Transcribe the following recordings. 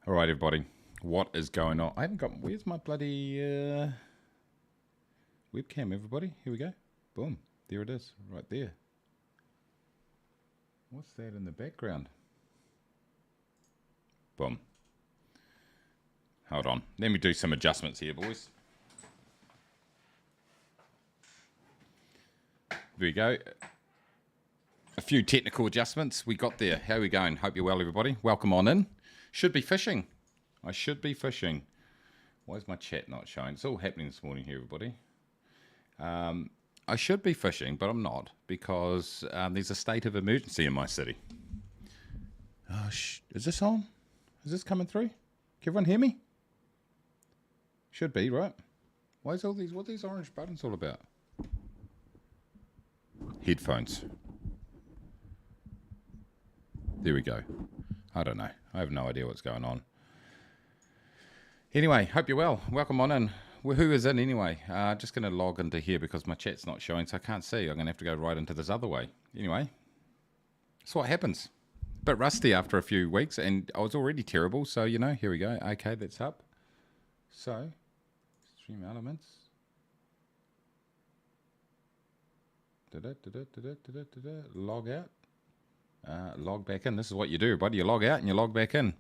All right, everybody. What is going on? I haven't got... Where's my bloody webcam, everybody? Here we go. Boom. There it is. Right there. What's that in the background? Boom. Hold on. Let me do some adjustments here, boys. There we go. A few technical adjustments. We got there. How are we going? Hope you're well, everybody. Welcome on in. Should be fishing. I should be fishing. Why is my chat not showing? It's all happening this morning here, everybody. I should be fishing, but I'm not, because there's a state of emergency in my city. Oh, is this on? Is this coming through? Can everyone hear me? Should be, right? Why is all these... What are these orange buttons all about? Headphones. There we go. I don't know. I have no idea what's going on. Anyway, hope you're well. Welcome on in. Well, who is in anyway? Just going to log into here because my chat's not showing, so I can't see. I'm going to have to go right into this other way. Anyway, that's what happens. A bit rusty after a few weeks, and I was already terrible, so, you know, here we go. Okay, that's up. So, stream elements. Log out. Log back in. This is what you do, buddy. You log out and you log back in.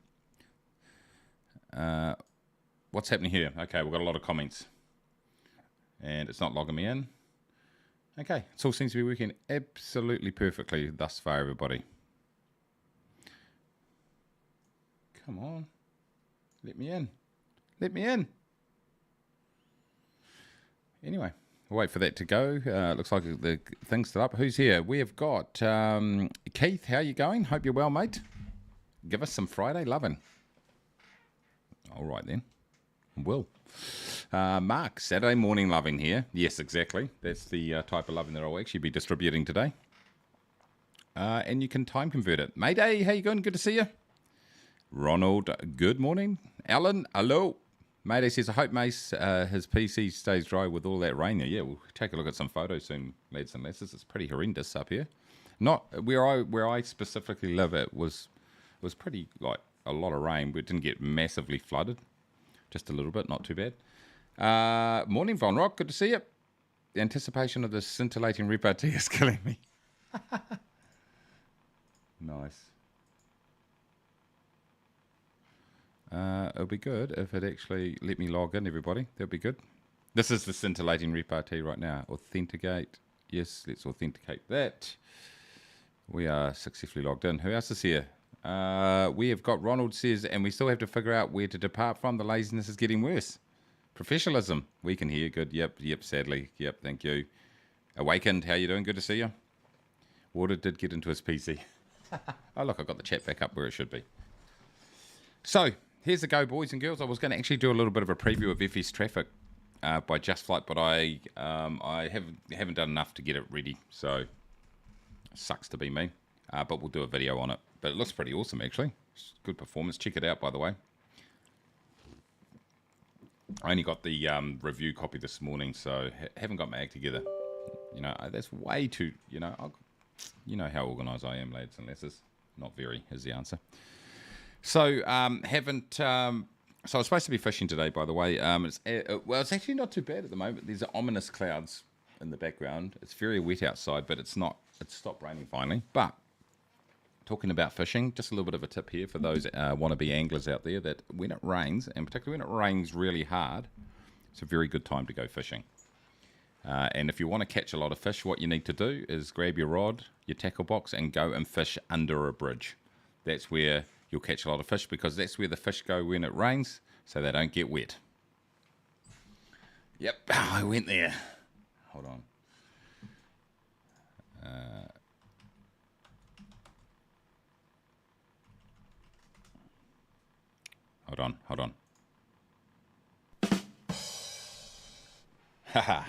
What's happening here? Okay, we've got a lot of comments. And it's not logging me in. Okay, it all seems to be working absolutely perfectly thus far, everybody. Come on. Let me in. Let me in. Anyway, we'll wait for that to go. Looks like the thing's still up. Who's here? We have got Keith. How you going? Hope you're well, mate. Give us some Friday loving. All right, then. Will. Mark, Saturday morning loving here. Yes, exactly. That's the type of loving that I'll actually be distributing today. And you can time convert it. Mayday, how you going? Good to see you. Ronald, good morning. Alan, hello. Mayday says, I hope Mace, his PC stays dry with all that rain there. Yeah, we'll take a look at some photos soon, lads and lasses. It's pretty horrendous up here. Not where I specifically live. It was pretty, like, a lot of rain, but it didn't get massively flooded. Just a little bit, not too bad. Morning, Von Rock. Good to see you. The anticipation of the scintillating repartee is killing me. Nice. It'll be good if it actually let me log in, everybody. That'll be good. This is the scintillating repartee right now. Authenticate. Yes, let's authenticate that. We are successfully logged in. Who else is here? We have got Ronald says, and we still have to figure out where to depart from. The laziness is getting worse. Professionalism. We can hear. Good. Yep, sadly. Yep, thank you. Awakened. How you doing? Good to see you. Water did get into his PC. Oh, look, I've got the chat back up where it should be. So, here's the go, boys and girls. I was going to actually do a little bit of a preview of FS traffic by Just Flight, but I haven't done enough to get it ready, so sucks to be me. But we'll do a video on it. But it looks pretty awesome, actually. It's good performance. Check it out, by the way. I only got the review copy this morning, so haven't got my act together. You know, that's way too, you know how organised I am, lads and lasses. Not very is the answer. So, so I was supposed to be fishing today, by the way. It's actually not too bad at the moment. There's ominous clouds in the background. It's very wet outside, but it's not. It's stopped raining finally. But talking about fishing, just a little bit of a tip here for those wannabe anglers out there, that when it rains, and particularly when it rains really hard, it's a very good time to go fishing. And if you want to catch a lot of fish, what you need to do is grab your rod, your tackle box, and go and fish under a bridge. That's where you'll catch a lot of fish, because that's where the fish go when it rains, so they don't get wet. Yep, I went there. Hold on. Hold on. Haha.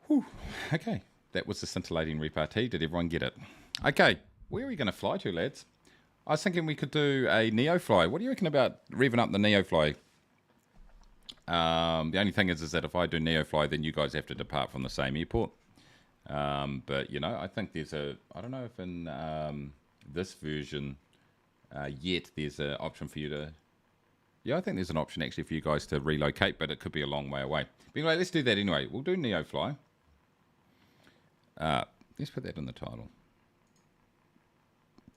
Whew. Okay, that was the scintillating repartee. Did everyone get it? Okay, where are we going to fly to, lads? I was thinking we could do a Neofly. What do you reckon about revving up the Neofly? The only thing is that if I do Neofly, then you guys have to depart from the same airport. But, you know, I think there's a... I don't know if in this version yet. There's an option for you to... Yeah, I think there's an option actually for you guys to relocate, but it could be a long way away. But anyway, let's do that anyway. We'll do Neofly. Let's put that in the title.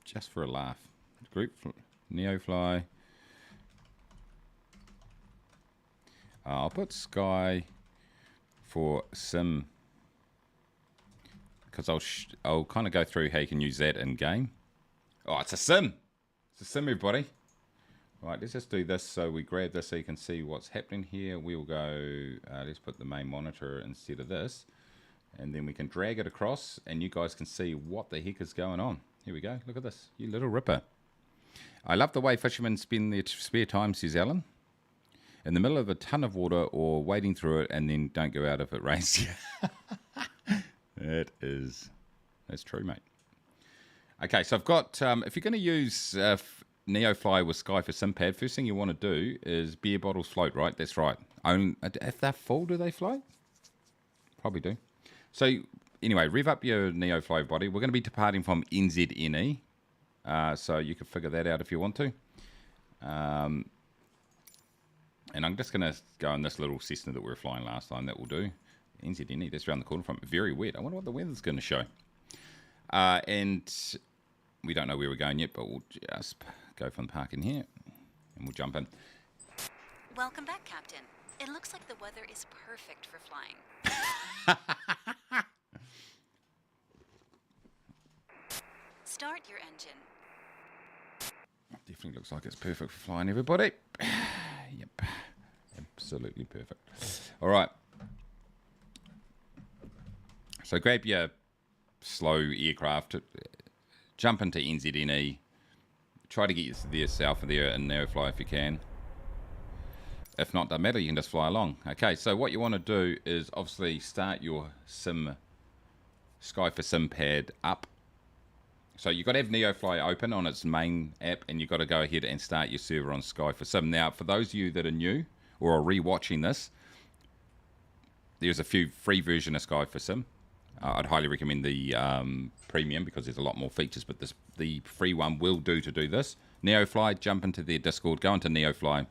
Just for a laugh. Group Neofly. I'll put Sky4Sim because I'll kind of go through how you can use that in game. Oh, it's a sim. It's a sim, everybody. Right, let's just do this. So we grab this so you can see what's happening here. We'll go, let's put the main monitor instead of this. And then we can drag it across and you guys can see what the heck is going on. Here we go. Look at this. You little ripper. I love the way fishermen spend their spare time, says Alan. In the middle of a ton of water or wading through it and then don't go out if it rains. That's true, mate. Okay, so I've got, if you're going to use Neofly with Sky4Sim pad, first thing you want to do is beer bottles float, right? That's right. Only, if they're full, do they float? Probably do. So anyway, rev up your Neofly body. We're going to be departing from NZNE, so you can figure that out if you want to. And I'm just going to go on this little Cessna that we were flying last time. That will do. NZNE, that's around the corner from it. Very wet. I wonder what the weather's going to show. And we don't know where we're going yet, but we'll just go from the park in here. And we'll jump in. Welcome back, Captain. It looks like the weather is perfect for flying. Start your engine. Definitely looks like it's perfect for flying, everybody. Yep. Absolutely perfect. All right. So grab your slow aircraft, jump into NZNE, try to get yourself there in Neofly if you can. If not, doesn't matter, you can just fly along. Okay, so what you want to do is obviously start your Sky4Sim pad up. So you've got to have Neofly open on its main app and you've got to go ahead and start your server on Sky4Sim. Now, for those of you that are new or are re-watching this, there's a few free version of Sky4Sim. I'd highly recommend the premium because there's a lot more features, but the free one will do to do this. Neofly, jump into their Discord, go into Neofly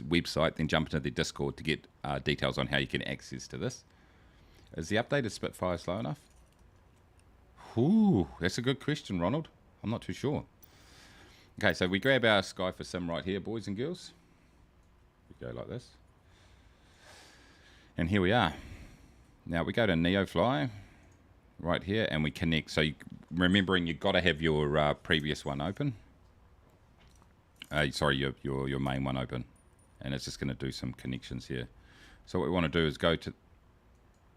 website, then jump into their Discord to get details on how you can access to this. Is the updated Spitfire slow enough? Ooh, that's a good question, Ronald. I'm not too sure. Okay, so we grab our Sky4Sim right here, boys and girls. We go like this. And here we are. Now we go to Neofly right here and we connect. So remembering you've got to have your previous one open. Sorry, your main one open. And it's just going to do some connections here. So what we want to do is go to...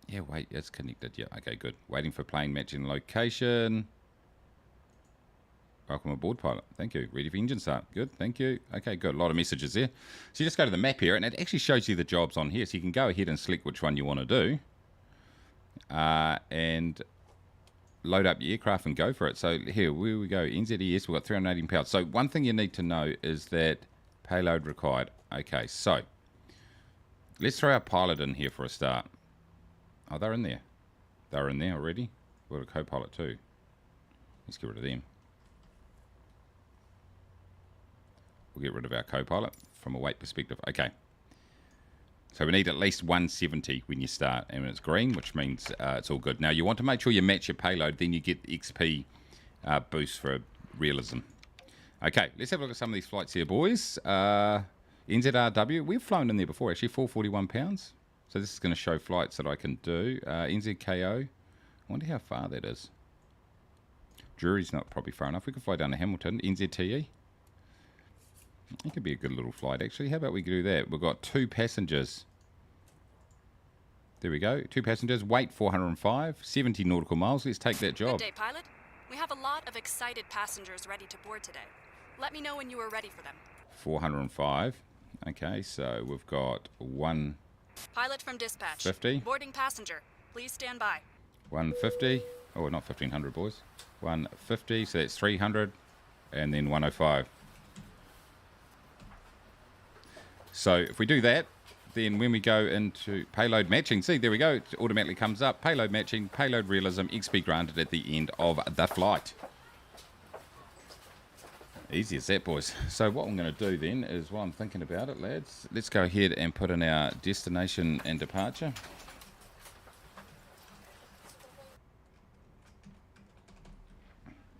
Yeah, wait, it's connected. Yeah, okay, good. Waiting for plane matching location. Welcome aboard, pilot. Thank you. Ready for engine start. Good, thank you. Okay, good. A lot of messages there. So you just go to the map here, and it actually shows you the jobs on here. So you can go ahead and select which one you want to do. And load up your aircraft and go for it. So here, where we go, NZES, we've got 318 pounds. So one thing you need to know is that payload required. Okay, so let's throw our pilot in here for a start. Oh, they're in there. They're in there already. We've got a co-pilot too. Let's get rid of them. We'll get rid of our co-pilot from a weight perspective. Okay. So we need at least 170 when you start. And it's green, which means it's all good. Now, you want to make sure you match your payload. Then you get XP boost for realism. Okay, let's have a look at some of these flights here, boys. NZRW, we've flown in there before, actually, 441 pounds. So this is going to show flights that I can do. NZKO, I wonder how far that is. Drury's not probably far enough. We could fly down to Hamilton. NZTE. It could be a good little flight, actually. How about we do that? We've got 2 passengers. There we go. 2 passengers. Weight 405. 70 nautical miles. Let's take that job. Good day, pilot. We have a lot of excited passengers ready to board today. Let me know when you are ready for them. 405. Okay, so we've got 1... Pilot from dispatch. 50. Boarding passenger. Please stand by. 150. Oh, not 1500, boys. 150. So that's 300. And then 105. So if we do that, then when we go into payload matching, see, there we go. It automatically comes up. Payload matching, payload realism, XP granted at the end of the flight. Easy as that, boys. So what I'm going to do then is, while I'm thinking about it, lads, let's go ahead and put in our destination and departure.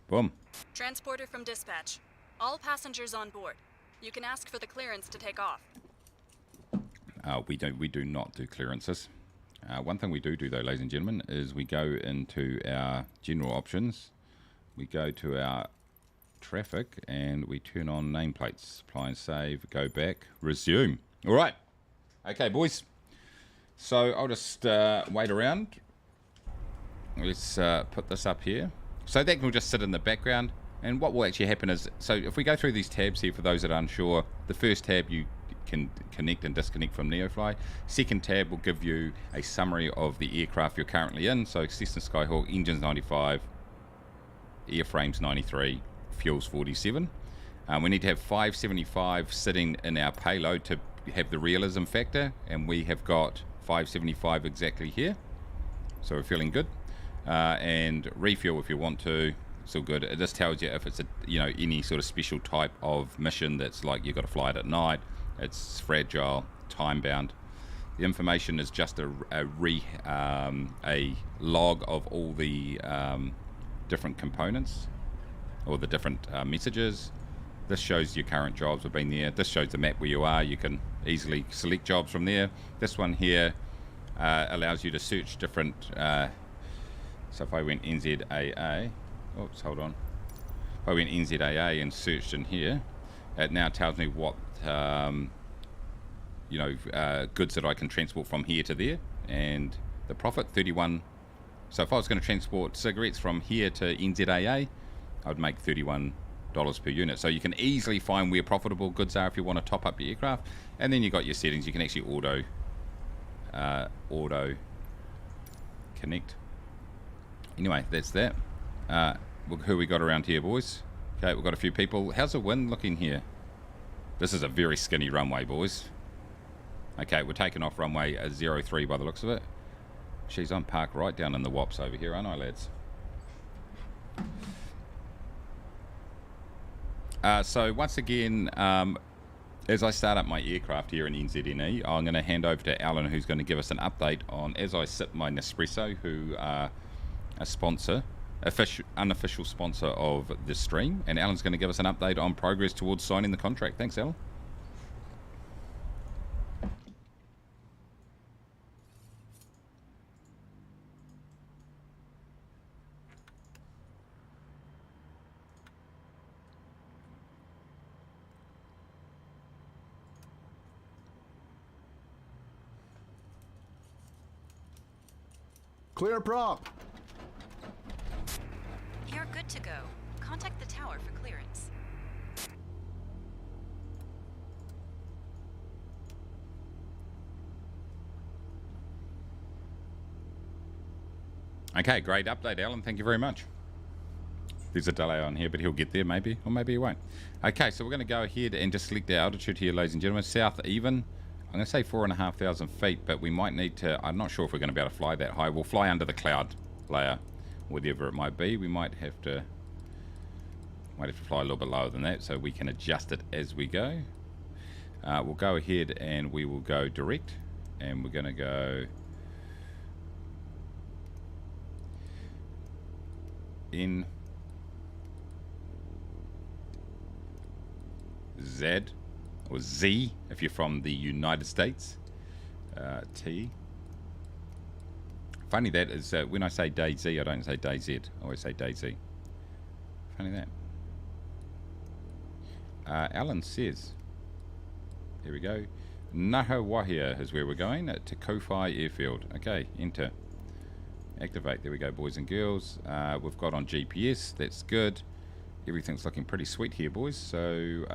Boom. Transporter from dispatch. All passengers on board. You can ask for the clearance to take off. We do not do clearances. One thing we do though, ladies and gentlemen, is we go into our general options. We go to our traffic and we turn on nameplates. Apply and save, go back, resume. All right. Okay, boys. So I'll just wait around. Let's put this up here. So that will just sit in the background. And what will actually happen is, so if we go through these tabs here, for those that are unsure, the first tab you can connect and disconnect from Neofly. Second tab will give you a summary of the aircraft you're currently in. So Cessna Skyhawk, engines 95, airframes 93, fuels 47. We need to have 575 sitting in our payload to have the realism factor, and we have got 575 exactly here. So we're feeling good. And refuel if you want to. Still good. It just tells you if it's a, you know, any sort of special type of mission that's like you've got to fly it at night, it's fragile, time bound. The information is just a log of all the different components or the different messages. This shows your current jobs have been there. This shows the map where you are. You can easily select jobs from there. This one here allows you to search different. So if I went NZAA. Oops, hold on. If I went NZAA and searched in here, it now tells me what goods that I can transport from here to there, and the profit 31. So if I was going to transport cigarettes from here to NZAA, I would make $31 per unit. So you can easily find where profitable goods are if you want to top up your aircraft, and then you got your settings. You can actually auto connect. Anyway, that's that. Who we got around here, boys? Okay, we've got a few people. How's the wind looking here? This is a very skinny runway, boys. Okay, we're taking off runway 03 by the looks of it. She's on park right down in the wops over here, aren't I, lads? So once again, as I start up my aircraft here in NZNE, I'm going to hand over to Alan, who's going to give us an update on, as I sip my Nespresso, who are a sponsor, unofficial sponsor of the stream, and Alan's going to give us an update on progress towards signing the contract. Thanks, Alan. Clear prop. You're good to go. Contact the tower for clearance. Okay, great update, Alan. Thank you very much. There's a delay on here, but he'll get there maybe, or maybe he won't. Okay, so we're going to go ahead and just select our altitude here, ladies and gentlemen. South even. I'm going to say 4,500 feet, but we might need to, I'm not sure if we're going to be able to fly that high. We'll fly under the cloud layer, whatever it might be. We might have to fly a little bit lower than that, so we can adjust it as we go. We'll go ahead and we will go direct, and we're going to go in Z or Z if you're from the United States. T. Funny that is when I say day Z, I don't say day Z. I always say day Z. Funny that. Alan says, here we go. Nahawahia is where we're going, to Kofi Airfield. Okay, enter. Activate. There we go, boys and girls. We've got on GPS. That's good. Everything's looking pretty sweet here, boys. So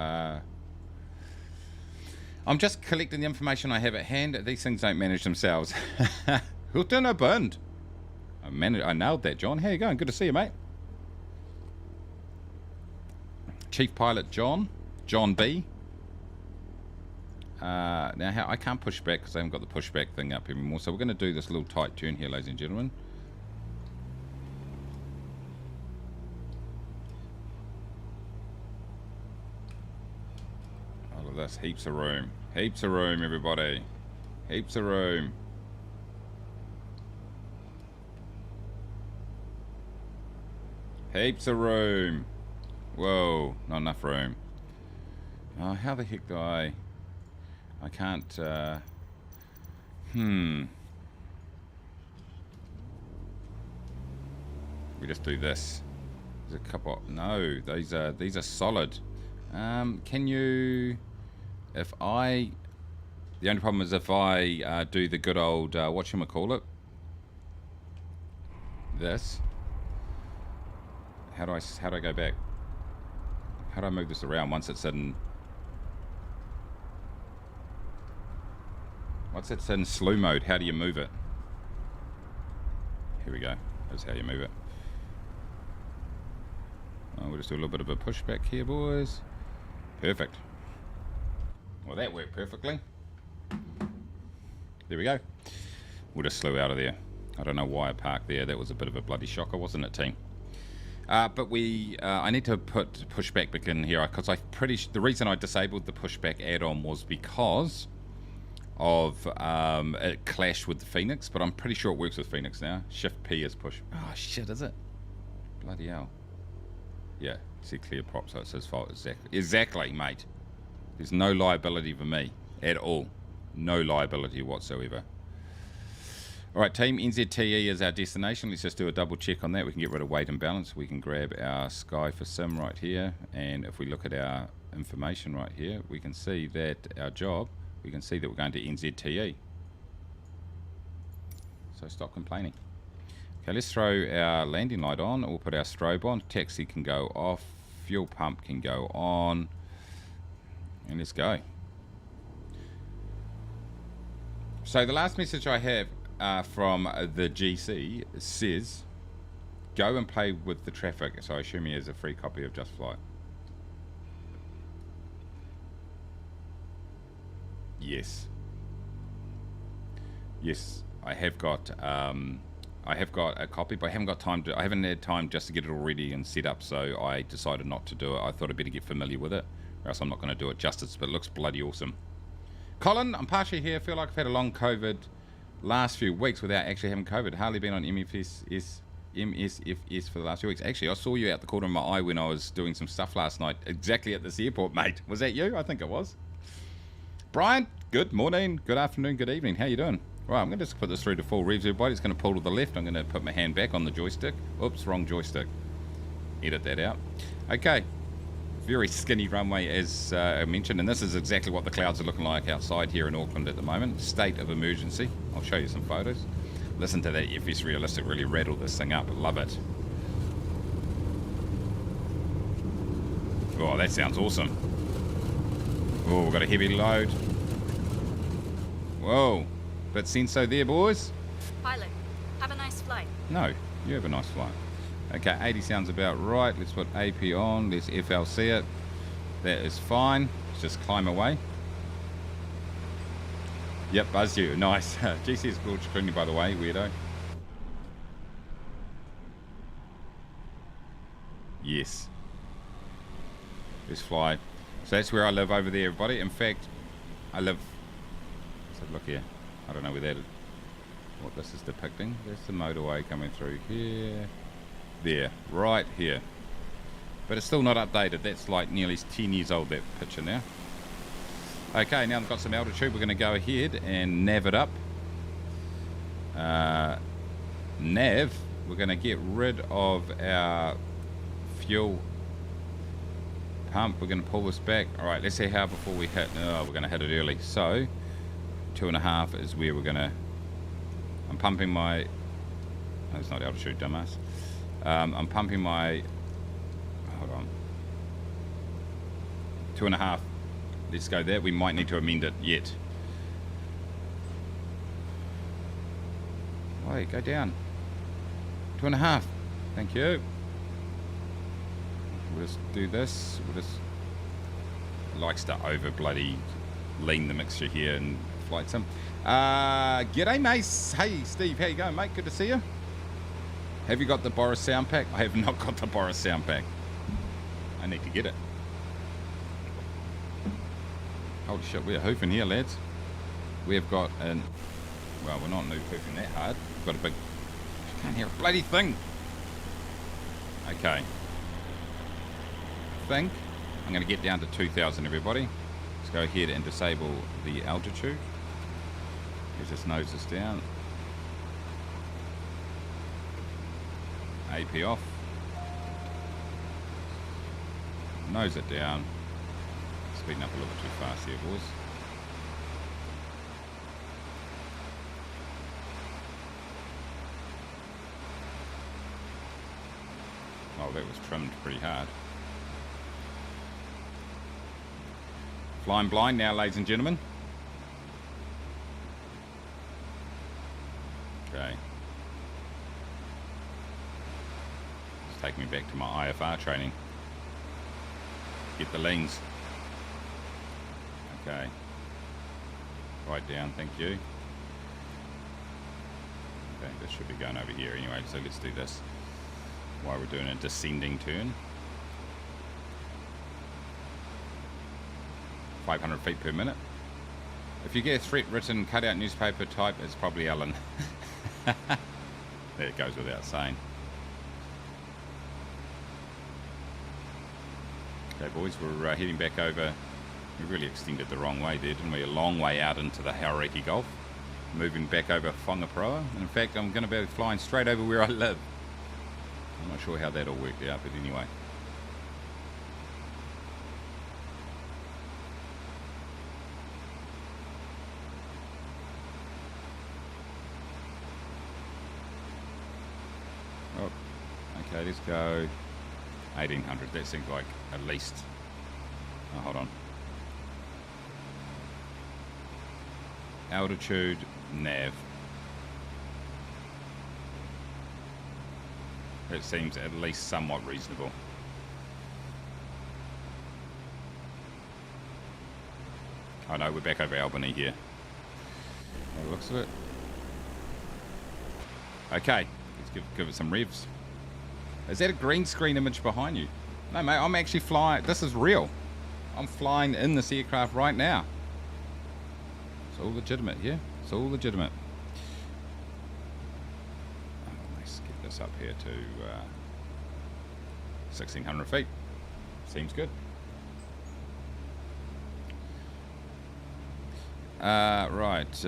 I'm just collecting the information I have at hand. These things don't manage themselves. Hutana burned. I nailed that, John. How you going? Good to see you, mate. Chief Pilot John B. Now, I can't push back because I haven't got the pushback thing up anymore. So we're going to do this little tight turn here, ladies and gentlemen. this. Heaps of room. Heaps of room, everybody. Heaps of room. Heaps of room. Whoa, not enough room. Oh, how the heck do I can't, We just do this. There's a couple, no, these are solid. Can you, the only problem is if I do the good old, whatchamacallit, this, how do I go back? How do I move this around once it's in, slew mode? How do you move it? Here we go. That's how you move it. We'll just do a little bit of a pushback here, boys. Perfect. Well, that worked perfectly. There we go. We'll just slew out of there. I don't know why I parked there. That was a bit of a bloody shocker, wasn't it, team? But I need to put pushback back in here because the reason I disabled the pushback add-on was because of it clashed with the Phoenix, but I'm pretty sure it works with Phoenix now. Shift P is push. Oh shit, is it? Bloody hell. Yeah, see clear prop, so it's his fault. Exactly, mate. There's no liability for me at all. No liability whatsoever. All right, team, NZTE is our destination. Let's just do a double check on that. We can get rid of weight and balance. We can grab our Sky4Sim right here, and if we look at our information right here, we can see that our job, we can see that we're going to NZTE. So stop complaining. Okay, let's throw our landing light on. We'll put our strobe on. Taxi can go off. Fuel pump can go on. And let's go. So the last message I have from the GC says, go and play with the traffic. So I assume he has a free copy of Just Flight. Yes. Yes, I have got a copy, but I haven't had time just to get it all ready and set up, so I decided not to do it. I thought I'd better get familiar with it, or else I'm not going to do it justice, but it looks bloody awesome. Colin, I'm partially here. Feel like I've had a long COVID last few weeks without actually having COVID. Hardly been on MSFS for the last few weeks. Actually, I saw you out the corner of my eye when I was doing some stuff last night, exactly at this airport, mate. Was that you? I think it was. Brian, good morning, good afternoon, good evening. How you doing? Right, I'm going to just put this through to full revs, everybody. It's going to pull to the left. I'm going to put my hand back on the joystick. Oops, wrong joystick. Edit that out. Okay. Very skinny runway, as I mentioned, and this is exactly what the clouds are looking like outside here in Auckland at the moment. State of emergency. I'll show you some photos. Listen to that FS Realistic really rattle this thing up. Love it. Oh, that sounds awesome. Oh, we've got a heavy load. Whoa. Bit senso there, boys. Pilot, have a nice flight. No, you have a nice flight. Okay, 80 sounds about right. Let's put AP on. Let's FLC it. That is fine. Let's just climb away. Yep, buzzed you. Nice. GC is George Clooney, by the way, weirdo. Yes. Let's fly. So that's where I live over there, everybody. In fact, I live... Let's have a look here. I don't know where that is, what this is depicting. There's the motorway coming through here. There, right here. But it's still not updated. That's like nearly 10 years old, that picture now. Okay, now I've got some altitude. We're going to go ahead and nav it up. Nav, we're going to get rid of our fuel pump. We're going to pull this back. All right, let's see how before we hit. Oh, we're going to hit it early. So 2.5 is where we're going to... I'm pumping my... No, it's not altitude, dumbass. I'm pumping my... Hold on. 2.5. Let's go there. We might need to amend it yet. Wait, go down. 2.5. Thank you. We'll just do this. We'll just... Likes to over bloody lean the mixture here and flight sim. G'day, Mace. Hey, Steve. How you going, mate? Good to see you. Have you got the Boris sound pack? I have not got the Boris sound pack. I need to get it. Holy shit, we're hoofing here, lads. We have got an... Well, we're not hoofing that hard. We've got a big... I can't hear a bloody thing. Okay. I think I'm going to get down to 2,000, everybody. Let's go ahead and disable the altitude. As this nose is down. AP off. Nose it down. Speeding up a little bit too fast here, boys. Oh, that was trimmed pretty hard. Flying blind now, ladies and gentlemen. Okay. It's taking me back to my IFR training. Get the leans. Okay. Right down, thank you. Okay, this should be going over here anyway, so let's do this while we're doing a descending turn. 500 feet per minute. If you get a threat written, cut out newspaper type, it's probably Ellen. There it goes without saying. Okay, boys, we're heading back over. We really extended the wrong way there, didn't we? A long way out into the Hauraki Gulf. Moving back over Whangaproa. And in fact, I'm going to be flying straight over where I live. I'm not sure how that all worked out, but anyway. Oh, okay, let's go 1800. That seems like at least. Oh, hold on. Altitude, nav. It seems at least somewhat reasonable. Oh no, we're back over Albany here. By the looks of it. Okay, let's give it some revs. Is that a green screen image behind you? No, mate, I'm actually flying. This is real. I'm flying in this aircraft right now. It's all legitimate here. It's all legitimate. Let's get this up here to 1,600 feet. Seems good. Right.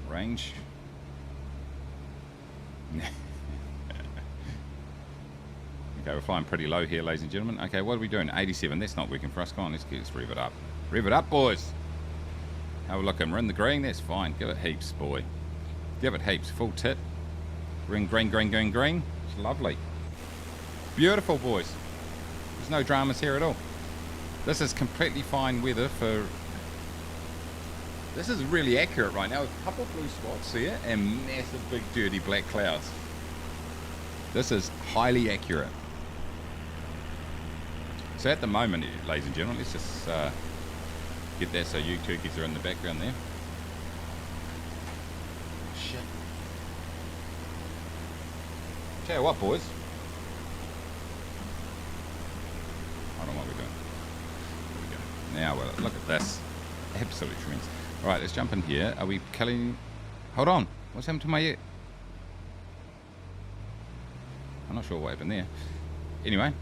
Range. Okay, we're flying pretty low here, ladies and gentlemen. Okay, what are we doing? 87. That's not working for us. Come on, let's rev it up. Rev it up, boys. Have a look. We're in the green. That's fine. Give it heaps, boy. Give it heaps. Full tit. Green, green, green, green, green. It's lovely. Beautiful, boys. There's no dramas here at all. This is completely fine weather for... This is really accurate right now. A couple of blue spots there and massive big dirty black clouds. This is highly accurate. So at the moment, ladies and gentlemen, let's just get that so you turkeys are in the background there. Shit. Tell you what, boys. I don't know what we're doing. There we go. Now, well, look at this. Absolutely tremendous. All right, let's jump in here. Are we killing... Hold on. What's happened to my ear? I'm not sure what happened there. Anyway.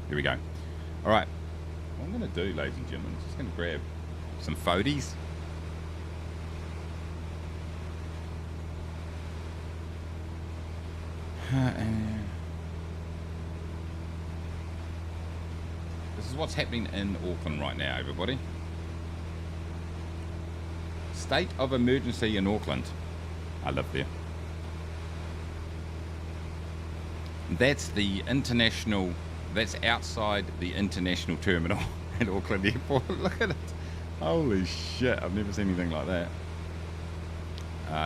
Here we go. All right. What I'm going to do, ladies and gentlemen, is just going to grab some photies. This is what's happening in Auckland right now, everybody. State of emergency in Auckland. I live there. That's the international, that's outside the international terminal at Auckland Airport. Look at it. Holy shit, I've never seen anything like that.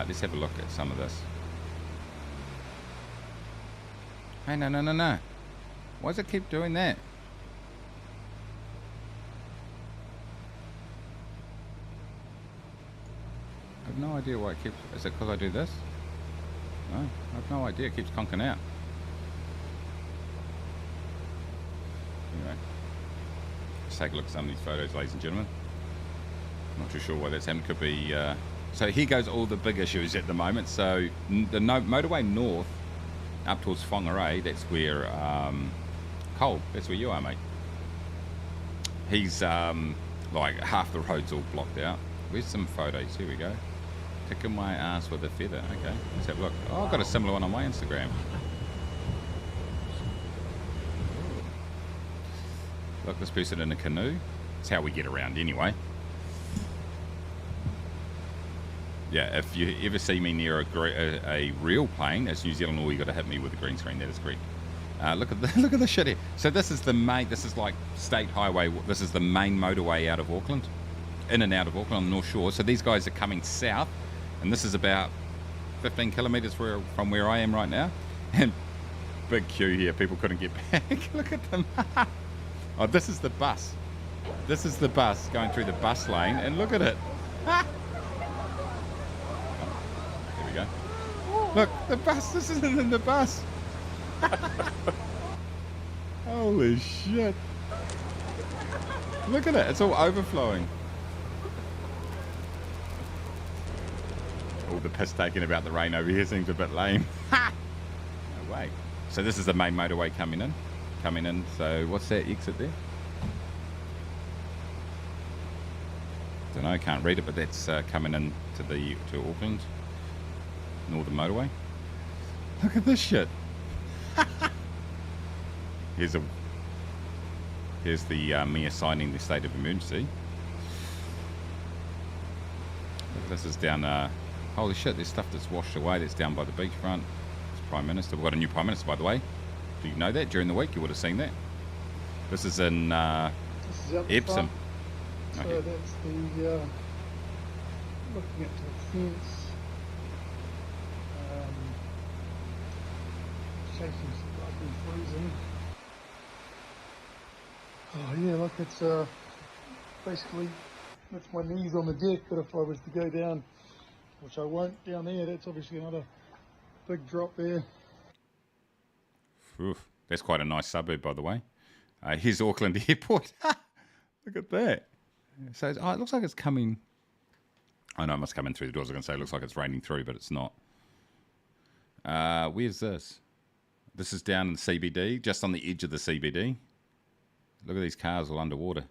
Let's have a look at some of this. Hey, no, no, no, no. Why does it keep doing that? I have no idea why it keeps... Is it because I do this? Oh, I have no idea. It keeps conking out. Anyway, let's take a look at some of these photos, ladies and gentlemen. Not too sure why that's happened. Could be... So here goes all the big issues at the moment. So the motorway north up towards Whangarei, that's where Cole, that's where you are, mate. He's like half the road's all blocked out. Where's some photos? Here we go. Kicking my ass with a feather. Okay, let's have a look. Oh, I've got a similar one on my Instagram. Look, this person in a canoe. It's how we get around anyway. Yeah, if you ever see me near a real plane, as New Zealand, all you got to hit me with a green screen. That is correct. Look at the shit here. So this is the main. This is like state highway. This is the main motorway out of Auckland, in and out of Auckland on the North Shore. So these guys are coming south, and this is about 15 kilometres from where I am right now. And big queue here. People couldn't get back. Look at them. Oh, this is the bus. This is the bus going through the bus lane, and look at it. Go. Look, the bus. This isn't in the bus. Holy shit. Look at it. It's all overflowing. All the piss taken about the rain over here seems a bit lame. No way. So this is the main motorway coming in. So what's that exit there? Don't know. Can't read it, but that's coming in to Auckland. Northern motorway. Look at this shit. Here's the mayor signing the state of emergency. Look, this is down. Holy shit! There's stuff that's washed away. That's down by the beachfront. It's Prime Minister. We've got a new Prime Minister, by the way. Do you know that? During the week, you would have seen that. This is in Epsom. So Okay. that's the looking at the fence. Shaking slightly freezing. Oh yeah, look, it's basically that's my knees on the deck, but if I was to go down, which I won't down there, that's obviously another big drop there. Oof. That's quite a nice suburb, by the way. Here's Auckland Airport. Look at that. So it looks like it's coming. I know it must come in through the doors. I was going to say it looks like it's raining through, but it's not. Where's this? This is down in the CBD, just on the edge of the CBD. Look at these cars all underwater.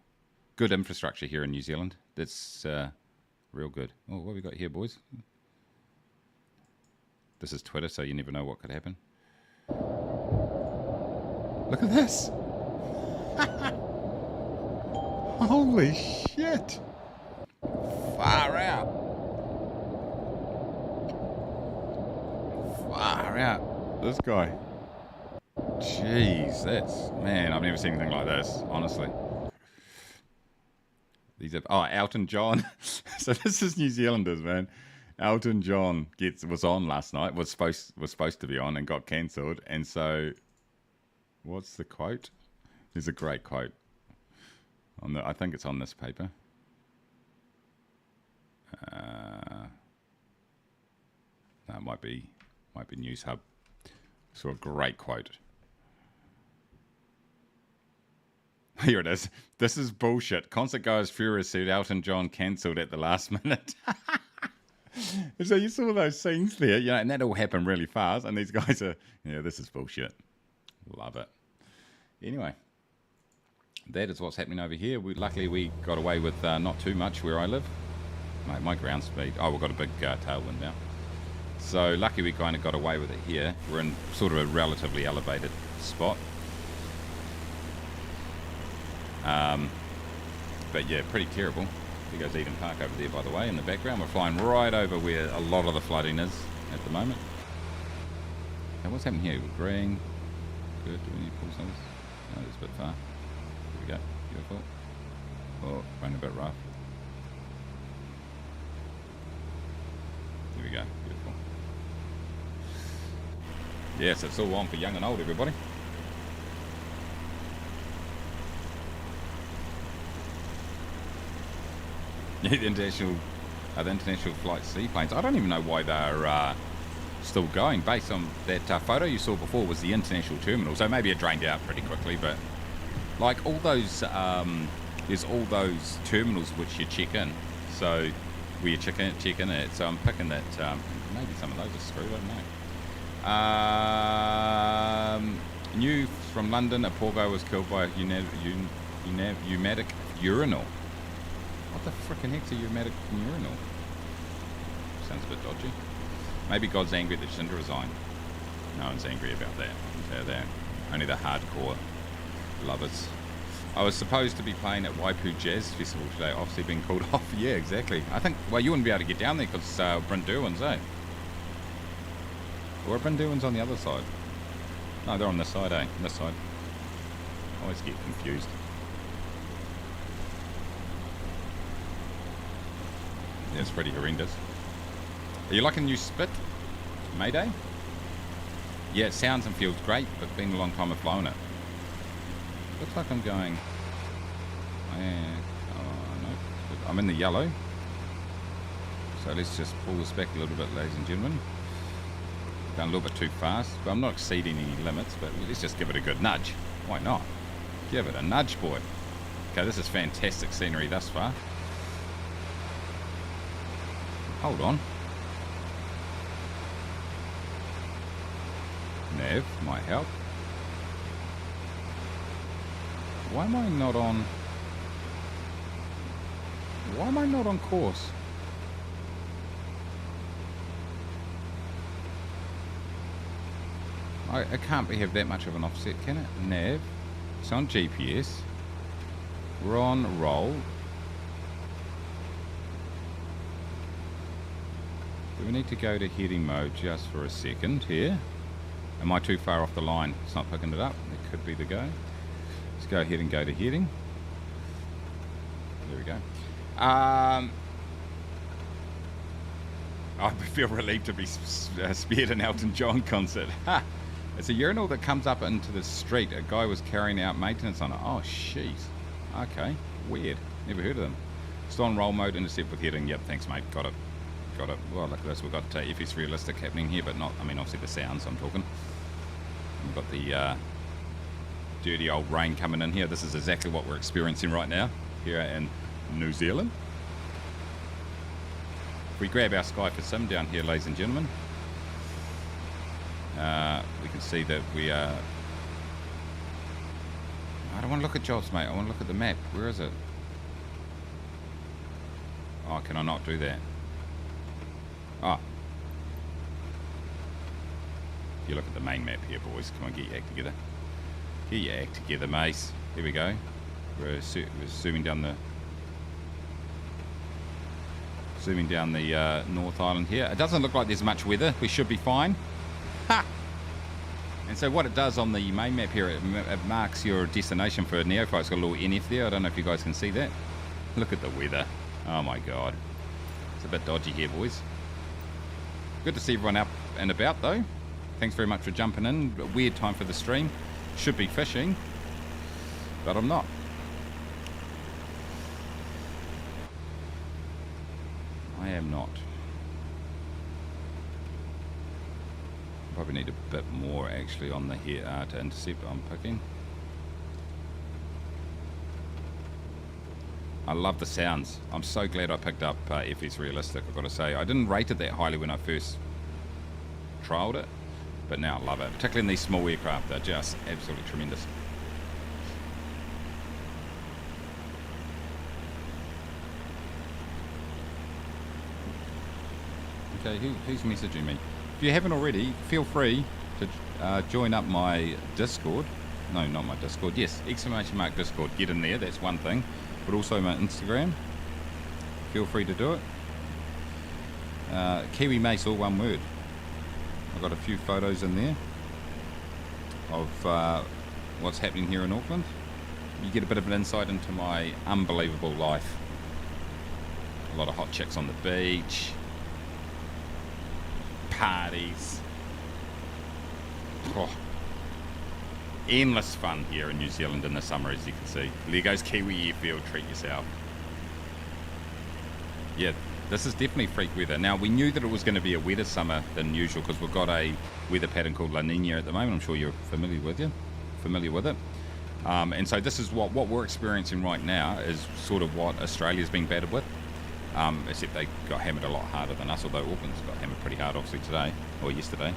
Good infrastructure here in New Zealand. That's real good. Oh, what have we got here, boys? This is Twitter, so you never know what could happen. Look at this. Holy shit. Far out. Far out. This guy. Jeez, man, I've never seen anything like this, honestly. These are, Elton John. So this is New Zealanders, man. Elton John was on last night, was supposed to be on and got cancelled. And so, what's the quote? There's a great quote. I think it's on this paper. No, it might be News Hub. So a great quote. Here it is. This is bullshit. Concert goers furious said Elton John cancelled at the last minute. So you saw those scenes there, and that all happened really fast. And these guys are, this is bullshit. Love it. Anyway, that is what's happening over here. Luckily, we got away with not too much where I live. My ground speed. Oh, we've got a big tailwind now. So lucky we kind of got away with it here. We're in sort of a relatively elevated spot. But yeah, pretty terrible. There goes Eden Park over there, by the way, in the background. We're flying right over where a lot of the flooding is at the moment. Now, what's happening here? We're green. Good. Do we need to pull some of this? No, it's a bit far. Here we go. Beautiful. Oh, going a bit rough. Here we go. Beautiful. Yes, it's all on for young and old, everybody. The international flight seaplanes. I don't even know why they're still going. Based on that photo you saw before was the international terminal, so maybe it drained out pretty quickly, but like all those, there's all those terminals which you check in, so where you check in it, so I'm picking that, maybe some of those are screwed, I don't know. New from London, a poor guy was killed by a pneumatic urinal. What the frickin' heck's a pneumatic urinal? Sounds a bit dodgy. Maybe God's angry that Cinder resigned. No one's angry about that. I can tell that. Only the hardcore lovers. I was supposed to be playing at Waipu Jazz Festival today, obviously being called off. Yeah, exactly. I think, well, you wouldn't be able to get down there because Brynderwin's, eh? Or Brynderwin's on the other side. No, they're on this side, eh? This side. I always get confused. Yeah, it's pretty horrendous. Are you liking the new Spit? Mayday? Yeah, it sounds and feels great, but it's been a long time I've flown it. Looks like I'm going... no. I'm in the yellow. So let's just pull this back a little bit, ladies and gentlemen. Going a little bit too fast, but I'm not exceeding any limits, but let's just give it a good nudge. Why not? Give it a nudge, boy. Okay, this is fantastic scenery thus far. Hold on. Nav might help. Why am I not on... Why am I not on course? I can't have that much of an offset, can it? Nav. It's on GPS. We're on roll. Do we need to go to heading mode just for a second here? Am I too far off the line? It's not picking it up. It could be the go. Let's go ahead and go to heading. There we go. I feel relieved to be spared an Elton John concert. Ha! It's a urinal that comes up into the street. A guy was carrying out maintenance on it. Oh, jeez. Okay. Weird. Never heard of them. Still on roll mode, intercept with heading. Yep, thanks, mate. Got it. Got it. Well, look at this. We've got FS realistic happening here, but not, I mean, obviously the sounds I'm talking. We've got the dirty old rain coming in here. This is exactly what we're experiencing right now here in New Zealand. If we grab our Sky4Sim down here, ladies and gentlemen, we can see that we are... I don't want to look at jobs, mate. I want to look at the map. Where is it? Oh, can I not do that? Oh. You look at the main map here, boys. Come on, get your act together. Get your act together, Mace. Here we go. We're zooming down the... Zooming down the North Island here. It doesn't look like there's much weather. We should be fine. Ha! And so what it does on the main map here, it marks your destination for Neofly. It's got a little NF there. I don't know if you guys can see that. Look at the weather. Oh my god. It's a bit dodgy here, boys. Good to see everyone up and about though. Thanks very much for jumping in. A weird time for the stream. Should be fishing, but I'm not. I am not. Probably need a bit more actually on the here to intercept. I'm picking. I love the sounds. I'm so glad I picked up FS Realistic, I've got to say. I didn't rate it that highly when I first trialled it, but now I love it. Particularly in these small aircraft, they're just absolutely tremendous. Okay, who's messaging me? If you haven't already, feel free to join up my Discord. No, not my Discord. Yes, !mark Discord. Get in there, that's one thing. But also my Instagram. Feel free to do it. Kiwi Mace, all one word. I've got a few photos in there of what's happening here in Auckland. You get a bit of an insight into my unbelievable life. A lot of hot chicks on the beach. Parties. Oh. Endless fun here in New Zealand in the summer, as you can see. There goes Kiwi Airfield, treat yourself. Yeah, This is definitely freak weather. Now, we knew that it was going to be a wetter summer than usual because we've got a weather pattern called La Nina at the moment. I'm sure you're familiar with it. And so this is what we're experiencing right now is sort of what Australia's been battered with. Except they got hammered a lot harder than us, although Auckland's got hammered pretty hard, obviously, today, or yesterday.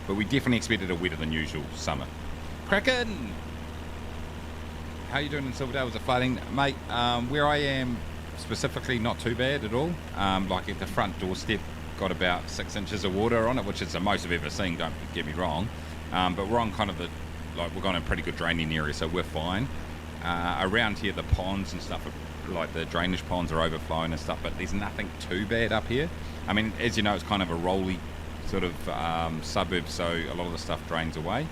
But we definitely expected a wetter than usual summer. Kraken! How you doing in Silverdale? Was it flooding? Mate, where I am, specifically, not too bad at all. Like at the front doorstep, got about 6 inches of water on it, which is the most I've ever seen, don't get me wrong. But we're on kind of we're going in a pretty good draining area, so we're fine. Around here, the ponds and stuff, like the drainage ponds are overflowing and stuff, but there's nothing too bad up here. I mean, as you know, it's kind of a rolly sort of suburb, so a lot of the stuff drains away.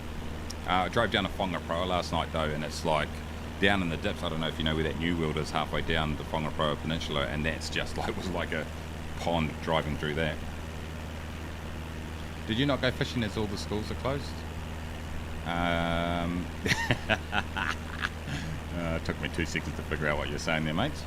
I drove down to Whangaproa last night, though, and it's like down in the dips. I don't know if you know where that New World is, halfway down the Whangaproa Peninsula, and that's just like, was like a pond driving through that. Did you not go fishing as all the schools are closed? It took me 2 seconds to figure out what you're saying there, mates.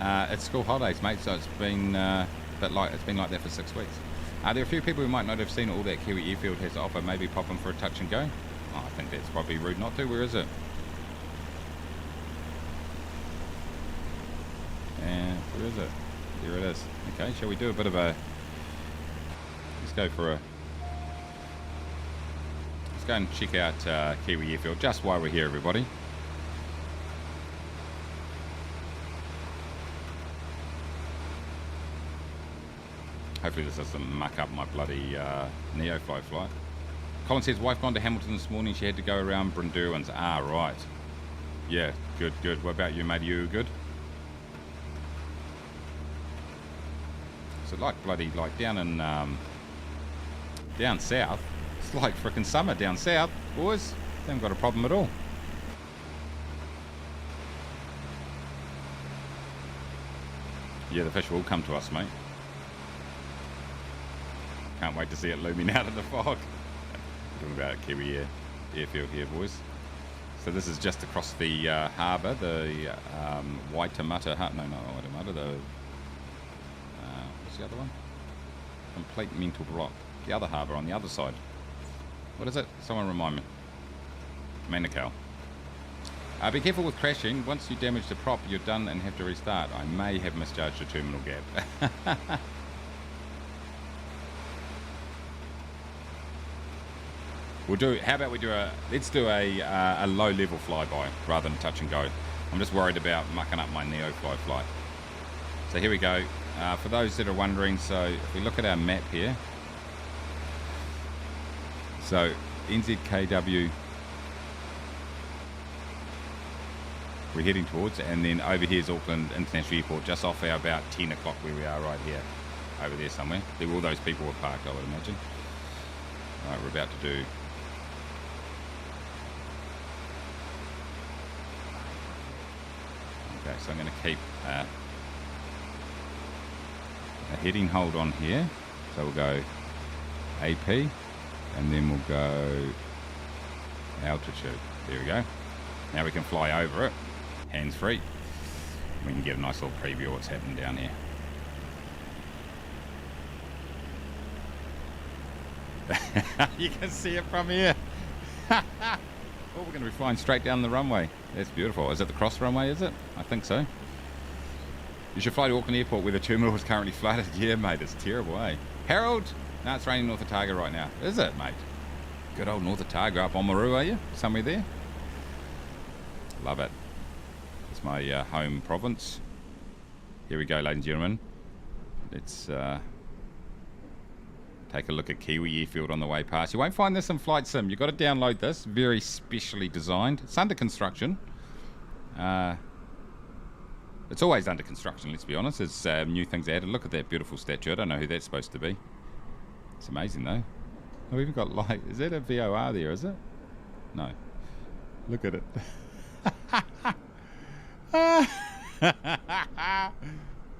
It's school holidays, mate, so it's been it's been like that for 6 weeks. There are a few people who might not have seen all that Kiwi Airfield has to offer. Maybe pop in for a touch and go. Oh, I think that's probably rude not to. Where is it? And where is it? Here it is. Okay, shall we do a bit of a... Let's go and check out Kiwi Airfield just while we're here, everybody. Hopefully this doesn't muck up my bloody Neofly flight. Colin says, wife gone to Hamilton this morning. She had to go around Brunduans. Ah, right. Yeah, good, good. What about you, mate? Are you good? So like bloody, like down in, down south, it's like frickin' summer down south, boys. They haven't got a problem at all. Yeah, the fish will come to us, mate. Can't wait to see it looming out of the fog. Talking about Kiwi Airfield here, boys. So this is just across the harbour, the Waitemata, no, not Waitemata, the, what's the other one? Complete mental block. The other harbour on the other side. What is it? Someone remind me. Manukau. Be careful with crashing. Once you damage the prop, you're done and have to restart. I may have misjudged a terminal gap. How about we do let's do a low level flyby rather than touch and go. I'm just worried about mucking up my Neofly flight. So here we go. For those that are wondering, so if we look at our map here, so NZKW we're heading towards, and then over here is Auckland International Airport, just off our about 10 o'clock where we are right here, over there somewhere. There all those people were parked, I would imagine. All right, we're about to do. Okay, so I'm going to keep a heading hold on here. So we'll go AP, and then we'll go altitude. There we go. Now we can fly over it, hands free. We can get a nice little preview of what's happening down here. You can see it from here. Oh, we're going to be flying straight down the runway. That's beautiful. Is it the cross runway, is it? I think so. You should fly to Auckland Airport where the terminal is currently flooded. Yeah, mate, it's terrible, eh? Harold? No, it's raining North Otago right now. Is it, mate? Good old North Otago. Up on Maru, are you? Somewhere there? Love it. It's my home province. Here we go, ladies and gentlemen. Let's take a look at Kiwi Airfield on the way past. You won't find this in Flight Sim. You've got to download this. Very specially designed. It's under construction. It's always under construction, let's be honest. There's new things added. Look at that beautiful statue. I don't know who that's supposed to be. It's amazing, though. Oh, we've even got light. Is that a VOR there, is it? No. Look at it.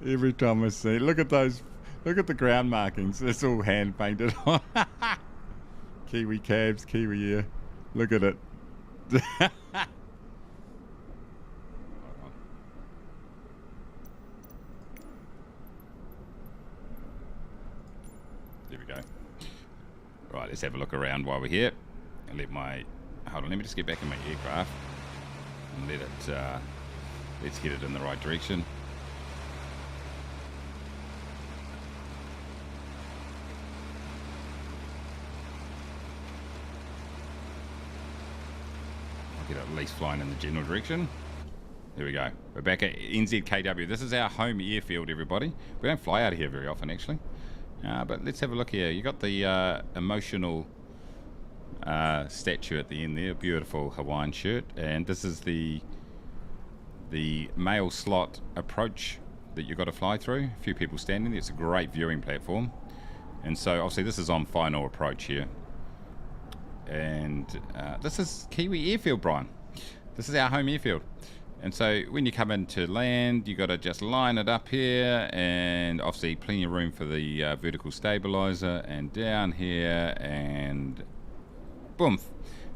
Every time I see it. Look at those. Look at the ground markings. It's all hand painted on. Kiwi cabs, Kiwi Air. Look at it. There we go. Right, let's have a look around while we're here. And let my... Hold on, let me just get back in my aircraft. And let it... let's head it in the right direction. I'll get it at least flying in the general direction. There we go. We're back at NZKW. This is our home airfield, everybody. We don't fly out of here very often, actually. But let's have a look here. You got the emotional statue at the end there. Beautiful Hawaiian shirt. And this is the mail slot approach that you've got to fly through. A few people standing there. It's a great viewing platform. And so, obviously, this is on final approach here. And this is Kiwi Airfield, Brian. This is our home airfield. And so when you come into land, you got to just line it up here, and obviously plenty of room for the vertical stabilizer, and down here, and boom.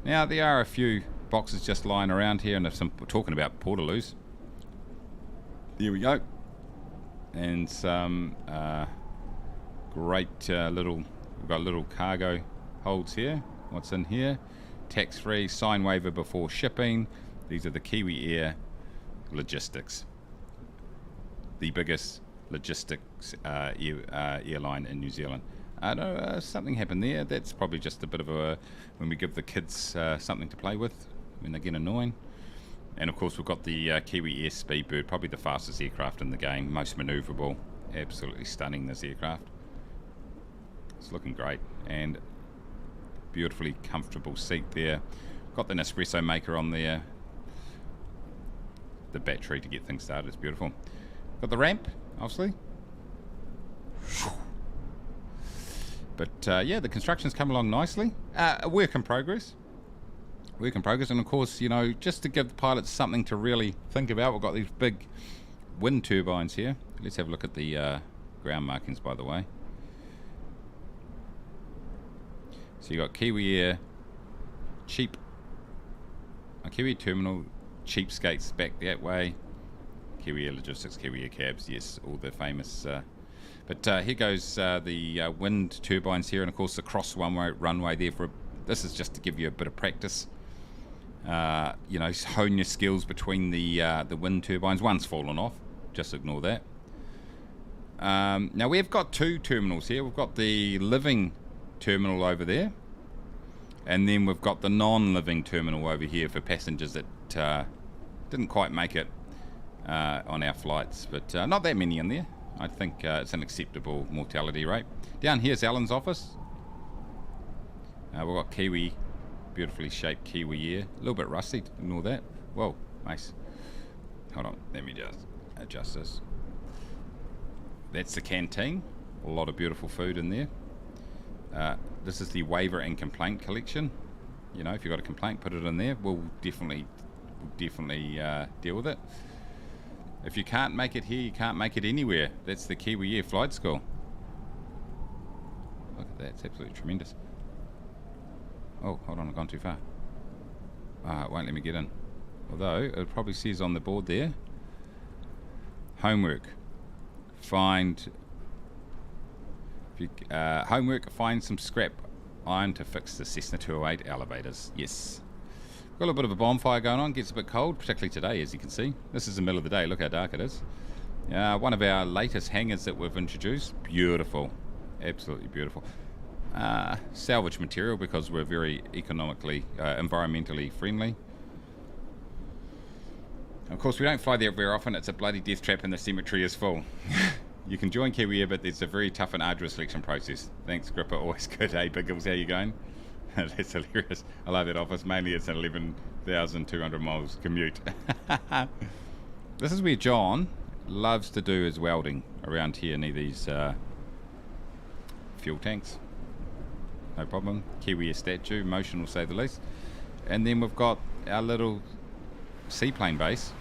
Now there are a few boxes just lying around here, and if we're talking about portaloos. There we go. And some great we've got little cargo holds here. What's in here? Tax-free, sign waiver before shipping. These are the Kiwi Air Logistics, the biggest logistics airline in New Zealand. Something happened there. That's probably just a bit of a when we give the kids something to play with when they get annoying. And of course we've got the Kiwi Air Speedbird, probably the fastest aircraft in the game, most manoeuvrable, absolutely stunning, this aircraft. It's looking great, and beautifully comfortable seat there. Got the Nespresso maker on there. The battery to get things started is beautiful. Got the ramp, obviously. But yeah, the construction's come along nicely. A work in progress. Work in progress, and of course, you know, just to give the pilots something to really think about, we've got these big wind turbines here. Let's have a look at the ground markings, by the way. So you got Kiwi Air, cheap. Kiwi Terminal, cheapskates back that way. Kiwi Air Logistics, Kiwi Air Cabs, yes, all the famous. But here goes the wind turbines here, and of course the cross runway there. This is just to give you a bit of practice. You know, hone your skills between the wind turbines. One's fallen off, just ignore that. Now we've got two terminals here. We've got the living terminal over there, and then we've got the non-living terminal over here for passengers that didn't quite make it on our flights, but not that many in there. I think it's an acceptable mortality rate. Down here's Alan's office. We've got Kiwi, beautifully shaped Kiwi Air. A little bit rusty, ignore that. Whoa, nice. Hold on, let me just adjust this. That's the canteen. A lot of beautiful food in there. This is the waiver and complaint collection. You know, if you've got a complaint, put it in there. We'll definitely deal with it. If you can't make it here, you can't make it anywhere. That's the Kiwi Air Flight School. Look at that, it's absolutely tremendous. Oh, hold on, I've gone too far. It won't let me get in. Although, it probably says on the board there, homework. Find some scrap iron to fix the Cessna 208 elevators. Yes. Got a little bit of a bonfire going on. Gets a bit cold, particularly today, as you can see. This is the middle of the day. Look how dark it is. One of our latest hangars that we've introduced. Beautiful. Absolutely beautiful. Salvage material because we're very economically, environmentally friendly. Of course, we don't fly there very often. It's a bloody death trap and the cemetery is full. You can join Kiwi Air, but it's a very tough and arduous selection process. Thanks, Gripper. Always good. Hey, Biggles, how you going? That's hilarious. I love that office. Mainly it's an 11,200 miles commute. This is where John loves to do his welding around here near these fuel tanks. No problem. Kiwi Air statue, emotional, say the least. And then we've got our little seaplane base.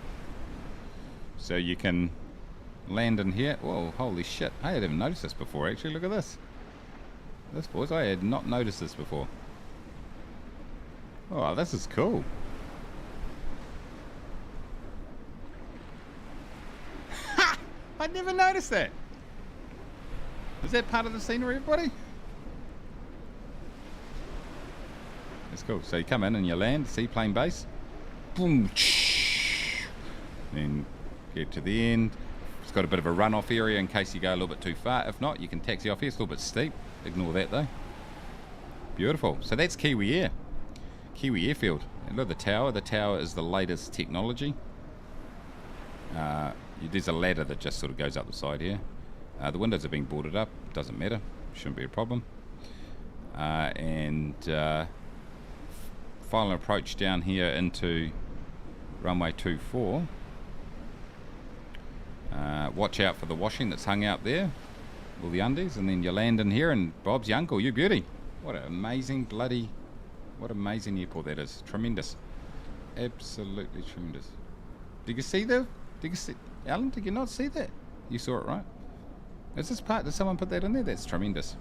So you can land in here. Whoa, holy shit. I hadn't even noticed this before, actually. Look at this. This, boys, I had not noticed this before. Oh, this is cool. Ha! I never noticed that. Is that part of the scenery, everybody? That's cool. So you come in and you land, seaplane base. Boom. Then get to the end. It's got a bit of a runoff area in case you go a little bit too far. If not, you can taxi off here. It's a little bit steep. Ignore that though. Beautiful. So that's Kiwi Air. Kiwi Airfield. And look at the tower. The tower is the latest technology. There's a ladder that just sort of goes up the side here. The windows are being boarded up. Doesn't matter. Shouldn't be a problem. Final approach down here into runway 24. Watch out for the washing that's hung out there. All the undies. And then you land in here and Bob's your uncle. You beauty. What an amazing what amazing airport that is. Tremendous. Absolutely tremendous. Did you see Alan, did you not see that? You saw it, right? Is this part, did someone put that in there? That's tremendous.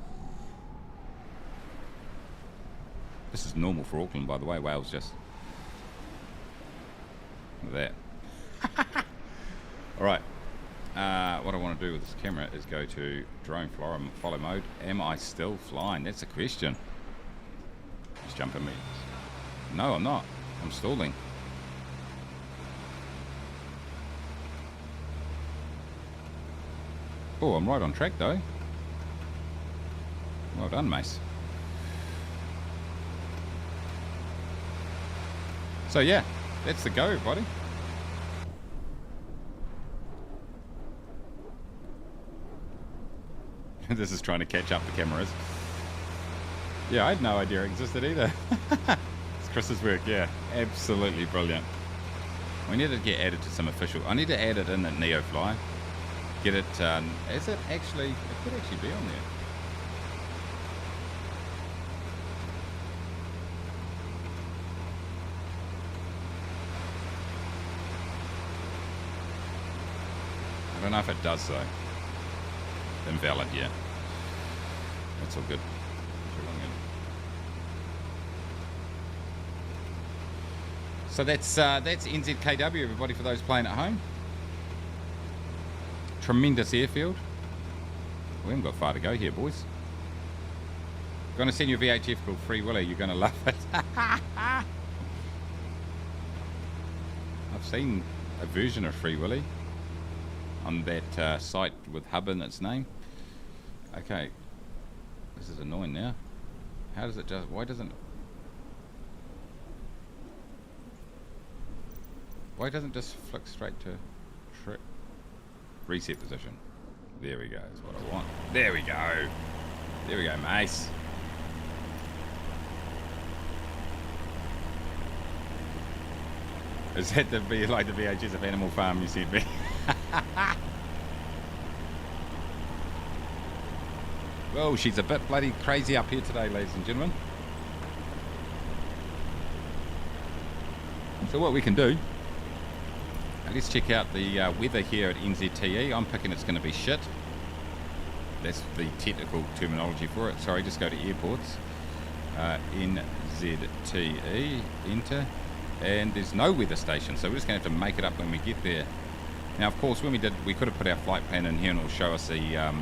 This is normal for Auckland, by the way. Wales just... Look at that. Alright. What I want to do with this camera is go to drone follow mode. Am I still flying? That's a question. Just jump in me. No, I'm not. I'm stalling. Oh, I'm right on track though. Well done, Mace. So yeah, that's the go, everybody. This is trying to catch up the cameras. Yeah, I had no idea it existed either. It's Chris's work, yeah. Absolutely brilliant. We need to get added to some official... I need to add it in at Neofly. Get it... is it actually... It could actually be on there. I don't know if it does though. Invalid, yeah. That's all good. So that's NZKW, everybody, for those playing at home. Tremendous airfield. We haven't got far to go here, boys. Going to send you a VHF called Free Willy. You're going to love it. I've seen a version of Free Willy on that site with Hub in its name. Okay, this is annoying now. How does it just... Why doesn't it just flick straight to reset position? There we go, is what I want. There we go. There we go, Mace. Is that the VHS of Animal Farm you sent me? Well, she's a bit bloody crazy up here today, ladies and gentlemen. So what we can do, let's check out the weather here at NZTE. I'm picking it's going to be shit. That's the technical terminology for it. Sorry, just go to airports. NZTE, enter. And there's no weather station, so we're just going to have to make it up when we get there. Now, of course, when we could have put our flight plan in here and it'll show us the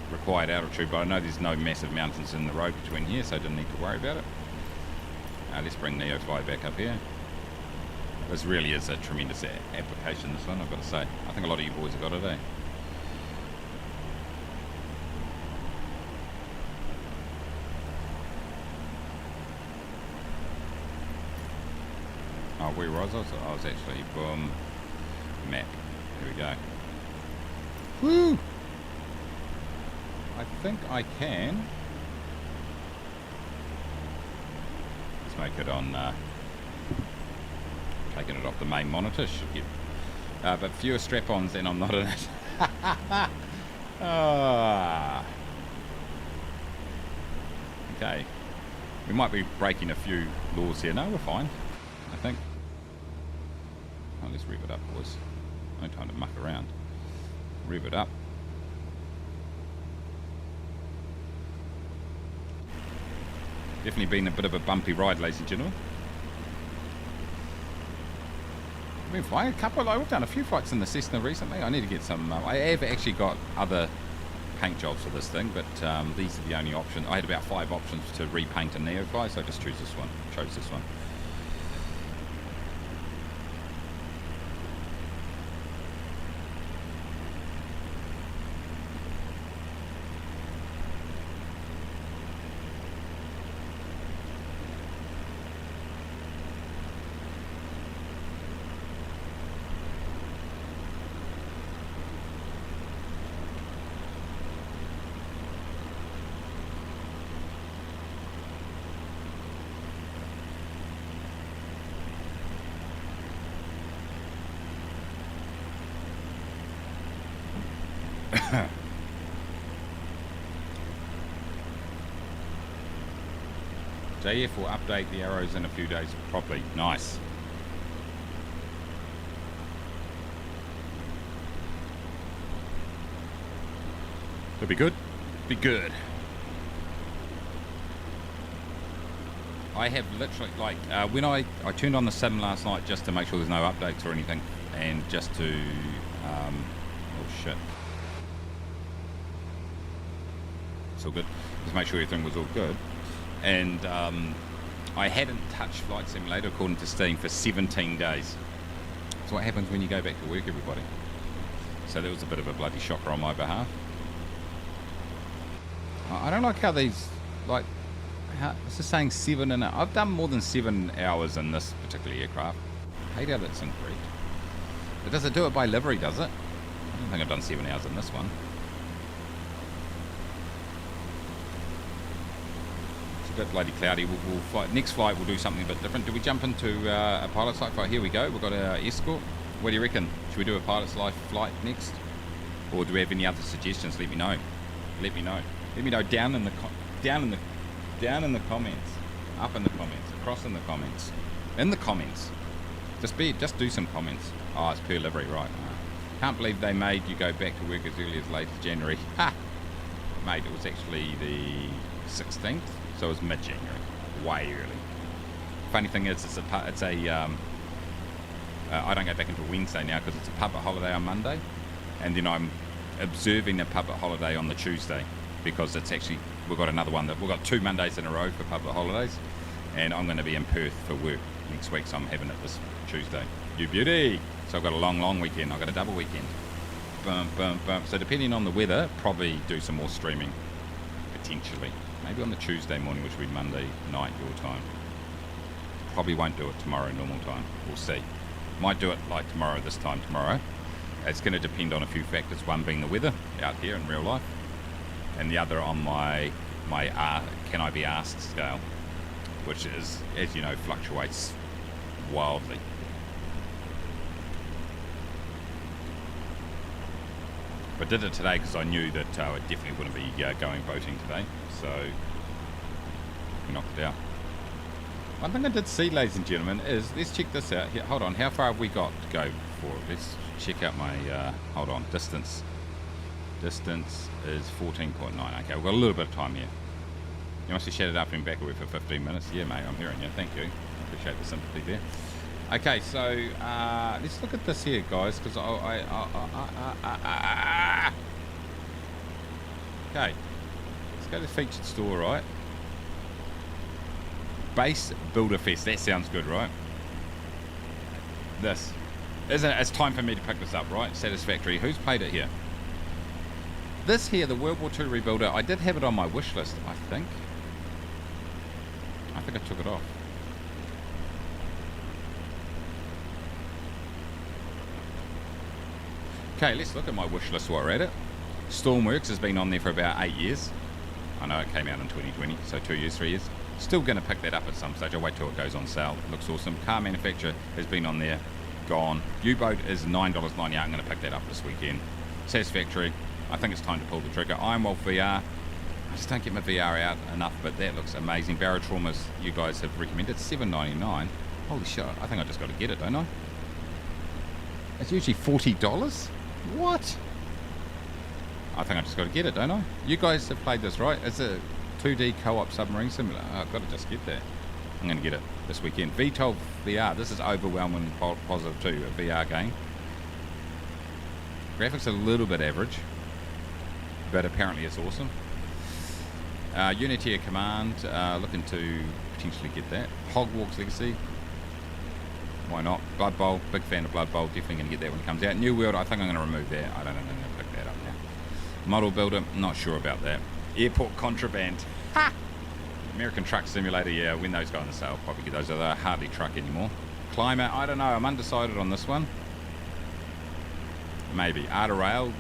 required altitude, but I know there's no massive mountains in the road between here, so I didn't need to worry about it. Let's bring Neofly back up here. This really is a tremendous application, this one, I've got to say. I think a lot of you boys have got it, eh? Oh, where was I? I was actually, boom, map. There we go. Woo! I think I can. Let's make it on, taking it off the main monitor, should get, but fewer strap-ons and I'm not in it. Okay. We might be breaking a few laws here. No, we're fine, I think. Oh, let's rev it up, boys. No time to muck around. Rev it up. Definitely been a bit of a bumpy ride, ladies and gentlemen. I've been flying we've done a few flights in the Cessna recently. I need to get some, I have actually got other paint jobs for this thing, but these are the only options. I had about 5 options to repaint in Neofly, so I just chose this one. JF will update the arrows in a few days properly. Nice. It'll be good. Be good. I have literally, like, when I turned on the sim last night just to make sure there's no updates or anything, and just to, oh shit. It's all good. Just make sure everything was all good. And I hadn't touched Flight Simulator according to Steam for 17 days. That's what happens when you go back to work, everybody. So that was a bit of a bloody shocker on my behalf. I don't like how these, like, this is saying 7 and I've done more than 7 hours in this particular aircraft. I hate how that's incorrect. But does it do it by livery, does it? I don't think I've done 7 hours in this one. Bit bloody cloudy. We'll fly. Next flight we'll do something a bit different. Do we jump into a pilot's life flight? Here we go. We've got our escort. What do you reckon? Should we do a pilot's life flight next, or do we have any other suggestions? Let me know. Let me know. Let me know down in the comments, up in the comments, across in the comments, in the comments. Just do some comments. Oh, it's per livery, right? Can't believe they made you go back to work as early as late as January. Ha, mate. It was actually the 16th. So it was mid-January, way early. Funny thing is, I don't go back until Wednesday now because it's a public holiday on Monday, and then I'm observing a public holiday on the Tuesday because it's actually, we've got another one that we've got 2 Mondays in a row for public holidays, and I'm going to be in Perth for work next week, so I'm having it this Tuesday. You beauty! So I've got a long weekend. I've got a double weekend. Bum, bum, bum. So depending on the weather, probably do some more streaming potentially. Maybe on the Tuesday morning, which will be Monday night your time. Probably won't do it tomorrow normal time. We'll see. Might do it like tomorrow, this time tomorrow. It's going to depend on a few factors. One being the weather out here in real life, and the other on my can I be asked scale, which is, as you know, fluctuates wildly. But did it today because I knew that I definitely wouldn't be going boating today, so we knocked it out. One thing I did see, ladies and gentlemen, is, let's check this out. Here, hold on, how far have we got to go for it? Let's check out my, hold on, distance. Distance is 14.9. Okay, we've got a little bit of time here. You must have shut it up and back away for 15 minutes. Yeah, mate, I'm hearing you. Thank you. Appreciate the sympathy there. Okay, so let's look at this here, guys, because okay, let's go to featured store, right? Base Builder Fest. That sounds good, right? This isn't it? It's time for me to pick this up, right? Satisfactory. Who's played it here? This here, the World War II Rebuilder. I did have it on my wish list, I think. I took it off. Okay, let's look at my wish list while we're at it. Stormworks has been on there for about 8 years. I know it came out in 2020, so 2 years, 3 years. Still going to pick that up at some stage. I'll wait till it goes on sale. It looks awesome. Car Manufacturer has been on there. Gone. U-Boat is $9.98. I'm going to pick that up this weekend. Satisfactory. I think it's time to pull the trigger. Ironwolf VR. I just don't get my VR out enough, but that looks amazing. Barrow Traumas, you guys have recommended. $7.99. Holy shit. I think I just got to get it, don't I? It's usually $40. What? I think I just got to get it, don't I? You guys have played this, right? It's a 2D co-op submarine simulator. I've got to just get that. I'm going to get it this weekend. VTOL VR. This is overwhelming positive too, a VR game. Graphics a little bit average. but apparently it's awesome. Unity of Command, looking to potentially get that. Hogwarts Legacy, why not? Blood Bowl, big fan of Blood Bowl, definitely going to get that when it comes out. New World, I think I'm going to remove that. I don't know, I'm going to pick that up now. Model Builder, not sure about that. Airport Contraband, ha! American Truck Simulator, yeah, when those go on the sale, probably get those. They're hardly truck anymore. Climate, I don't know, I'm undecided on this one. Maybe. Art of Rail,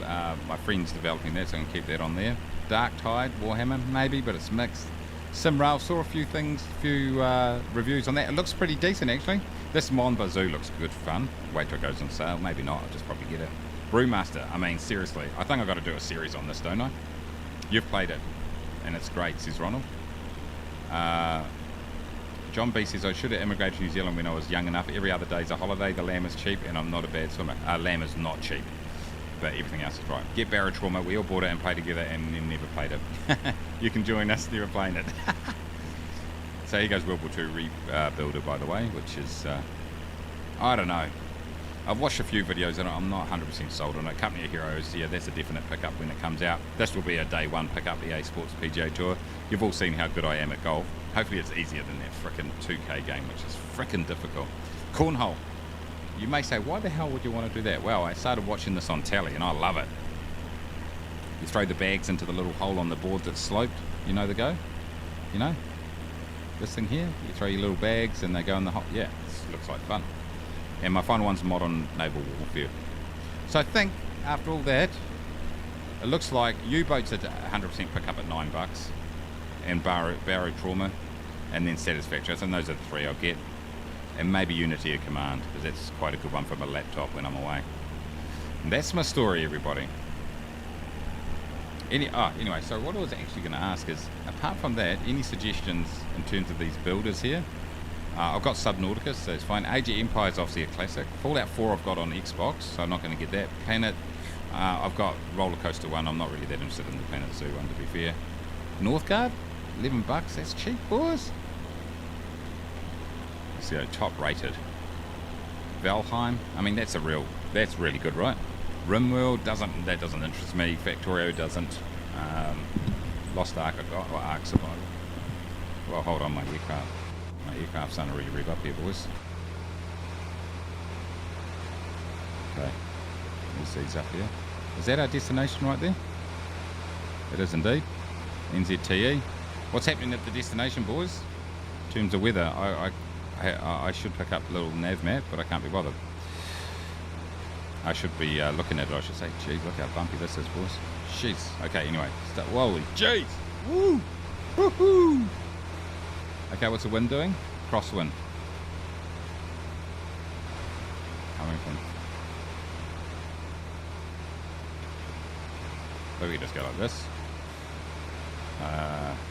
my friend's developing that, so I can keep that on there. Dark Tide, Warhammer, maybe, but it's mixed. Sim Rail, saw a few things, reviews on that. It looks pretty decent, actually. This Mon Bazoo looks good fun. Wait till it goes on sale. Maybe not, I'll just probably get it. Brewmaster, I mean, seriously, I think I've got to do a series on this, don't I? You've played it, and it's great, says Ronald. John B says, I should have immigrated to New Zealand when I was young enough. Every other day's a holiday. The lamb is cheap, and I'm not a bad swimmer. Lamb is not cheap, but everything else is right. Get Barrow Trauma. We all bought it and played together, and then never played it. You can join us, never playing it. So here goes World War II Rebuilder, by the way, which is, I don't know. I've watched a few videos, and I'm not 100% sold on it. Company of Heroes, yeah, that's a definite pickup when it comes out. This will be a day one pickup, EA Sports PGA Tour. You've all seen how good I am at golf. Hopefully it's easier than that frickin' 2K game, which is frickin' difficult. Cornhole. You may say, why the hell would you want to do that? Well, I started watching this on telly, and I love it. You throw the bags into the little hole on the board that's sloped. You know the go? You know? This thing here? You throw your little bags, and they go in the hole. Yeah, this looks like fun. And my final one's Modern Naval Warfare. So I think, after all that, it looks like U-Boats at 100% pick up at $9, and Barrow Trauma, and then Satisfactory. I think those are the three I'll get. And maybe Unity of Command, because that's quite a good one for my laptop when I'm away. And that's my story, everybody. Anyway, so what I was actually going to ask is, apart from that, any suggestions in terms of these builders here? I've got Subnautica, so it's fine. Age of Empire is obviously a classic. Fallout 4 I've got on Xbox, so I'm not going to get that. Planet, I've got Roller Coaster 1. I'm not really that interested in the Planet Zoo one, to be fair. Northgard, $11. That's cheap, boys. Let's go top rated. Valheim, I mean that's really good, right? Rimworld doesn't interest me. Factorio doesn't. Lost Ark I got, or Ark Survival. Well, hold on, my aircraft's starting to rev up here, boys. Okay, there's these up here. Is that our destination right there? It is indeed. NZTE. What's happening at the destination, boys? In terms of weather, I should pick up a little nav map, but I can't be bothered. I should be looking at it, I should say. Geez, look how bumpy this is, boys. Jeez. Okay, anyway. Whoa, jeez. Woo! Woohoo! Okay, what's the wind doing? Crosswind. Coming from... Maybe we just go like this.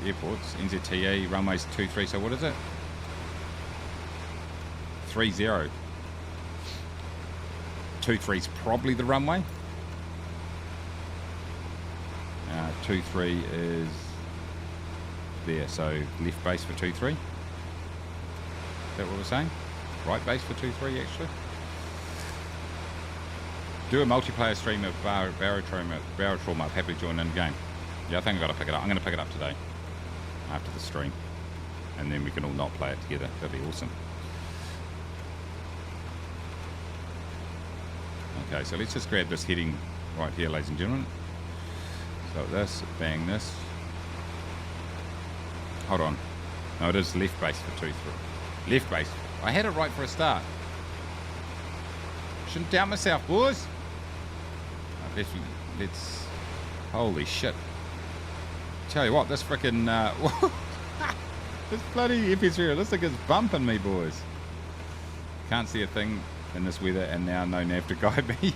Airports, NZTA, runways 23, so what is it? 30. 23's probably the runway. 23 is there, so left base for 23. Is that what we're saying? Right base for 23 actually. Do a multiplayer stream of Barrow Trauma. I'll happily join in the game. Yeah, I think I've got to pick it up. I'm going to pick it up today after the stream, and then we can all not play it together. That'd be awesome. Okay, so let's just grab this heading right here, ladies and gentlemen. So this, bang this. Hold on. No, it is left base for 2-3. Left base. I had it right for a start. Shouldn't doubt myself, boys. Let's... Holy shit. Tell you what, this frickin' this bloody FS realistic is bumping me, boys. Can't see a thing in this weather, and now no nav to guide me.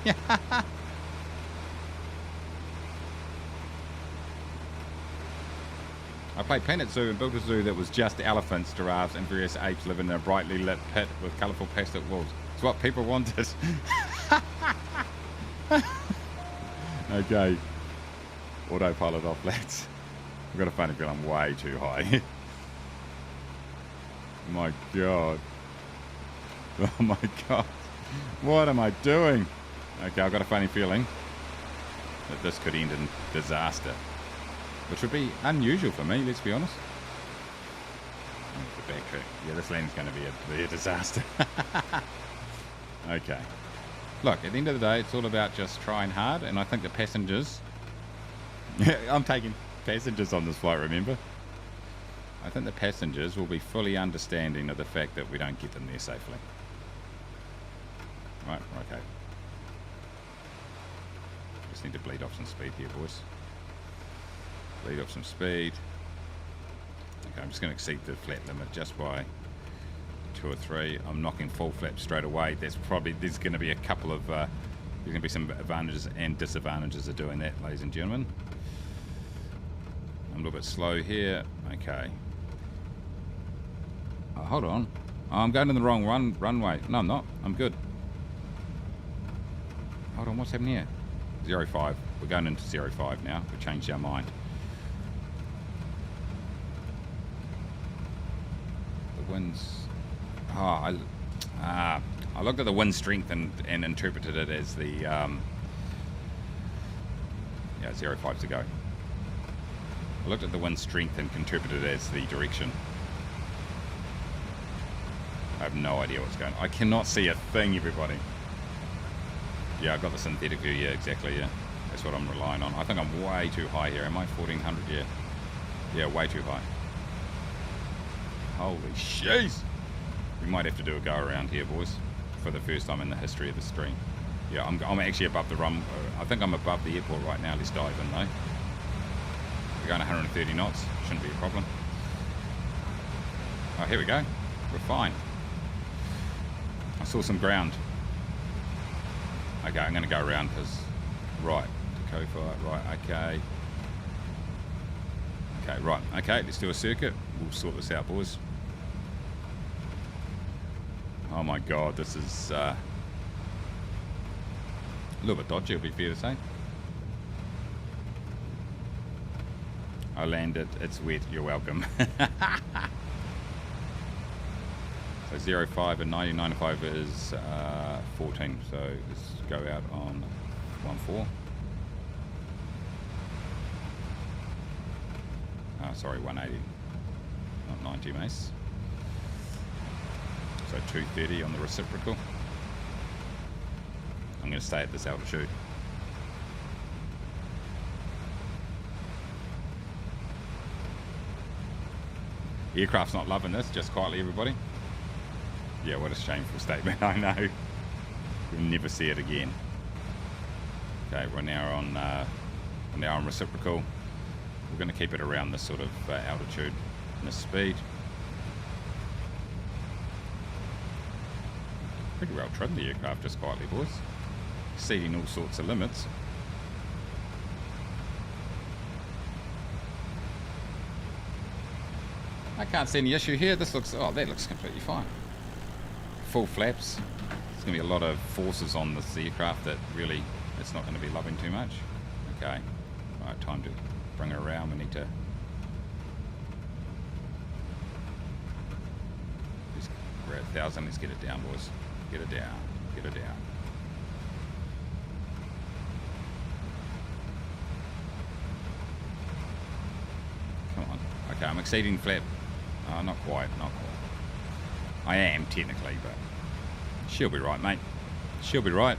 I played Planet Zoo and built a zoo that was just elephants, giraffes, and various apes living in a brightly lit pit with colourful plastic walls. It's what people wanted. Okay. Autopilot off, lads. I've got a funny feeling I'm way too high. My God. Oh my God. What am I doing? Okay, I've got a funny feeling. that this could end in disaster, which would be unusual for me, let's be honest. The backtrack. Yeah, this landing's going to be a disaster. Okay. Look, at the end of the day, it's all about just trying hard, and I think the passengers... I'm taking passengers on this flight, remember? I think the passengers will be fully understanding of the fact that we don't get them there safely. Right, okay. Just need to bleed off some speed here, boys. Bleed off some speed. Okay, I'm just going to exceed the flap limit just by 2 or 3. I'm knocking full flaps straight away. There's going to be a couple of there's going to be some advantages and disadvantages of doing that, ladies and gentlemen. I'm a little bit slow here. Okay. Oh, hold on. Oh, I'm going in the wrong runway. No, I'm not. I'm good. Hold on, what's happening here? 05. We're going into 05 now. We've changed our mind. The winds... Oh, I looked at the wind strength and interpreted it as the... yeah, 05's a go. I looked at the wind strength and interpreted it as the direction. I have no idea what's going on. I cannot see a thing, everybody. Yeah, I've got the synthetic view. Yeah, exactly, yeah. That's what I'm relying on. I think I'm way too high here. Am I 1400? Yeah. Yeah, way too high. Holy shiz! We might have to do a go around here, boys, for the first time in the history of the stream. Yeah, I'm actually above the run. I think I'm above the airport right now. Let's dive in, though. We're going 130 knots. Shouldn't be a problem. Oh, here we go. We're fine. I saw some ground. Okay, I'm going to go around because... Right, to Ko-Fi, right, okay. Okay, right, okay, let's do a circuit. We'll sort this out, boys. Oh my god, this is a little bit dodgy, it'll be fair to say. I landed, it's wet, you're welcome. So 05 and 9095 is 14, so let's go out on 14. Sorry, 180, not 90 mace. So 230 on the reciprocal. I'm going to stay at this altitude. Aircraft's not loving this, just quietly everybody. Yeah, what a shameful statement, I know. We'll never see it again. Okay, we're now on reciprocal. We're going to keep it around this sort of altitude and this speed. Pretty well trimmed the aircraft, just quietly, boys. Exceeding all sorts of limits. I can't see any issue here. This looks, oh, that looks completely fine. Full flaps. There's going to be a lot of forces on this aircraft that really it's not going to be loving too much. Okay, right, time to bring her around. We need to. We're at 1,000. Let's get it down, boys. Get it down. Get it down. Come on. Okay, I'm exceeding flap. Not quite, not quite. I am technically, but she'll be right, mate. She'll be right.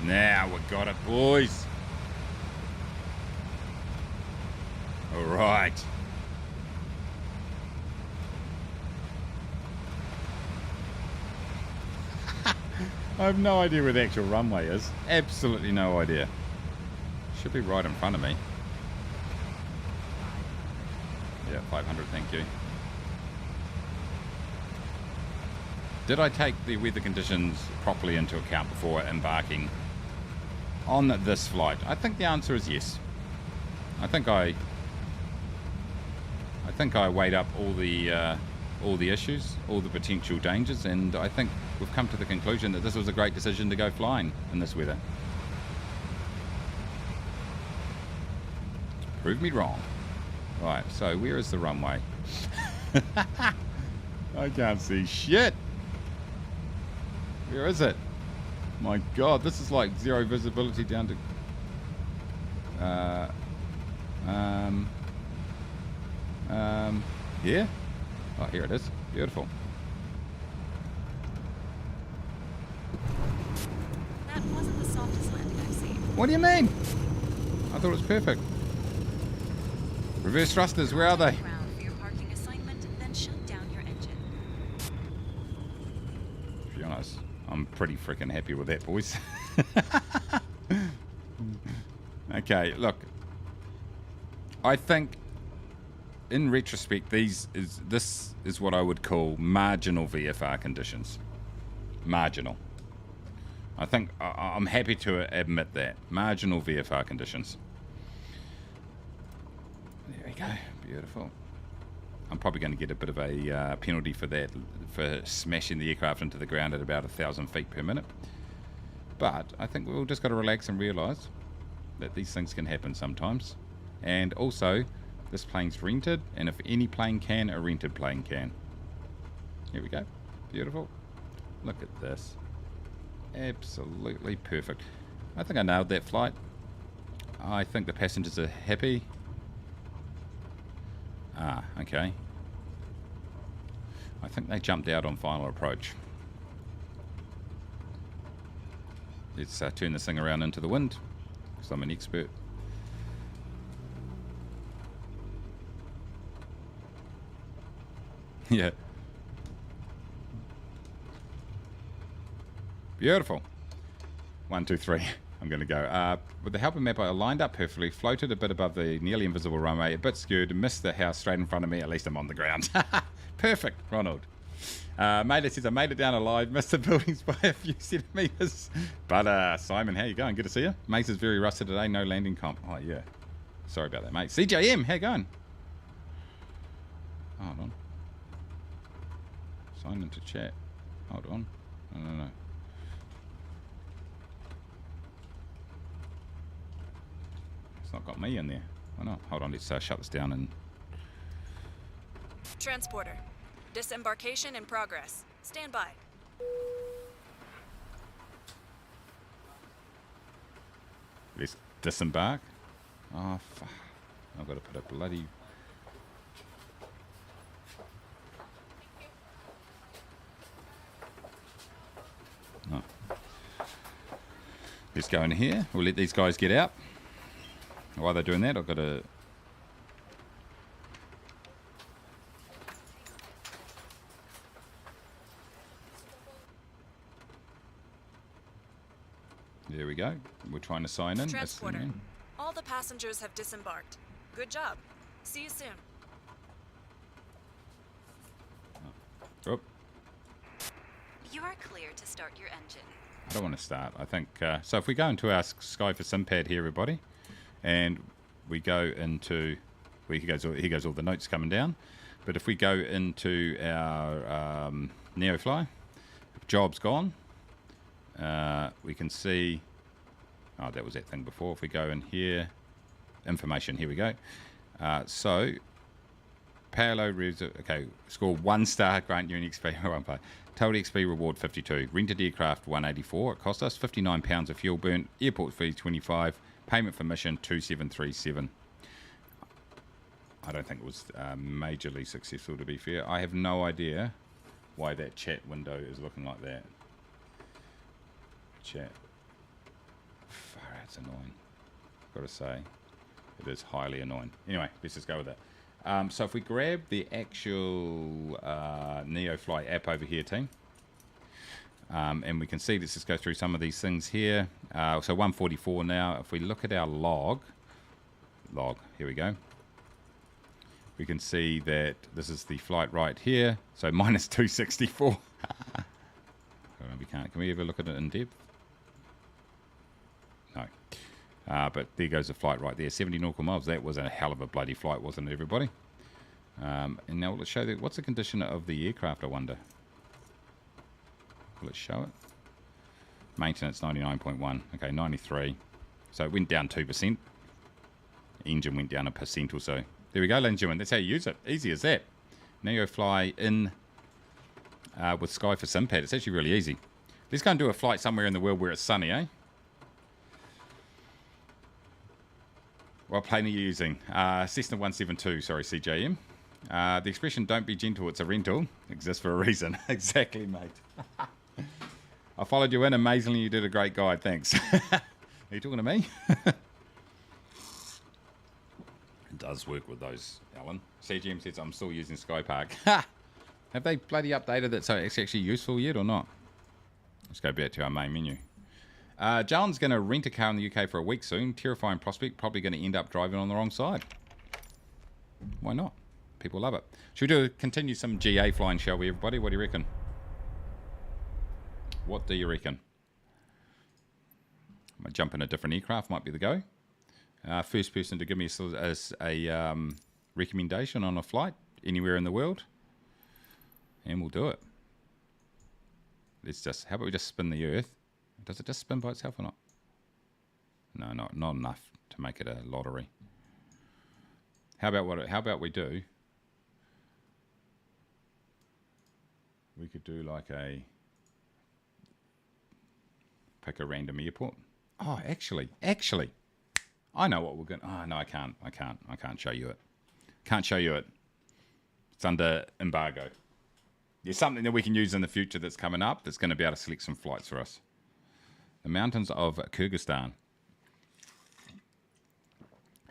Now we got it, boys. All right. I have no idea where the actual runway is. Absolutely no idea. Should be right in front of me. Yeah, 500, thank you. Did I take the weather conditions properly into account before embarking on this flight? I think the answer is yes. I think think I weighed up all the issues, all the potential dangers, and I think we've come to the conclusion that this was a great decision to go flying in this weather. Prove me wrong. Right, so where is the runway? I can't see shit. Where is it? My God, this is like zero visibility down to... yeah? Oh, here it is. Beautiful. That wasn't the softest landing I've seen. What do you mean? I thought it was perfect. Reverse thrusters, where are they? Ground for your parking assignment, then shut down your engine. To be honest, I'm pretty freaking happy with that, boys. Okay, look. I think, in retrospect, this is what I would call marginal VFR conditions. Marginal. I think I'm happy to admit that. Marginal VFR conditions. There we go. Beautiful. I'm probably going to get a bit of a penalty for that, for smashing the aircraft into the ground at about 1,000 feet per minute. But I think we've just got to relax and realise that these things can happen sometimes. And also, this plane's rented, and if any plane can, a rented plane can. Here we go. Beautiful. Look at this. Absolutely perfect. I think I nailed that flight. I think the passengers are happy. Ah, okay. I think they jumped out on final approach. Let's turn this thing around into the wind, because I'm an expert. Yeah. Beautiful. 1, 2, 3. I'm going to go. With the helper map, I lined up perfectly, floated a bit above the nearly invisible runway, a bit skewed, missed the house straight in front of me. At least I'm on the ground. Perfect, Ronald. Mate, says I made it down alive, missed the buildings by a few centimetres. But Simon, how you going? Good to see you. Mace is very rusted today, no landing comp. Oh, yeah. Sorry about that, mate. CJM, how you going? Hold on. Sign into chat. Hold on. No. It's not got me in there. Why not? Hold on, let's shut this down and... Transporter. Disembarkation in progress. Stand by. Let's disembark. Oh, fuck. I've got to put a bloody... Oh. Let's go in here. We'll let these guys get out. While they're doing that, I've got to... There we go. We're trying to sign in. Transporter. All the passengers have disembarked. Good job. See you soon. Oh. You are clear to start your engine. I don't want to start. I think so. If we go into our Sky4Sim pad here, everybody, and we go into here goes all the notes coming down. But if we go into our Neofly, job's gone. We can see. Oh, that was that thing before. If we go in here, information. Here we go. So payload okay, score 1 star, grant you an XP. Total XP reward 52. Rented aircraft 184. It cost us £59 of fuel burnt. Airport fee 25. Payment for mission 2737. I don't think it was majorly successful, to be fair. I have no idea why that chat window is looking like that. Chat. Far out, it's annoying. Gotta say, it is highly annoying. Anyway, let's just go with it. So if we grab the actual Neofly app over here, team, and we can see, let's just go through some of these things here. So 144 now. If we look at our log, here we go. We can see that this is the flight right here. So minus 264. We can't. Can we ever look at it in depth? No. But there goes the flight right there. 70 nautical miles. That was a hell of a bloody flight, wasn't it, everybody? And now will it show what's the condition of the aircraft, I wonder? Will it show it? Maintenance 99.1. Okay, 93. So it went down 2%. Engine went down 1% or so. There we go, ladies and gentlemen. That's how you use it. Easy as that. Neofly in with Sky4Sim pad. It's actually really easy. Let's go and do a flight somewhere in the world where it's sunny, eh? What plane are you using? Cessna 172, sorry, CJM. The expression, don't be gentle, it's a rental, exists for a reason. Exactly, mate. I followed you in. Amazingly, you did a great guide. Thanks. Are you talking to me? It does work with those, Alan. CGM says I'm still using Skypark. Have they bloody updated it so it's actually useful yet or not? Let's go back to our main menu. John's going to rent a car in the UK for a week soon. Terrifying prospect. Probably going to end up driving on the wrong side. Why not? People love it. Should we continue some GA flying, shall we, everybody? What do you reckon? What do you reckon? I might jump in a different aircraft. Might be the go. First person to give me a recommendation on a flight anywhere in the world. And we'll do it. Let's just, how about we just spin the Earth? Does it just spin by itself or not? No, not enough to make it a lottery. How about we do? We could do like pick a random airport. Oh, actually, I know what we're going. Oh no, I can't show you it. Can't show you it. It's under embargo. There's something that we can use in the future that's coming up that's going to be able to select some flights for us. The mountains of Kyrgyzstan.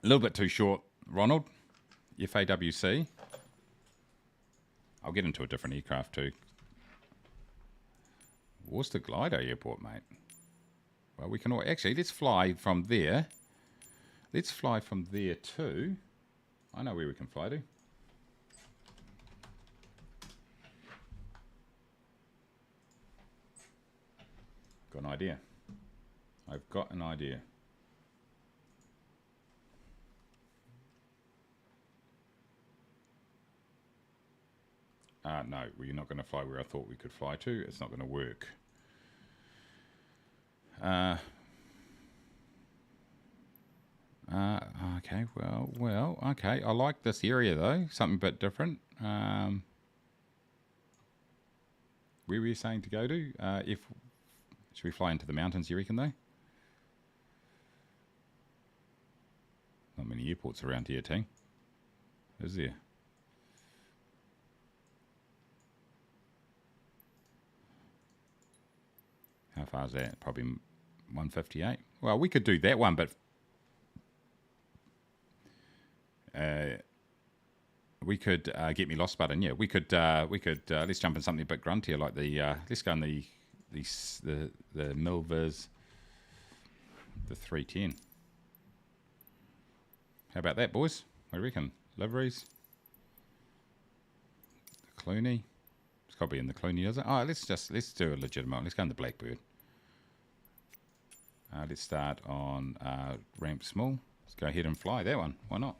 A little bit too short, Ronald. FAWC. I'll get into a different aircraft too. Worcester Glider Airport, mate. Well, we can all... Actually, let's fly from there. Let's fly from there to... I know where we can fly to. Got an idea. I've got an idea. No, we're not going to fly where I thought we could fly to. It's not going to work. Okay, well, okay. I like this area, though. Something a bit different. Where were you saying to go to? Should we fly into the mountains, you reckon, though? Not many airports around here, team. Is there? How far is that? Probably 158. Well, we could do that one, but we could get me lost button. Yeah, we could. Let's jump in something a bit gruntier, like the. Let's go in the Milviz, the 310. How about that, boys? What do you reckon? Liveries. The Clooney. It's got to be in the Clooney, is it? Oh, let's do a legitimate one. Let's go in the Blackbird. Let's start on ramp small. Let's go ahead and fly that one. Why not?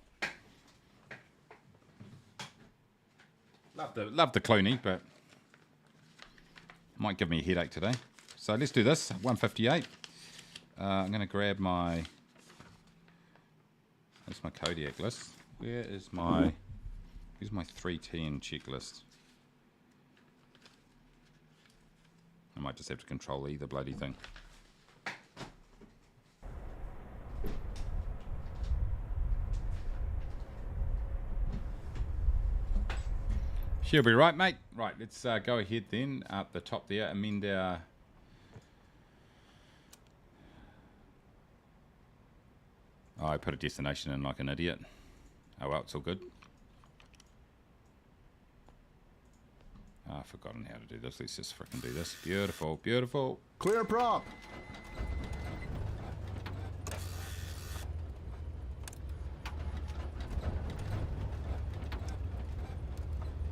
Love the Clooney, but might give me a headache today. So let's do this. 158. I'm going to grab my. That's my Kodiak list. Where's my 310 checklist? I might just have to control either bloody thing. She'll be right, mate. Right, let's go ahead then. Up the top there, amend our... Oh, I put a destination in like an idiot. Oh well, it's all good. Oh, I've forgotten how to do this. Let's just frickin' do this. Beautiful, beautiful. Clear prop.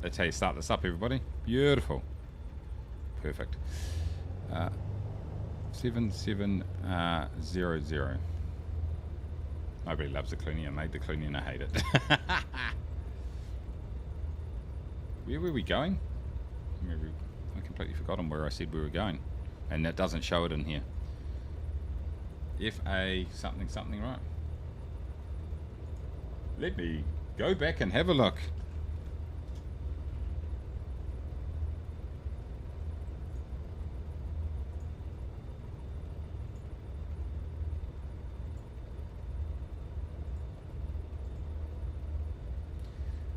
That's how you start this up, everybody. Beautiful. Perfect. 7700. Nobody loves the Clooney. I made the Clooney and I hate it. Where were we going? I completely forgotten where I said we were going. And that doesn't show it in here. FA something something, right? Let me go back and have a look.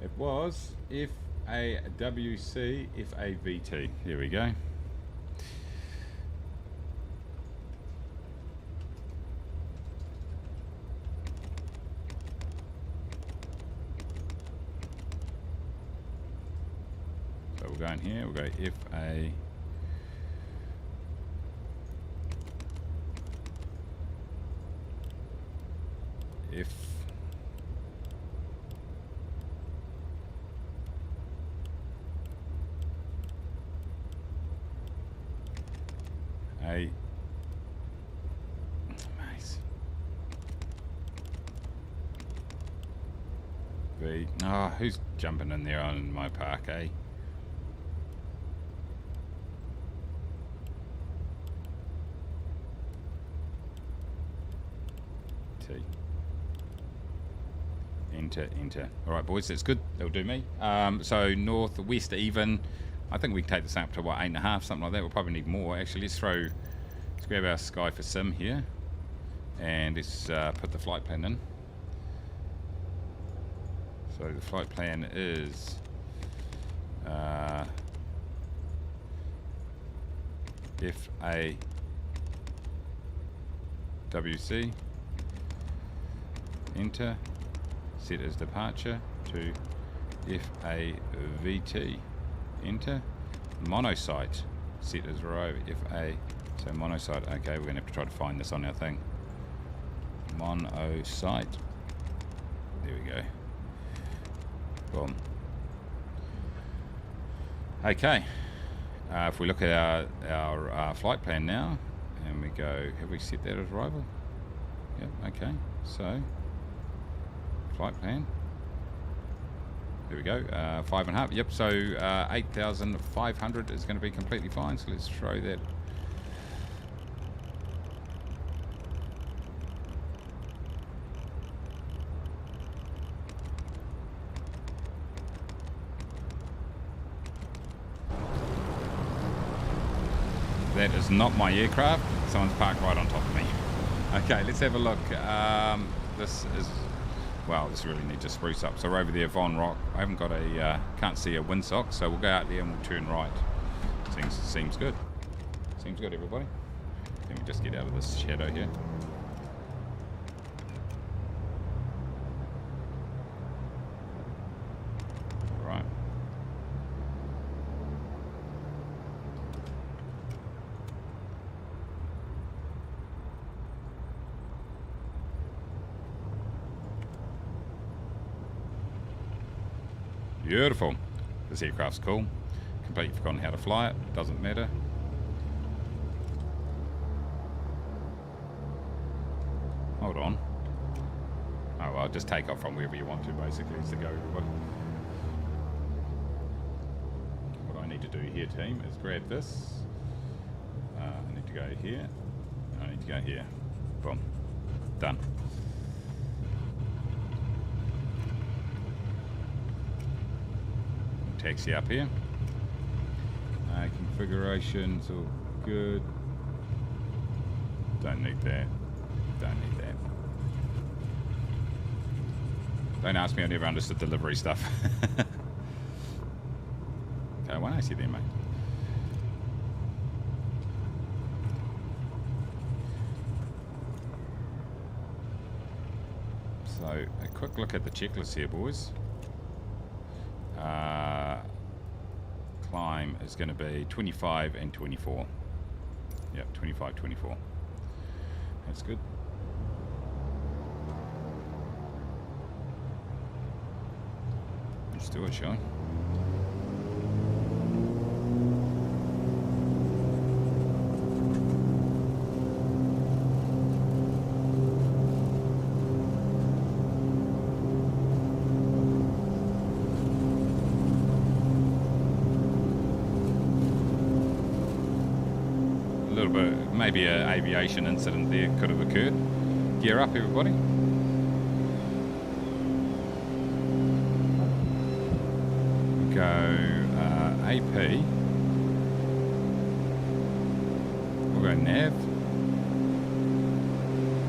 It was FAWC FAVT. Here we go. So we'll go in here, we'll go FA. F A Mace V. Oh, who's jumping in there on my park, eh? T. Enter. All right, boys, that's good. That'll do me. So northwest even. I think we can take this up to what, 8.5, something like that. We'll probably need more. Actually, let's grab our Sky4Sim here, and let's put the flight plan in. So the flight plan is FAWC. Enter. Set as departure to FAVT. Enter. Monosite. Set as row. FA. So monosite. Okay, we're going to have to try to find this on our thing. Monosite. There we go. Boom. Okay. If we look at our flight plan now, and we go, have we set that as arrival? Yep, okay. So, flight plan. There we go, 5.5. Yep, so 8,500 is going to be completely fine. So let's throw that. That is not my aircraft. Someone's parked right on top of me. Okay, let's have a look. This is, well, this really needs to spruce up. So we're over there, Von Rock. I haven't got a, can't see a windsock, so we'll go out there and we'll turn right. Seems good. Seems good, everybody. Let me just get out of this shadow here. Right. Beautiful. This aircraft's cool. Completely forgotten how to fly it. Doesn't matter. Hold on. Oh well, just take off from wherever you want to, basically, is the go, everybody. What I need to do here, team, is grab this. I need to go here. I need to go here. Boom. Done. Taxi up here. Configurations all good. Don't need that. Don't need that. Don't ask me, I never understood delivery stuff. Okay, why don't I see there, mate? So, a quick look at the checklist here, boys. Climb is going to be 25 and 24. Yep, 25, 24. That's good. Let's do it, shall we? little bit, maybe an aviation incident there could have occurred. Gear up, everybody. Go AP. We'll go nav.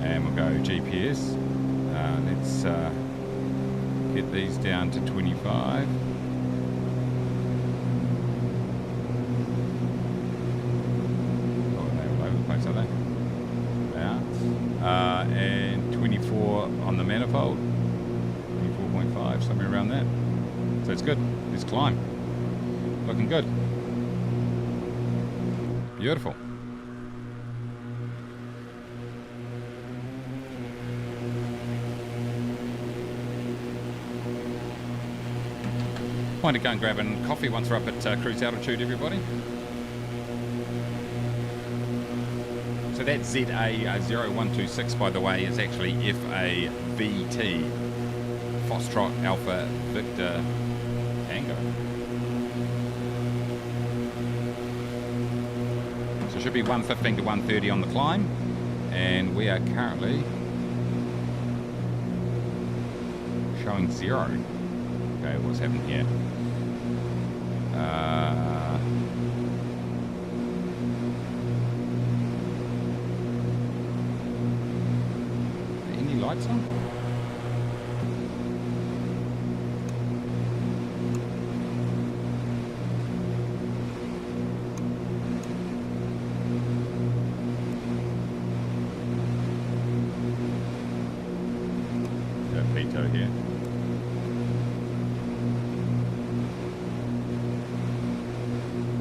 And we'll go GPS. Let's get these down to 25. And 24 on the manifold, 24.5, somewhere around that. So it's good. Let's climb. Looking good. Beautiful. Point to go and grab a coffee once we're up at cruise altitude, everybody. So that ZA0126, by the way, is actually FAVT, Foxtrot Alpha Victor Tango. So it should be 115 to 130 on the climb, and we are currently showing 0. Okay, what's happening here? Lights on? Got Pito here.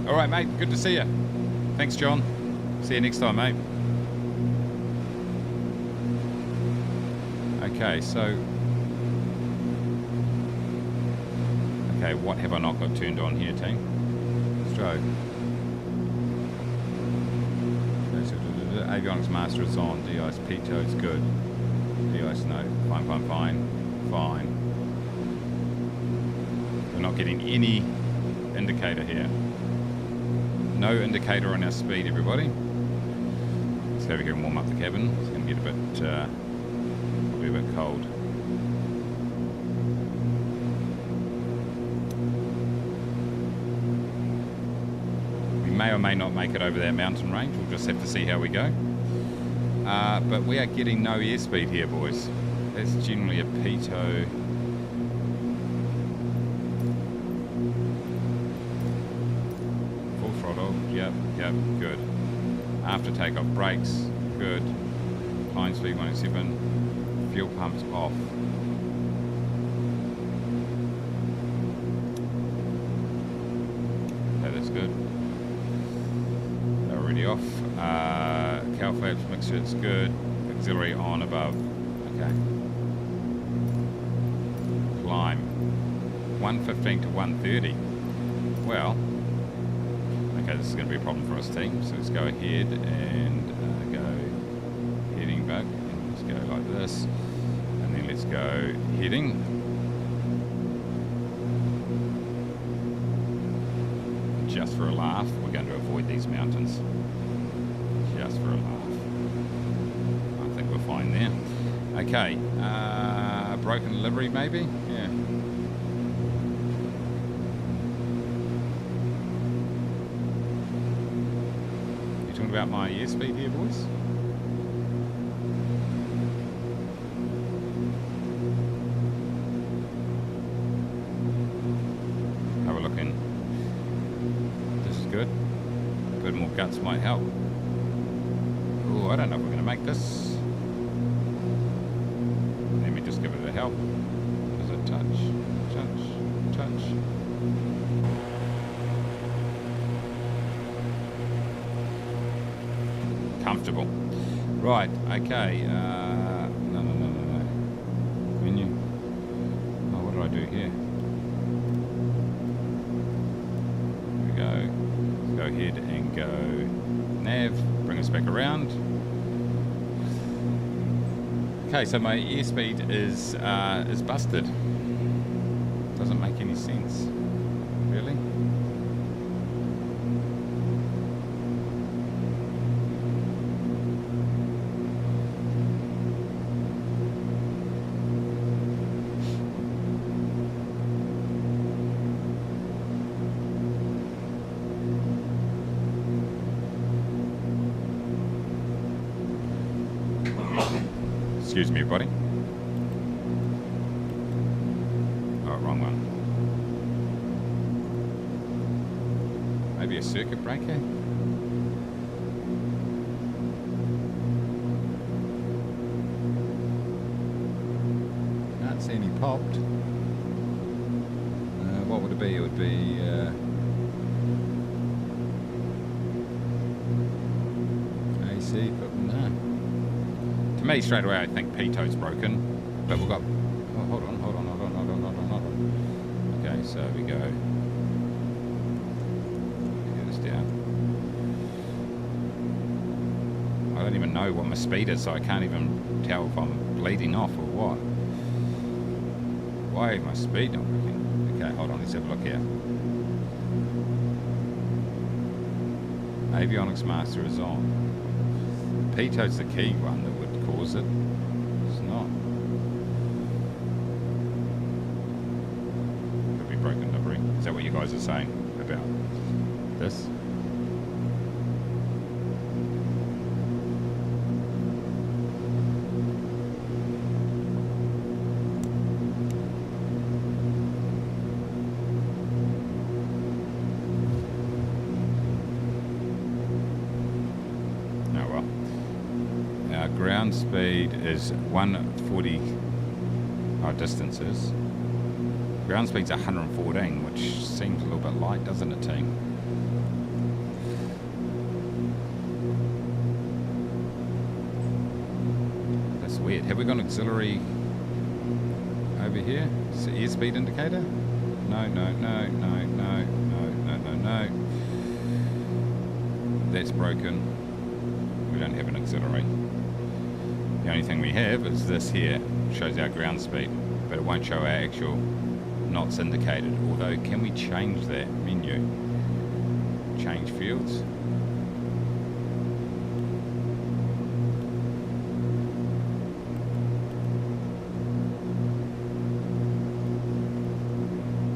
All right, mate. Good to see you. Thanks, John. See you next time, mate. Okay, so... Okay, what have I not got turned on here, team? Stroke. Okay, so avionics master is on. De-ice pitot is good. De-ice no. Fine. We're not getting any indicator here. No indicator on our speed, everybody. Let's go over here and warm up the cabin. It's going to get a bit... a bit cold. We may or may not make it over that mountain range. We'll just have to see how we go. But we are getting no airspeed here, boys. That's generally a pitot. Full throttle. Yep, good. After takeoff, brakes, good. Climb speed 107. Fuel pumps off. Okay, that's good. They're already off. Cow flaps mixture, it's good. Auxiliary on above. Okay. Climb. 115 to 130. Well, okay, this is going to be a problem for us, team. So let's go ahead and go heading back. And let's go like this. Let's go heading. Just for a laugh, we're going to avoid these mountains. Just for a laugh. I think we're fine there. Okay, broken livery maybe? Yeah. You talking about my airspeed here, boys? Guts might help. Oh, I don't know if we're going to make this. Let me just give it a help. Does it touch? Comfortable. Right, okay. No. Menu. Oh, what did I do here? Here we go. Let's go ahead and go nav. Bring us back around. Okay, so my airspeed is busted. Doesn't make any sense. Really? Excuse me, buddy. Oh, wrong one. Maybe a circuit breaker? Can't see any popped. What would it be? It would be... AC, but no. To me, straight away, I think pito's broken. But we've got... Oh, hold on. Okay, so we go... Get this down. I don't even know what my speed is, so I can't even tell if I'm bleeding off or what. Why is my speed not working? Okay, hold on, let's have a look here. Avionics master is on. Pito's the key one that would cause it. It's not. Could be broken delivery. Is that what you guys are saying about this? Ground speed is 140 distances. Ground speed's 114, which seems a little bit light, doesn't it, team? That's weird. Have we got an auxiliary over here? Is it airspeed indicator? No. That's broken. We don't have an auxiliary. The only thing we have is this here, shows our ground speed, but it won't show our actual knots indicated. Although, can we change that menu? Change fields?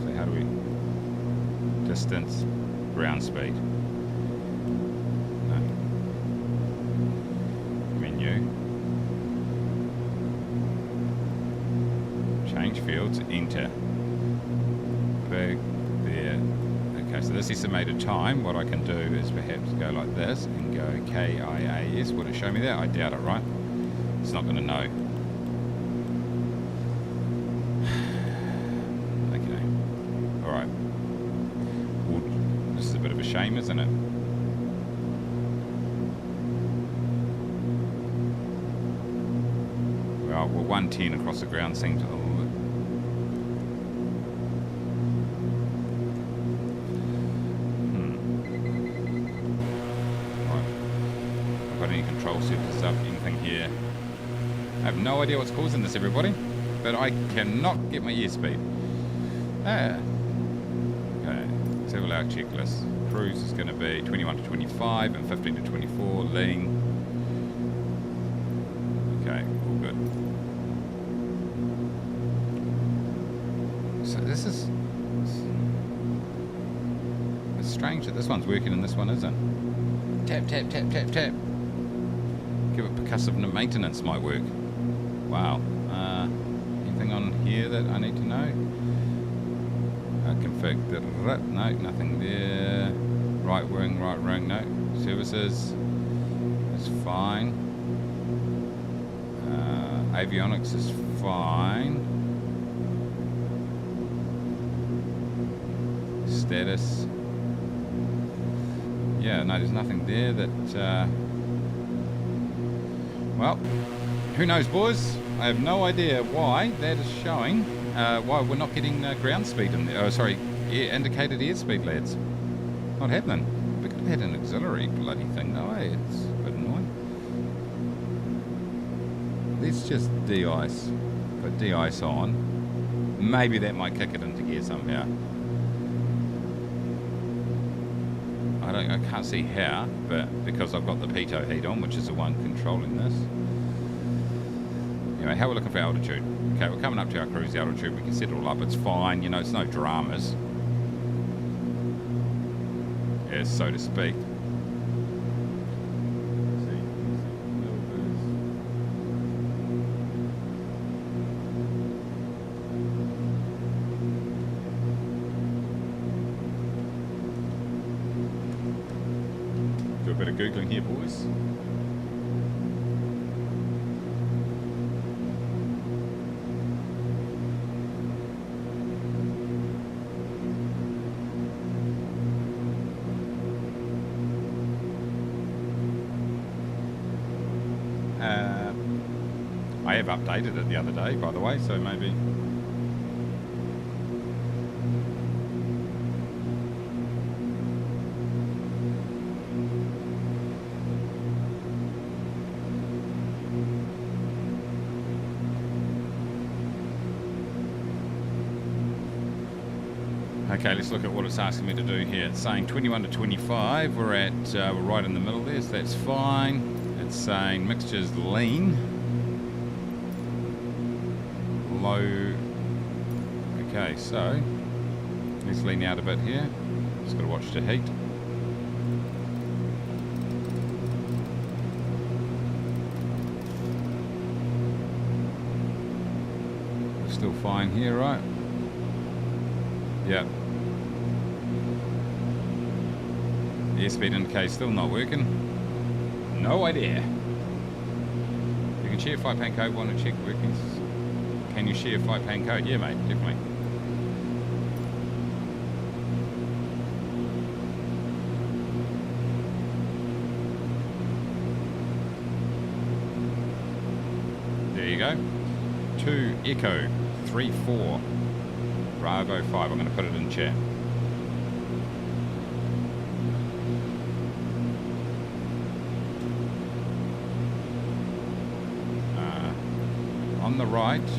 So how do we? Distance, ground speed. No. Menu. Change fields, enter. Back there. Okay, so this estimated time. What I can do is perhaps go like this and go KIAS. Would it show me that? I doubt it, right? It's not going to know. Okay. Alright. Well, this is a bit of a shame, isn't it? Well, 110 across the ground seems a little bit. Any control surfaces up, anything here. I have no idea what's causing this, everybody, but I cannot get my airspeed. Okay, let's have a look. Checklist. Cruise is going to be 21 to 25 and 15 to 24. Lean. Okay, all good. So this is... It's strange that this one's working and this one isn't. Tap. Give it percussive maintenance might work. Wow. Anything on here that I need to know? Config. No, nothing there. Right wing, no. Services is fine. Avionics is fine. Status. Yeah, no, there's nothing there that... Well, who knows, boys? I have no idea why that is showing. Why we're not getting ground speed in there. Oh, sorry, indicated airspeed, lads. Not happening. We could have had an auxiliary bloody thing, though, eh? It's a bit annoying. Let's just de-ice. Put de-ice on. Maybe that might kick it into gear somehow. I can't see how, but because I've got the pitot heat on, which is the one controlling this. Anyway, how are we looking for altitude? Okay, we're coming up to our cruise altitude. We can set it all up. It's fine. You know, it's no dramas. Yes, so to speak. Googling here, boys. I have updated it the other day, by the way, so maybe. Okay, let's look at what it's asking me to do here. It's saying 21 to 25. We're right in the middle there, so that's fine. It's saying mixture's lean. Low. Okay, so let's lean out a bit here. Just got to watch the heat. We're still fine here, right? Yeah. The airspeed indicator still not working. No idea. You can share flight plan code. Want to check workings? Can you share flight plan code? Yeah, mate, definitely. There you go. 2 Echo 34 Bravo 5. I'm going to put it in chat. On the right,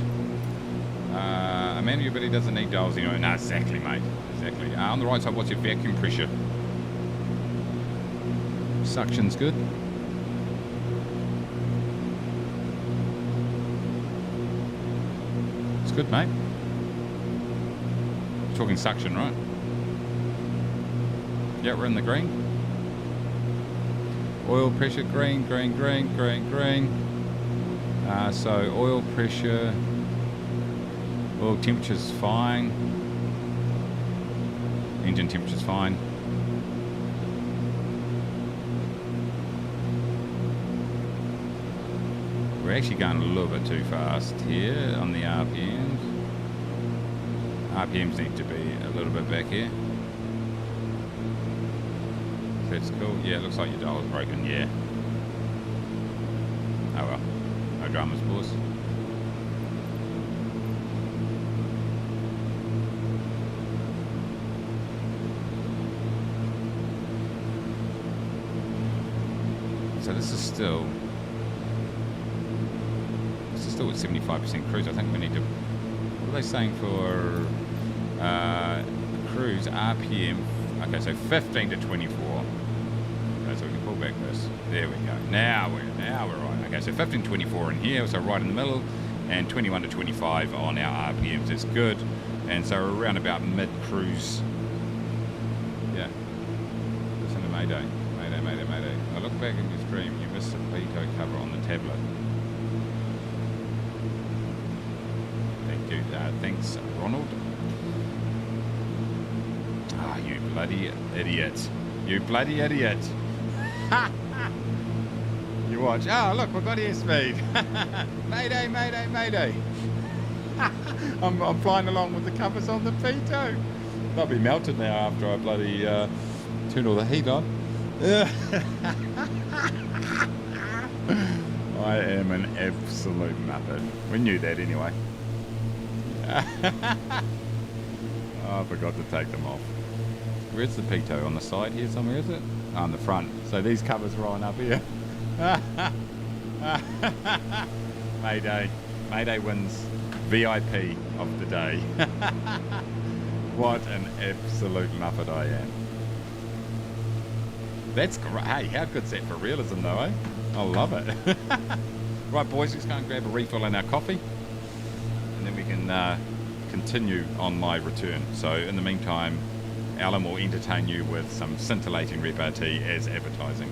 a manual ability doesn't need dials anyway. No, exactly, mate. Exactly. On the right side, what's your vacuum pressure? Suction's good. It's good, mate. Talking suction, right? Yeah, we're in the green. Oil pressure, green, green, green, green, green. So oil pressure, oil temperature's fine. Engine temperature's fine. We're actually going a little bit too fast here on the RPMs. RPMs need to be a little bit back here. That's cool. Yeah, it looks like your dial's broken. Yeah. Oh well. No dramas, boys. So this is still at 75% cruise. I think we need to. What are they saying for cruise RPM? Okay, so 15 to 24. Okay, so we can pull back this. There we go. Now we're right. Okay, so 15 to 24 in here, so right in the middle, and 21 to 25 on our RPMs. That's good. And so we're around about mid-cruise. Yeah. Listen to Mayday. Mayday, Mayday, Mayday. I look back in your stream. You missed the pitot cover on the tablet. Thank you. Thanks, Ronald. Ah, you bloody idiot. You bloody idiot. You watch. Oh, look, we've got airspeed. Mayday, mayday, mayday. I'm flying along with the covers on the pitot. They'll be melted now after I bloody turn all the heat on. I am an absolute muppet. We knew that anyway. Oh, I forgot to take them off. Where's the pitot? On the side here somewhere, is it? Oh, on the front. So these covers are on up here. Mayday. Mayday wins VIP of the day. What an absolute muppet I am. That's great. Hey, how good's that for realism though, eh? I love it. Right, boys, let's go and grab a refill in our coffee. And then we can continue on my return. So in the meantime, Alan will entertain you with some scintillating repartee as advertising.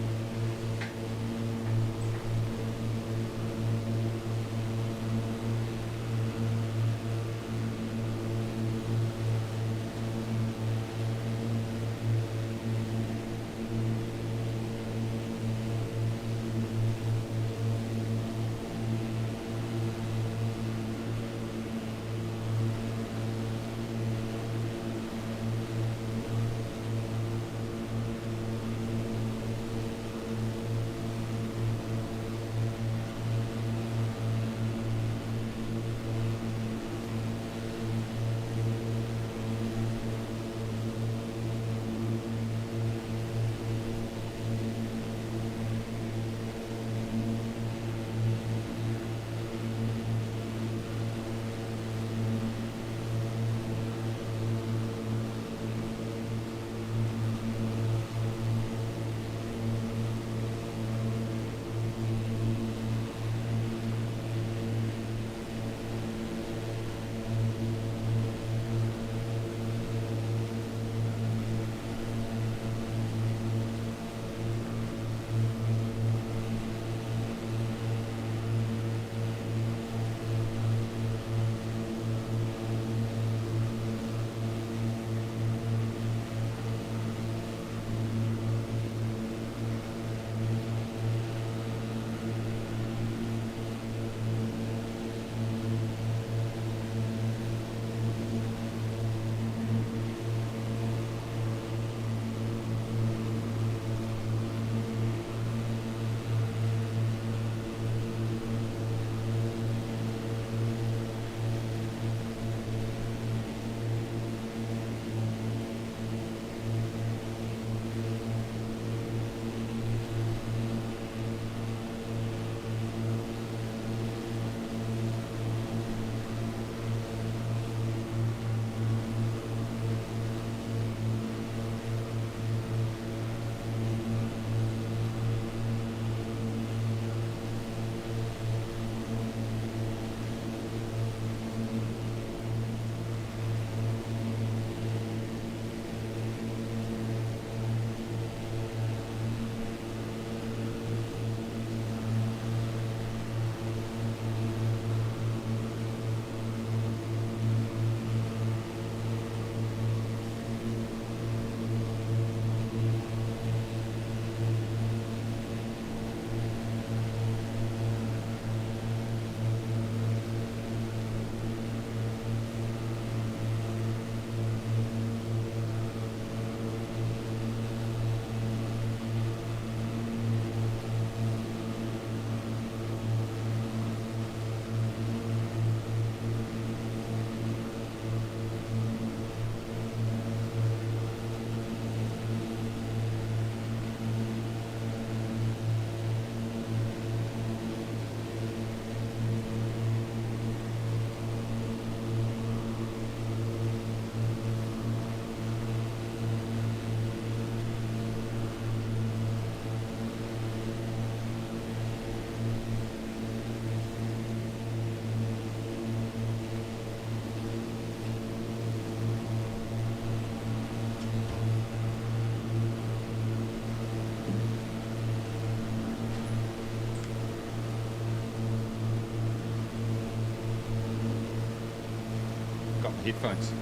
headphones.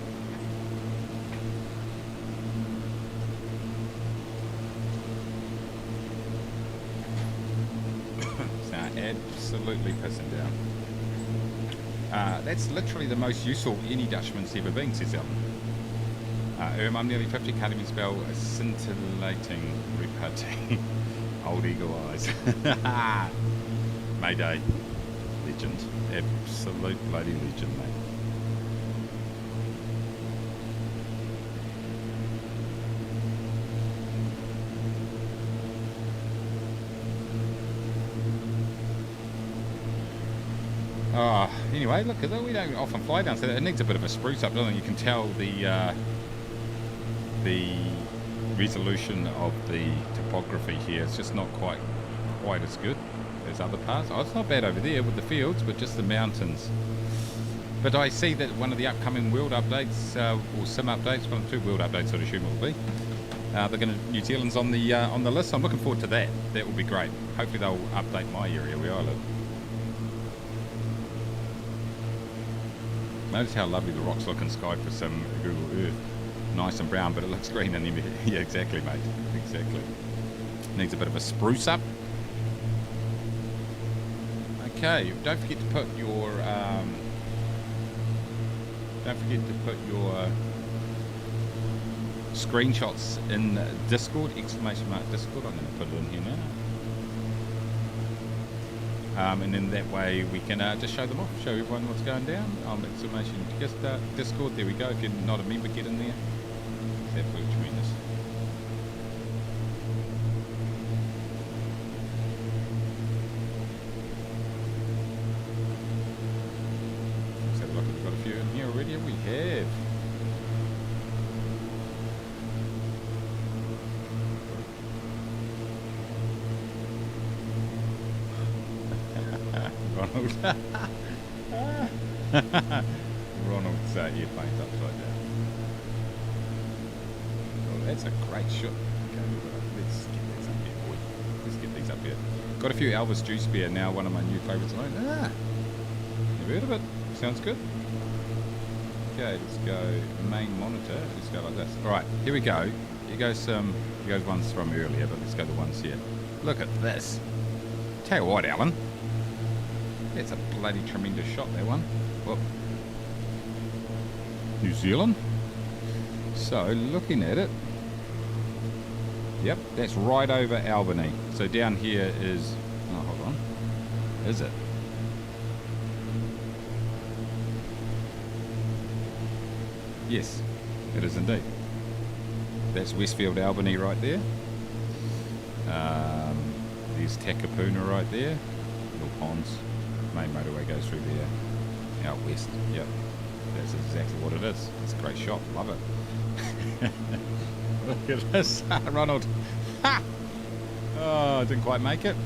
Absolutely pissing down. That's literally the most useful any Dutchman's ever been, says Alan. I'm nearly 50, can't even spell scintillating repartee. Old eagle eyes. Mayday. Legend. Absolute bloody legend, mate. Oh, anyway, look at that. We don't often fly down, so it needs a bit of a spruce up, doesn't it? You can tell the resolution of the topography here. It's just not quite as good as other parts. Oh, it's not bad over there with the fields, but just the mountains. But I see that one of the upcoming world updates, or sim updates, one of the 2 world updates I'd assume it will be. They're going to, New Zealand's on the list. I'm looking forward to that. That will be great. Hopefully they'll update my area where I live. Notice how lovely the rocks look in Sky4Sim Google Earth. Nice and brown, but it looks green in the... Yeah, exactly, mate. Exactly. Needs a bit of a spruce up. Okay, don't forget to put your... screenshots in Discord, !Discord. I'm going to put it in here now. And then that way we can just show them off, show everyone what's going down. Discord, there we go. If you're not a member, get in there. It's absolutely tremendous. Let's have a look. We've got a few in here already. We have. Ronald's airplane's upside down. Oh, that's a great shot. Okay, let's get these up here, boy. Let's get these up here. Got a few Elvis Juice Beer now, one of my new favourites. Never heard of it. Sounds good. Okay, let's go main monitor. Let's go like this. Alright, here we go. Here goes ones from earlier, but let's go the ones here. Look at this. Tell you what, Alan. That's a bloody tremendous shot, that one. Whoop. New Zealand. So, looking at it. Yep, that's right over Albany. So down here is... Oh, hold on. Is it? Yes, it is indeed. That's Westfield Albany right there. There's Takapuna right there. Little ponds. Main motorway goes through there. Out west. Yep. That's exactly what it is. It's a great shot. Love it. Look at this. Ronald. Ha! Oh, didn't quite make it.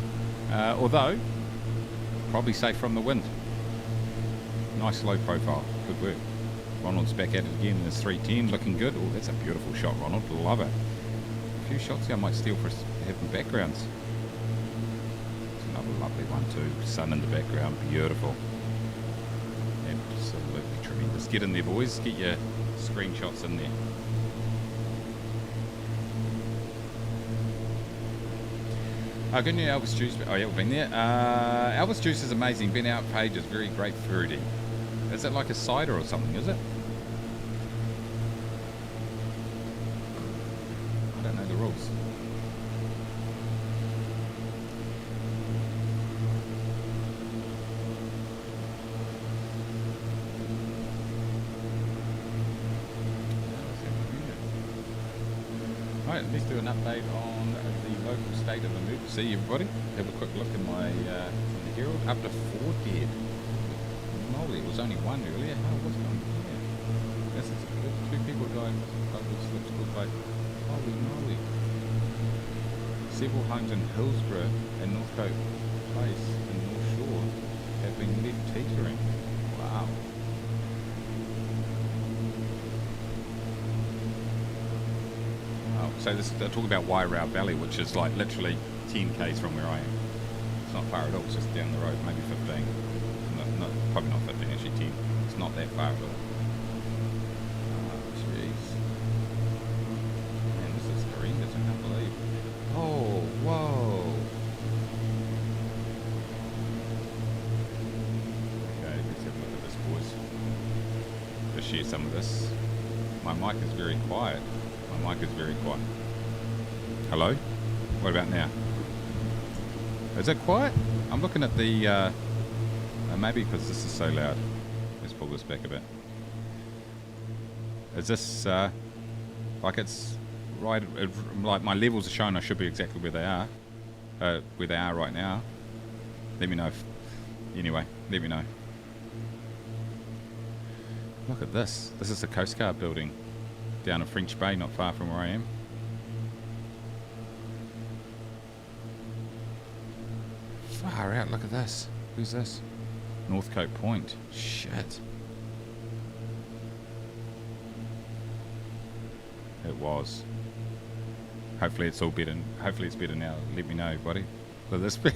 Although, probably safe from the wind. Nice low profile. Good work. Ronald's back at it again in his 310. Looking good. Oh, that's a beautiful shot, Ronald. Love it. A few shots here I might steal for having backgrounds. Another lovely one too. Sun in the background, beautiful. Absolutely tremendous. Get in there, boys. Get your screenshots in there. Good news, Elvis Juice. Oh yeah, we've been there. Elvis Juice is amazing. Been out for ages. Very great fruity. Is it like a cider or something? Is it? I don't know the rules. Right, let's do an update on the local state of emergency, everybody. Have a quick look in my in the Herald. Up to 4 dead. Moly, it was only 1 earlier. How was it on here? Yes, it's 2 people died of the slips caused by holy moly. Several homes in Hillsborough and Northcote Place in North Shore have been left teetering. Wow. So this, they're talking about Wairau Valley, which is like literally 10 k's from where I am. It's not far at all, it's just down the road, maybe 15. Probably not 15, actually 10. It's not that far at all. share some of this. My mic is very quiet. My mic is very quiet. Hello? What about now? Is it quiet? I'm looking at the... maybe because this is so loud. Let's pull this back a bit. Is this... like it's... right... like my levels are showing I should be exactly where they are. Where they are right now. Let me know if... Anyway, let me know. Look at this. This is the Coast Guard building. Down in French Bay, not far from where I am. Far out, look at this. Who's this? Northcote Point. Shit. It was. Hopefully it's all better. Hopefully it's better now. Let me know, buddy. Will this be?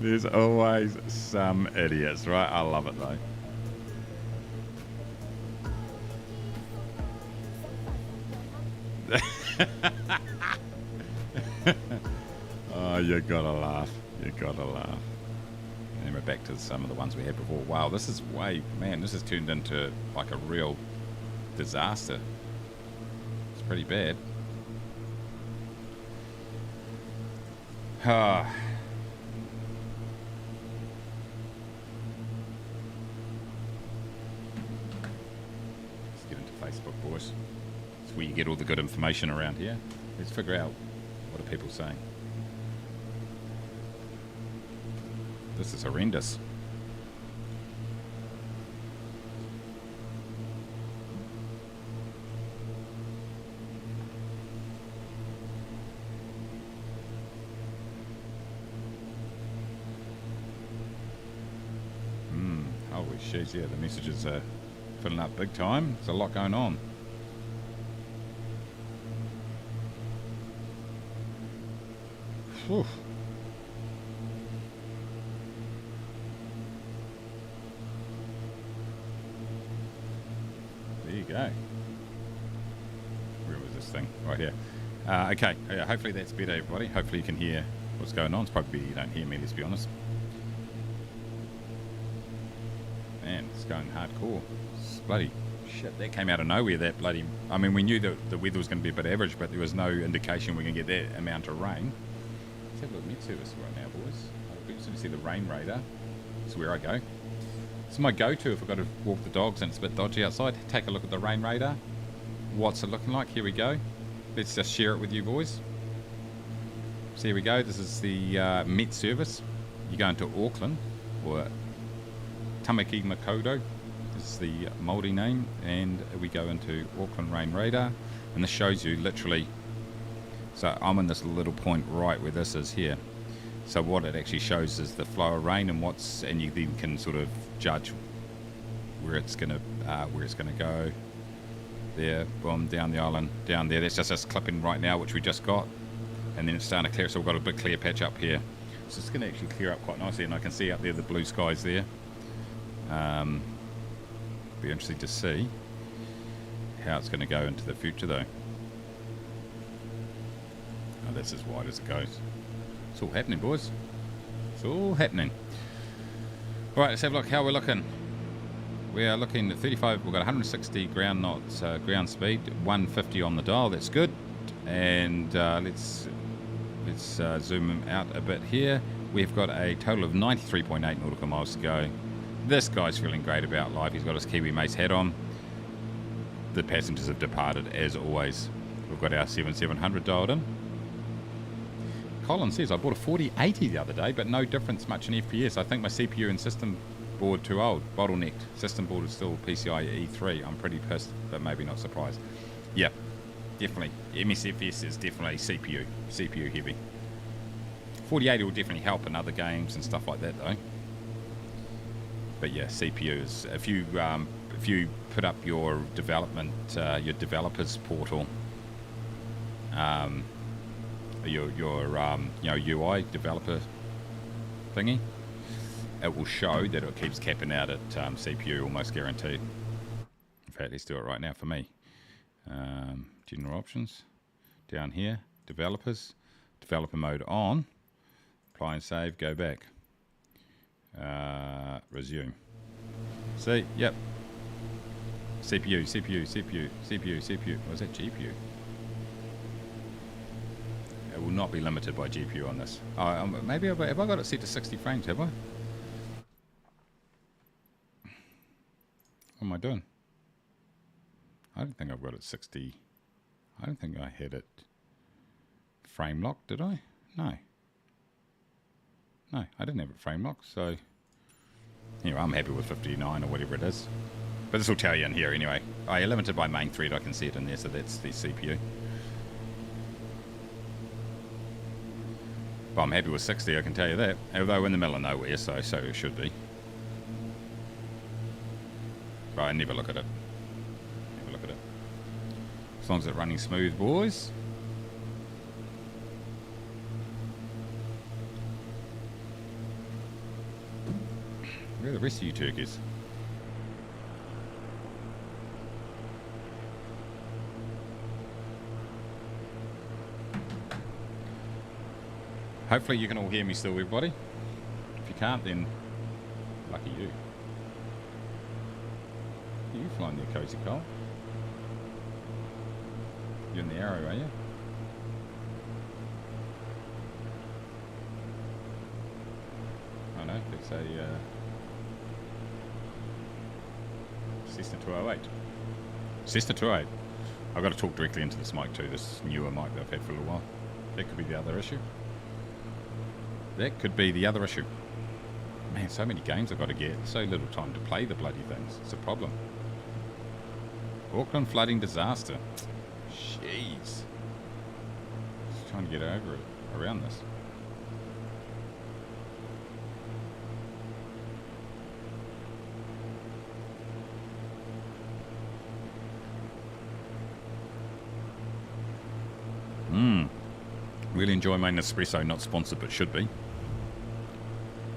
There's always some idiots, right? I love it though. Oh, you gotta laugh. You gotta laugh. And we're back to some of the ones we had before. Wow, this is man, this has turned into like a real disaster. It's pretty bad. Let's get into Facebook, boys. It's where you get all the good information around here. Let's figure out what are people saying. This is horrendous. Holy shit, yeah, the messages are filling up big time. There's a lot going on. Whew. There you go. Where was this thing? Right here. Okay, hopefully that's better, everybody. Hopefully you can hear what's going on. It's probably you don't hear me, let's be honest. Man, it's going hardcore. It's bloody shit. That came out of nowhere, that bloody... I mean, we knew that the weather was going to be a bit average, but there was no indication we're going to get that amount of rain. Let's have a look at Met Service right now, boys. I'll soon see the rain radar. That's where I go. It's my go-to if I've got to walk the dogs and it's a bit dodgy outside. Take a look at the rain radar. What's it looking like? Here we go. Let's just share it with you, boys. So here we go. This is the Met Service. You're going to Auckland, or Tamaki Makoto is the Māori name, and we go into Auckland rain radar, and this shows you literally, so I'm in this little point right where this is here, so what it actually shows is the flow of rain and you then can sort of judge where it's gonna go. There, boom, down the island, down there. That's just us clipping right now, which we just got, and then it's starting to clear, so we've got a big clear patch up here, so it's going to actually clear up quite nicely, and I can see up there the blue skies there. Be interesting to see how it's going to go into the future though. Oh, that's as wide as it goes. It's all happening, boys. It's all happening. Alright, let's have a look how we're looking. We are looking at 35, we've got 160 ground knots, ground speed, 150 on the dial, that's good. And let's zoom out a bit here. We've got a total of 93.8 nautical miles to go. This guy's feeling great about life. He's got his Kiwi Mace hat on. The passengers have departed as always. We've got our 7700 dialed in. Colin says, I bought a 4080 the other day, but no difference much in FPS. I think my CPU and system board too old. Bottlenecked. System board is still PCIe 3. I'm pretty pissed, but maybe not surprised. Yeah, definitely. MSFS is definitely CPU heavy. 4080 will definitely help in other games and stuff like that though. But yeah, CPUs. If you put up your your developers portal, your UI developer thingy, it will show that it keeps capping out at CPU almost guaranteed. In fact, let's do it right now for me. General options, down here, developers, developer mode on, apply and save, go back. Resume. See, yep. CPU. Was that GPU? It will not be limited by GPU on this. Oh, maybe have I got it set to 60 frames, have I? What am I doing? I don't think I've got it 60. I don't think I had it frame locked, did I? No. No, I didn't have it frame locked, so anyway, I'm happy with 59 or whatever it is. But this will tell you in here anyway. Oh, you're limited by main thread, I can see it in there, so that's the CPU. But I'm happy with 60, I can tell you that. Although we're in the middle of nowhere, so it should be. But I never look at it. Never look at it. As long as it's running smooth, boys. Where are the rest of you turkeys? Hopefully you can all hear me still, everybody. If you can't, then lucky you. Are you flying there, Cozy Cole? You're in the Arrow, are you? Oh no, that's a Cessna 208. Cessna 208. I've got to talk directly into this mic too, this newer mic that I've had for a little while. That could be the other issue. That could be the other issue. Man, so many games I've got to get. So little time to play the bloody things. It's a problem. Auckland flooding disaster. Jeez. Just trying to get over it, around this. Really enjoy my Nespresso, not sponsored, but should be.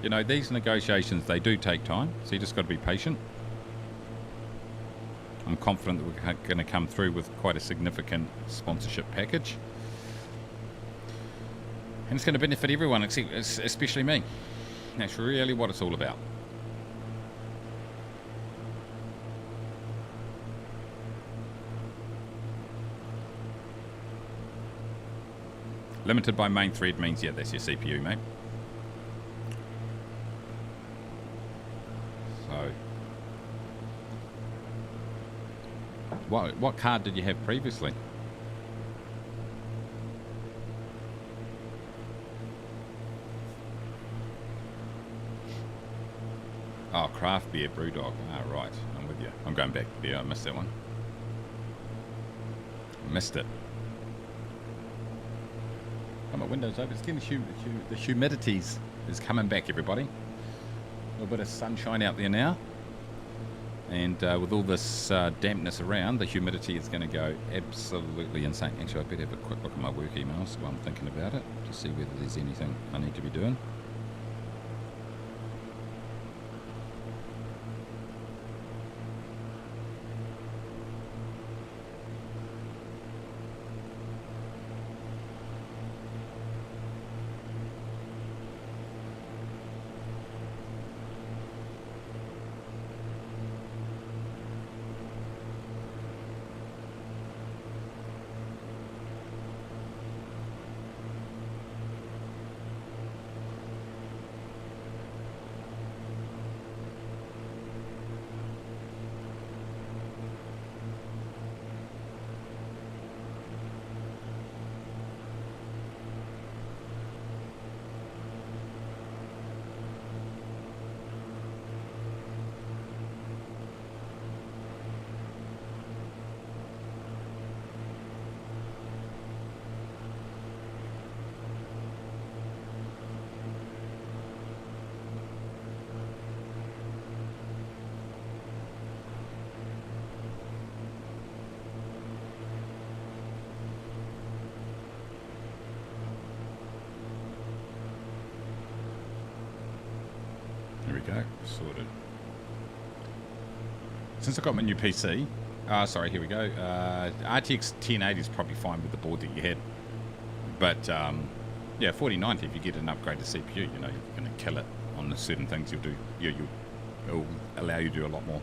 You know, these negotiations, they do take time, so you just got to be patient. I'm confident that we're going to come through with quite a significant sponsorship package. And it's going to benefit everyone, especially me. That's really what it's all about. Limited by main thread means, yeah, that's your CPU, mate. So, what card did you have previously? Oh, craft beer, Brewdog. Ah, right, I'm with you. I'm going back. Yeah, I missed that one. Missed it. My window's open. It's getting the humidity is coming back, everybody. A little bit of sunshine out there now, and with all this dampness around, the humidity is going to go absolutely insane. Actually, I better have a quick look at my work emails while I'm thinking about it to see whether there's anything I need to be doing. Go, sorted. Since I got my new PC, sorry, here we go. RTX 1080 is probably fine with the board that you had, but yeah, 4090 if you get an upgraded CPU, you know, you're going to kill it on certain things, it'll allow you to do a lot more.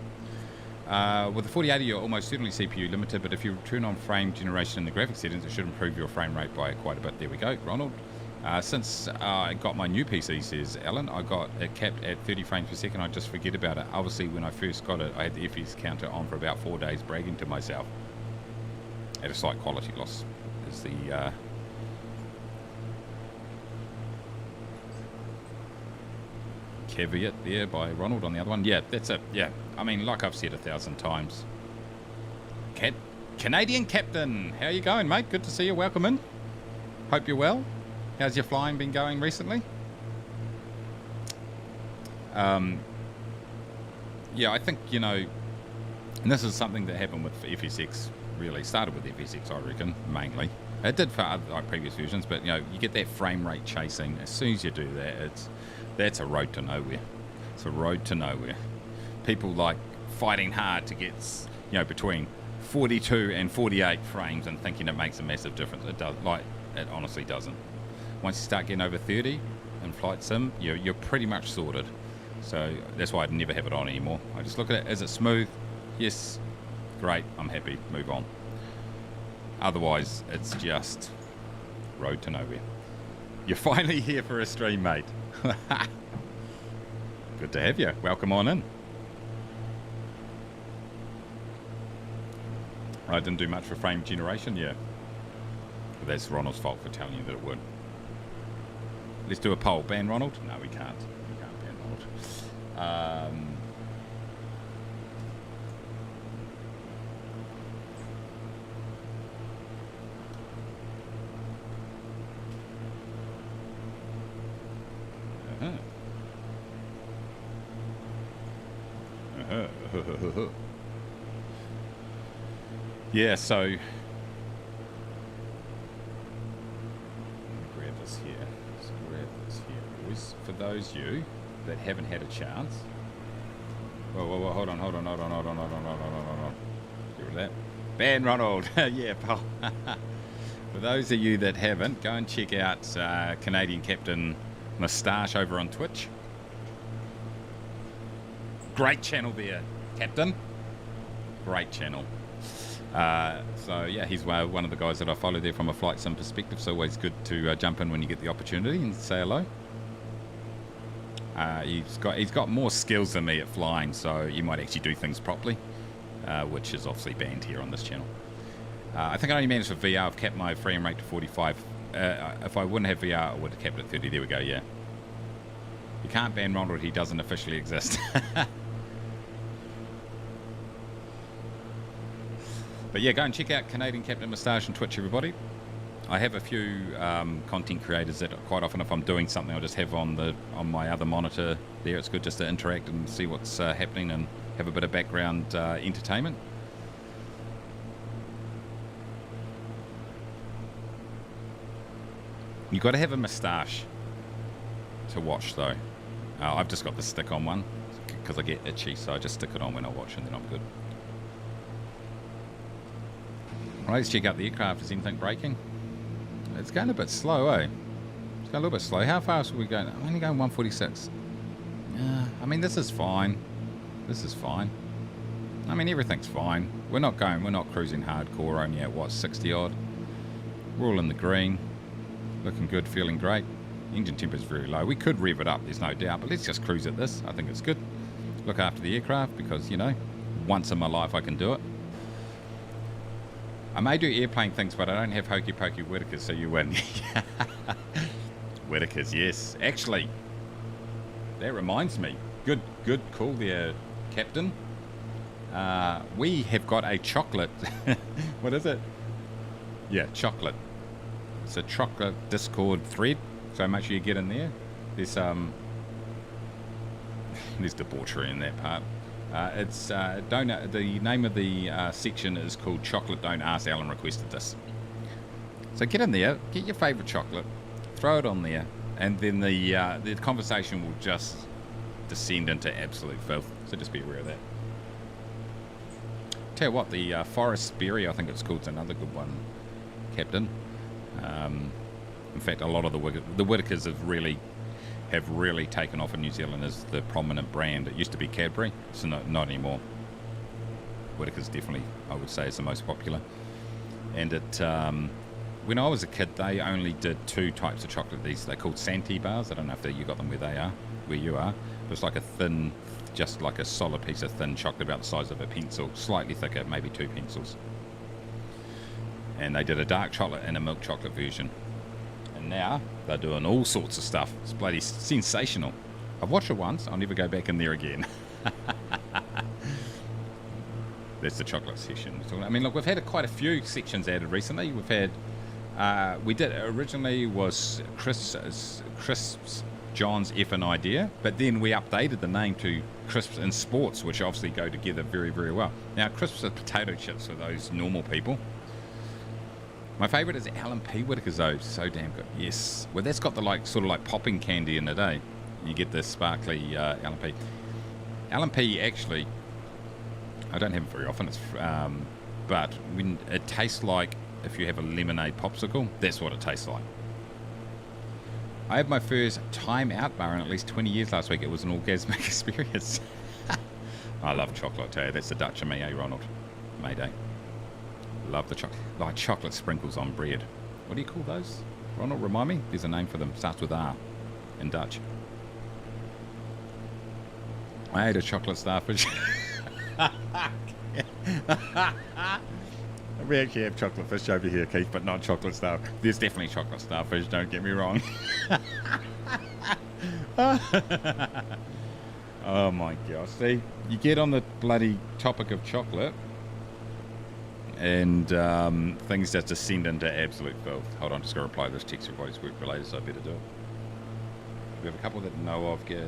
With the 4080, you're almost certainly CPU limited, but if you turn on frame generation in the graphics settings, it should improve your frame rate by quite a bit. There we go, Ronald. Since I got my new PC, says Alan, I got it capped at 30 frames per second. I just forget about it. Obviously, when I first got it, I had the FPS counter on for about 4 days, bragging to myself. At a slight quality loss is the caveat there by Ronald on the other one. Yeah, that's it. Yeah, I mean, like I've said 1,000 times. Canadian Captain, how you going, mate? Good to see you. Welcome in. Hope you're well. How's your flying been going recently? Yeah, I think, you know, and this is something that happened with FSX, really. Started with FSX, I reckon, mainly. It did for other, like, previous versions, but, you know, you get that frame rate chasing. As soon as you do that, that's a road to nowhere. It's a road to nowhere. People, like, fighting hard to get, you know, between 42 and 48 frames and thinking it makes a massive difference. It does, like, it honestly doesn't. Once you start getting over 30 in flight sim, you're pretty much sorted. So that's why I'd never have it on anymore. I just look at it. Is it smooth? Yes. Great. I'm happy. Move on. Otherwise, it's just road to nowhere. You're finally here for a stream, mate. Good to have you. Welcome on in. I didn't do much for frame generation, yeah. But that's Ronald's fault for telling you that it would. Let's do a poll. Ban Ronald? No, we can't. We can't ban Ronald. Yeah, so let me grab this here. Let's grab this here, boys. For those of you that haven't had a chance. Whoa, hold on. Get rid of that. Ban Ronald. Yeah, pal. For those of you that haven't, go and check out Canadian Captain Moustache over on Twitch. Great channel there, Captain. Great channel. So yeah, he's one of the guys that I follow there from a flight sim perspective. So always good to jump in when you get the opportunity and say hello. He's got more skills than me at flying, so you might actually do things properly, which is obviously banned here on this channel. I think I only managed for VR. I've kept my frame rate to 45. If I wouldn't have VR, I would have kept it at 30. There we go. Yeah. You can't ban Ronald. He doesn't officially exist. But yeah, go and check out Canadian Captain Moustache on Twitch, everybody. I have a few content creators that quite often, if I'm doing something, I'll just have on my other monitor there. It's good just to interact and see what's happening and have a bit of background entertainment. You've got to have a moustache to watch, though. I've just got the stick-on one because I get itchy, so I just stick it on when I watch and then I'm good. Right, let's check out the aircraft. Is anything breaking? It's going a bit slow, eh? It's going a little bit slow. How fast are we going? I'm only going 146. I mean, this is fine. This is fine. I mean, everything's fine. We're not cruising hardcore, only at, what, 60 odd? We're all in the green. Looking good, feeling great. Engine temperature's very low. We could rev it up, there's no doubt, but let's just cruise at this. I think it's good. Look after the aircraft because, you know, once in my life I can do it. I may do airplane things, but I don't have hokey pokey Whitakers, so you win. Whitakers, yes. Actually, that reminds me. Good call there, Captain. We have got a chocolate. What is it? Yeah, chocolate. It's a chocolate Discord thread, so make sure you get in there. There's debauchery in that part. The name of the section is called Chocolate Don't Ask. Alan requested this. So get in there, get your favourite chocolate, throw it on there, and then the conversation will just descend into absolute filth. So just be aware of that. Tell you what, the Forest Berry, I think it's called, is another good one, Captain. In fact, a lot of the Whitakers have really have really taken off in New Zealand as the prominent brand. It used to be Cadbury, so not anymore. Whittaker's definitely, I would say, is the most popular. And it, when I was a kid, they only did 2 types of chocolate. They're called Santi bars. I don't know if you got them where you are. It was like a thin, just like a solid piece of thin chocolate about the size of a pencil, slightly thicker, maybe 2 pencils. And they did a dark chocolate and a milk chocolate version. And now they're doing all sorts of stuff. It's bloody sensational. I've watched it once. I'll never go back in there again. That's the chocolate section. I mean, look, we've had quite a few sections added recently. We've had, we did originally was Crisp's John's effing idea, but then we updated the name to Crisps and Sports, which obviously go together very, very well. Now, Crisps are potato chips for those normal people. My favourite is Alan P. Whittaker's though, so damn good. Yes, well, that's got the sort of like popping candy in it, eh? You get the sparkly Alan P. Alan P. actually, I don't have it very often. It's but when it tastes like if you have a lemonade popsicle, that's what it tastes like. I had my first time out bar in at least 20 years last week. It was an orgasmic experience. I love chocolate too. That's the Dutch of me, eh, Ronald? Mayday. Love the chocolate. Like chocolate sprinkles on bread. What do you call those? Ronald, remind me? There's a name for them. Starts with R in Dutch. I ate a chocolate starfish. We actually have chocolate fish over here, Keith, but not chocolate starfish. There's definitely chocolate starfish, don't get me wrong. Oh my gosh. See, you get on the bloody topic of chocolate and things just descend into absolute filth. Hold on, just going to reply to this text. Everybody's work related, so I better do it. We have a couple that know of. Okay.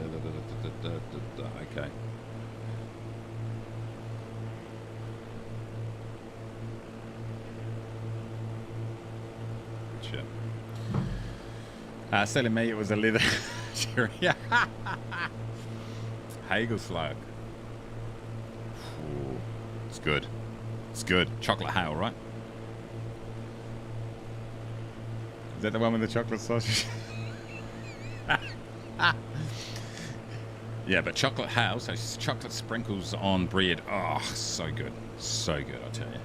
Good shit. Selling me, it was a leather cherry. Hagelslag. Ooh, it's good. It's good. Chocolate hail, right? Is that the one with the chocolate sausage? Yeah, but chocolate hail, so chocolate sprinkles on bread. Oh, so good. So good, I tell you.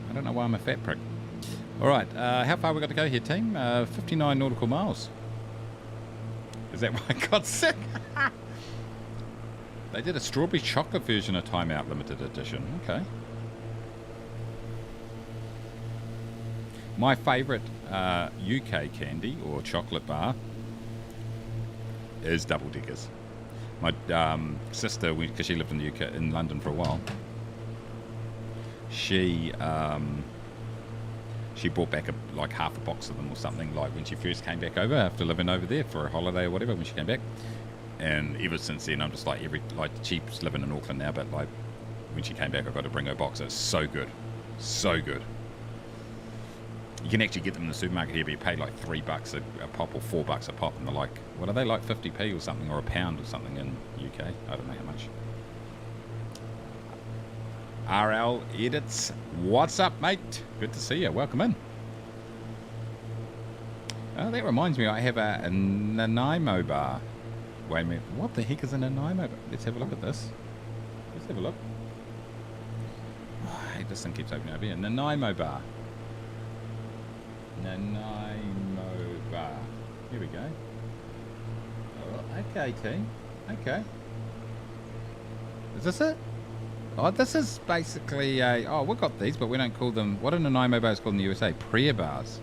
I don't know why I'm a fat prick. All right, how far we got to go here, team? 59 nautical miles. Is that why I got sick? They did a strawberry chocolate version of Time Out Limited Edition. Okay. My favourite UK candy or chocolate bar is Double Deckers. My sister, because she lived in the UK, in London for a while, she brought back like half a box of them or something, like when she first came back over after living over there for a holiday or whatever when she came back. And ever since then, I'm just like she's living in Auckland now, but like when she came back, I've got to bring her box. It's so good, so good. You can actually get them in the supermarket here, but you pay like $3 a pop or $4 a pop, and they're like, what are they, like 50p or something, or a pound or something in UK? I don't know how much. RL Edits, what's up, mate? Good to see you. Welcome in. Oh, that reminds me, I have a Nanaimo bar. Wait a minute, what the heck is a Nanaimo bar? Let's have a look at this. Let's have a look. Oh, hey, this thing keeps opening over here. Nanaimo bar. Nanaimo bar. Here we go. Oh, okay, team. Okay. Is this it? Oh, this is basically a... Oh, we've got these, but we don't call them... What are Nanaimo bars called in the USA? Prayer bars.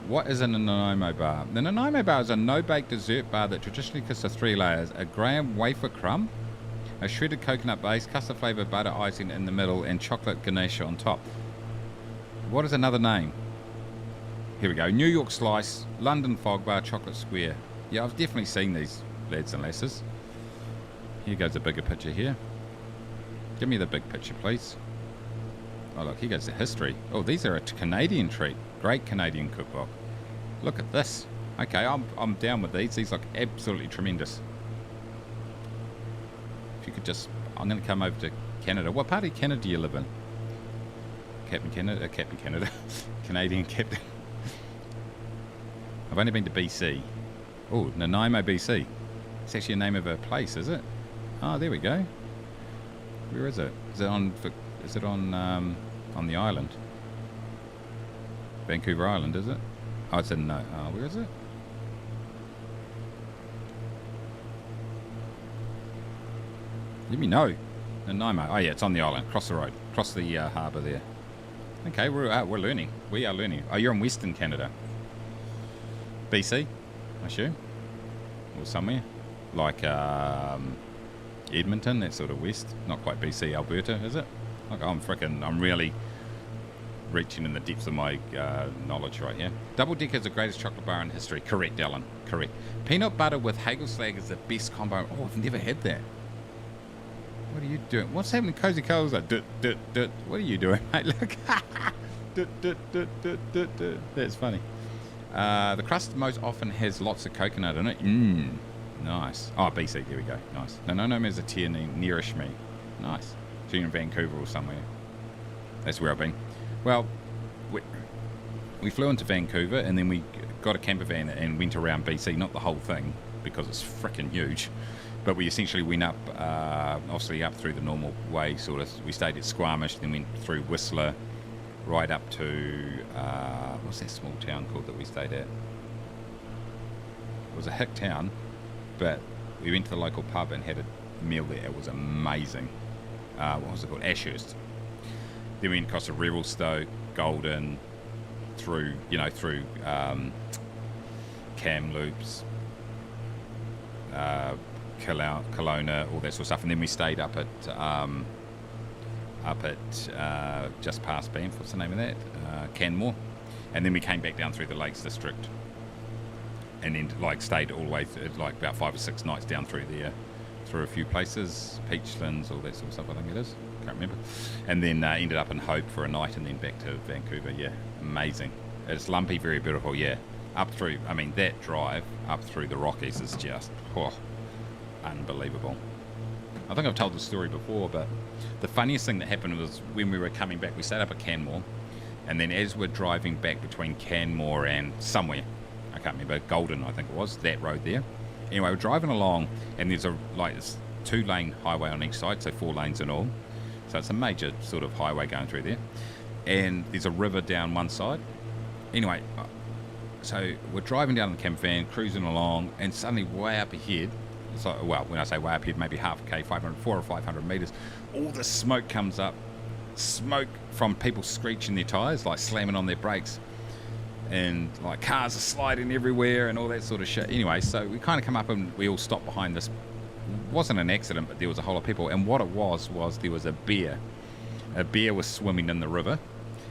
What is a Nanaimo bar? The Nanaimo bar is a no-bake dessert bar that traditionally consists of 3 layers. A graham wafer crumb, a shredded coconut base, custard-flavoured butter icing in the middle, and chocolate ganache on top. What is another name? Here we go. New York Slice, London Fog Bar, Chocolate Square. Yeah, I've definitely seen these, lads and lasses. Here goes a bigger picture here. Give me the big picture, please. Oh, look, here goes the history. Oh, these are a Canadian treat. Great Canadian cookbook. Look at this. Okay, I'm down with these. These look absolutely tremendous. If you could just... I'm going to come over to Canada. What part of Canada do you live in? Captain Canada? Captain Canada. Canadian Captain. I've only been to BC. Oh, Nanaimo, BC. It's actually a name of a place, is it? Oh, there we go. Where is it? Is it on? Is it on the island? Vancouver Island, is it? Oh, it's in no. Where is it? Let me know. Nanaimo. Oh yeah, it's on the island, across the road, across the harbour there. Okay, we're learning. We are learning. Oh, you're in Western Canada. BC, I assume, or somewhere like Edmonton, that sort of west. Not quite BC, Alberta, is it? Like I'm really reaching in the depths of my knowledge right here. Double Decker is the greatest chocolate bar in history. Correct, Alan. Correct. Peanut butter with Hagelslag is the best combo. Oh, I've never had that. What are you doing? What's happening? Cozy Coles like What are you doing, mate? Look. That's funny. The crust most often has lots of coconut in it. Nice. Oh, BC. There we go. Nice. No, as a tier nearish me. Nice. So you're in Vancouver or somewhere. That's where I've been. Well, we flew into Vancouver and then we got a camper van and went around BC. Not the whole thing because it's freaking huge. But we essentially went up, obviously up through the normal way, sort of. We stayed at Squamish, then went through Whistler, right up to, what's that small town called that we stayed at? It was a hick town, but we went to the local pub and had a meal there. It was amazing. What was it called? Ashurst. Then we went across to Revelstoke, Golden, through Kamloops, Kelowna, all that sort of stuff, and then we stayed up at just past Banff. What's the name of that? Canmore, and then we came back down through the Lakes District, and then stayed all the way about 5 or 6 nights down through there, through a few places, Peachlands, all that sort of stuff. I think it is. Can't remember. And then ended up in Hope for a night, and then back to Vancouver. Yeah, amazing. It's lumpy, very beautiful. Yeah, up through. I mean, that drive up through the Rockies is just unbelievable. I think I've told the story before, but the funniest thing that happened was when we were coming back, we stayed up at Canmore, and then as we're driving back between Canmore and somewhere, I can't remember, Golden I think it was, that road there. Anyway, we're driving along, and there's this 2-lane highway on each side, so 4 lanes in all. So it's a major sort of highway going through there, and there's a river down one side. Anyway, so we're driving down in the camper van, cruising along, and suddenly way up ahead, so, well, when I say way up here, maybe half a K, 400 or 500 metres, all the smoke comes up. Smoke from people screeching their tyres, like slamming on their brakes. And like cars are sliding everywhere and all that sort of shit. Anyway, so we kind of come up and we all stopped behind this. It wasn't an accident, but there was a whole lot of people. And what it was there was a bear. A bear was swimming in the river.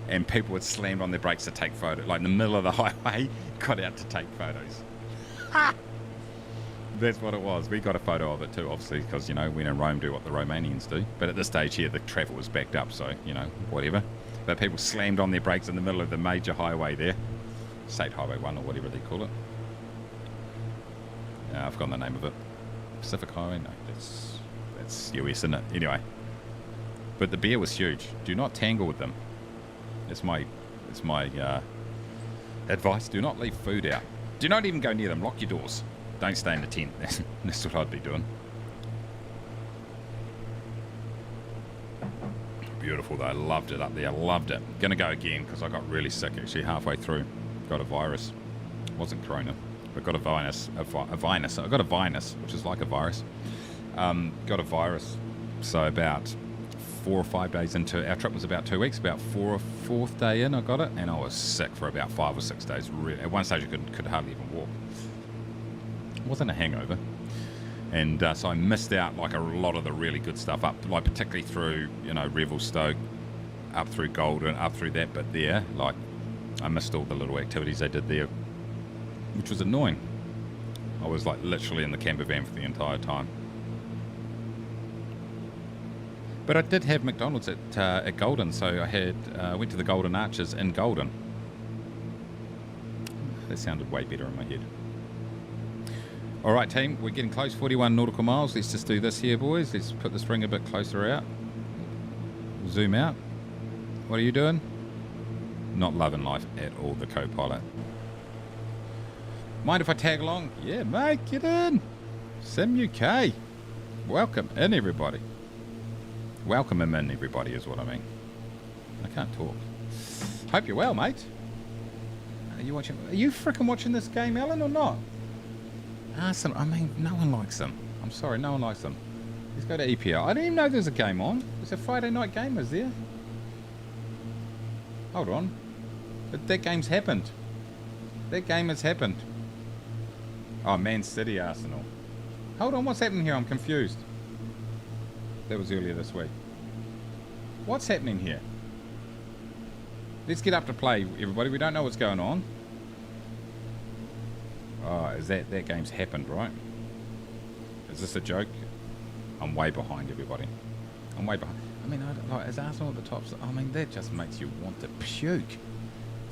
And people had slammed on their brakes to take photos. Like in the middle of the highway, got out to take photos. That's what it was. We got a photo of it too, obviously, because, when in Rome, do what the Romanians do. But at this stage here, the traffic was backed up, so, whatever. But people slammed on their brakes in the middle of the major highway there. State Highway 1 or whatever they call it. I've forgotten the name of it. Pacific Highway? No, that's US, isn't it? Anyway. But the bear was huge. Do not tangle with them. It's my advice. Do not leave food out. Do not even go near them. Lock your doors. Don't stay in the tent. That's what I'd be doing. Beautiful though. I loved it up there. I loved it. Gonna go again because I got really sick actually halfway through. Got a virus. It wasn't corona, but got a virus. I got a virus, which is like a virus. Got a virus. So about 4 or 5 days into our trip was about 2 weeks. About 4th day in, I got it, and I was sick for about 5 or 6 days. Really, at one stage, I could hardly even walk. It wasn't a hangover, and so I missed out like a lot of the really good stuff up, like particularly through Revelstoke, up through Golden, up through that bit there. Like I missed all the little activities they did there, which was annoying. I was like literally in the camper van for the entire time. But I did have McDonald's at Golden, so I had went to the Golden Arches in Golden. That sounded way better in my head. All right, team, we're getting close, 41 nautical miles. Let's just do this here, boys. Let's put the spring a bit closer out. Zoom out. What are you doing? Not loving life at all, the co-pilot. Mind if I tag along? Yeah, mate, get in. Sim UK. Welcome in, everybody. Welcome him in, everybody, is what I mean. I can't talk. Hope you're well, mate. Are you watching? Are you freaking watching this game, Alan, or not? Arsenal. I mean, no one likes them. I'm sorry, no one likes them. Let's go to EPL. I didn't even know there's a game on. There's a Friday night game, is there? Hold on. But that game's happened. That game has happened. Oh, Man City, Arsenal. Hold on, what's happening here? I'm confused. That was earlier this week. What's happening here? Let's get up to play, everybody. We don't know what's going on. Oh, is that game's happened, right? Is this a joke? I'm way behind, everybody. I'm way behind. I mean, is Arsenal at the top? I mean, that just makes you want to puke.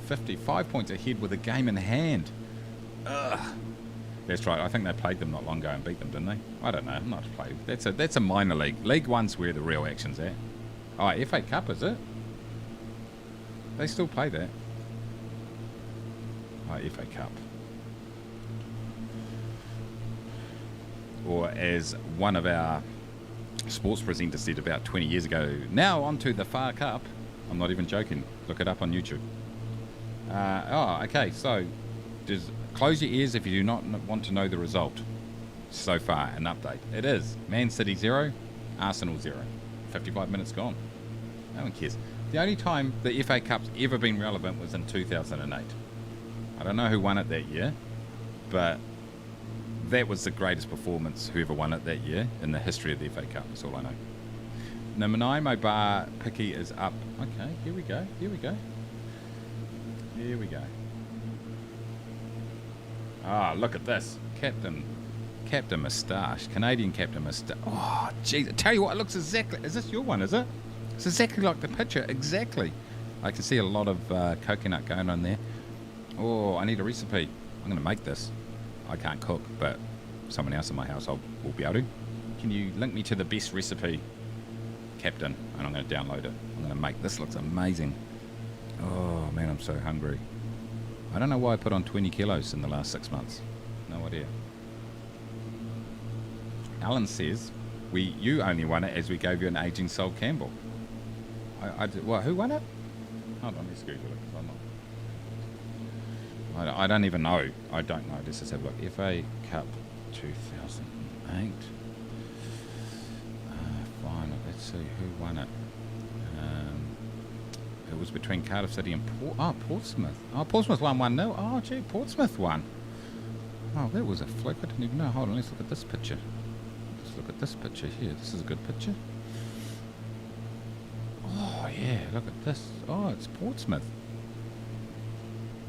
55 points ahead with a game in hand. Ugh. That's right. I think they played them not long ago and beat them, didn't they? I don't know. I'm not played. That's a minor league. League One's where the real action's at. Oh, FA Cup, is it? They still play that. Oh, FA Cup. Or as one of our sports presenters said about 20 years ago, now on to the FA Cup. I'm not even joking. Look it up on YouTube. Okay. So, just close your ears if you do not want to know the result. So far, an update. It is Man City 0, Arsenal 0. 55 minutes gone. No one cares. The only time the FA Cup's ever been relevant was in 2008. I don't know who won it that year, but that was the greatest performance, whoever won it that year, in the history of the FA Cup. That's all I know. Namanai Mobar Picky is up. Okay, here we go. Ah, look at this. Captain Moustache. Canadian Captain Moustache. Oh, jeez. Tell you what, it looks exactly... Is this your one, is it? It's exactly like the picture. Exactly. I can see a lot of coconut going on there. Oh, I need a recipe. I'm going to make this. I can't cook, but someone else in my household will be able to. Can you link me to the best recipe, Captain? And I'm going to download it. I'm going to make this. Looks amazing. Oh, man, I'm so hungry. I don't know why I put on 20 kilos in the last 6 months. No idea. Alan says, you only won it as we gave you an aging Sol Campbell. Well, who won it? Hold on, let's Google it. I don't even know. I don't know. Let's just have a look. FA Cup 2008. Final. Let's see who won it. It was between Cardiff City and Portsmouth. Oh, Portsmouth won 1-0. Oh, gee, Portsmouth won. Oh, that was a flick. I didn't even know. Hold on, let's look at this picture. Let's look at this picture here. This is a good picture. Oh, yeah, look at this. Oh, it's Portsmouth.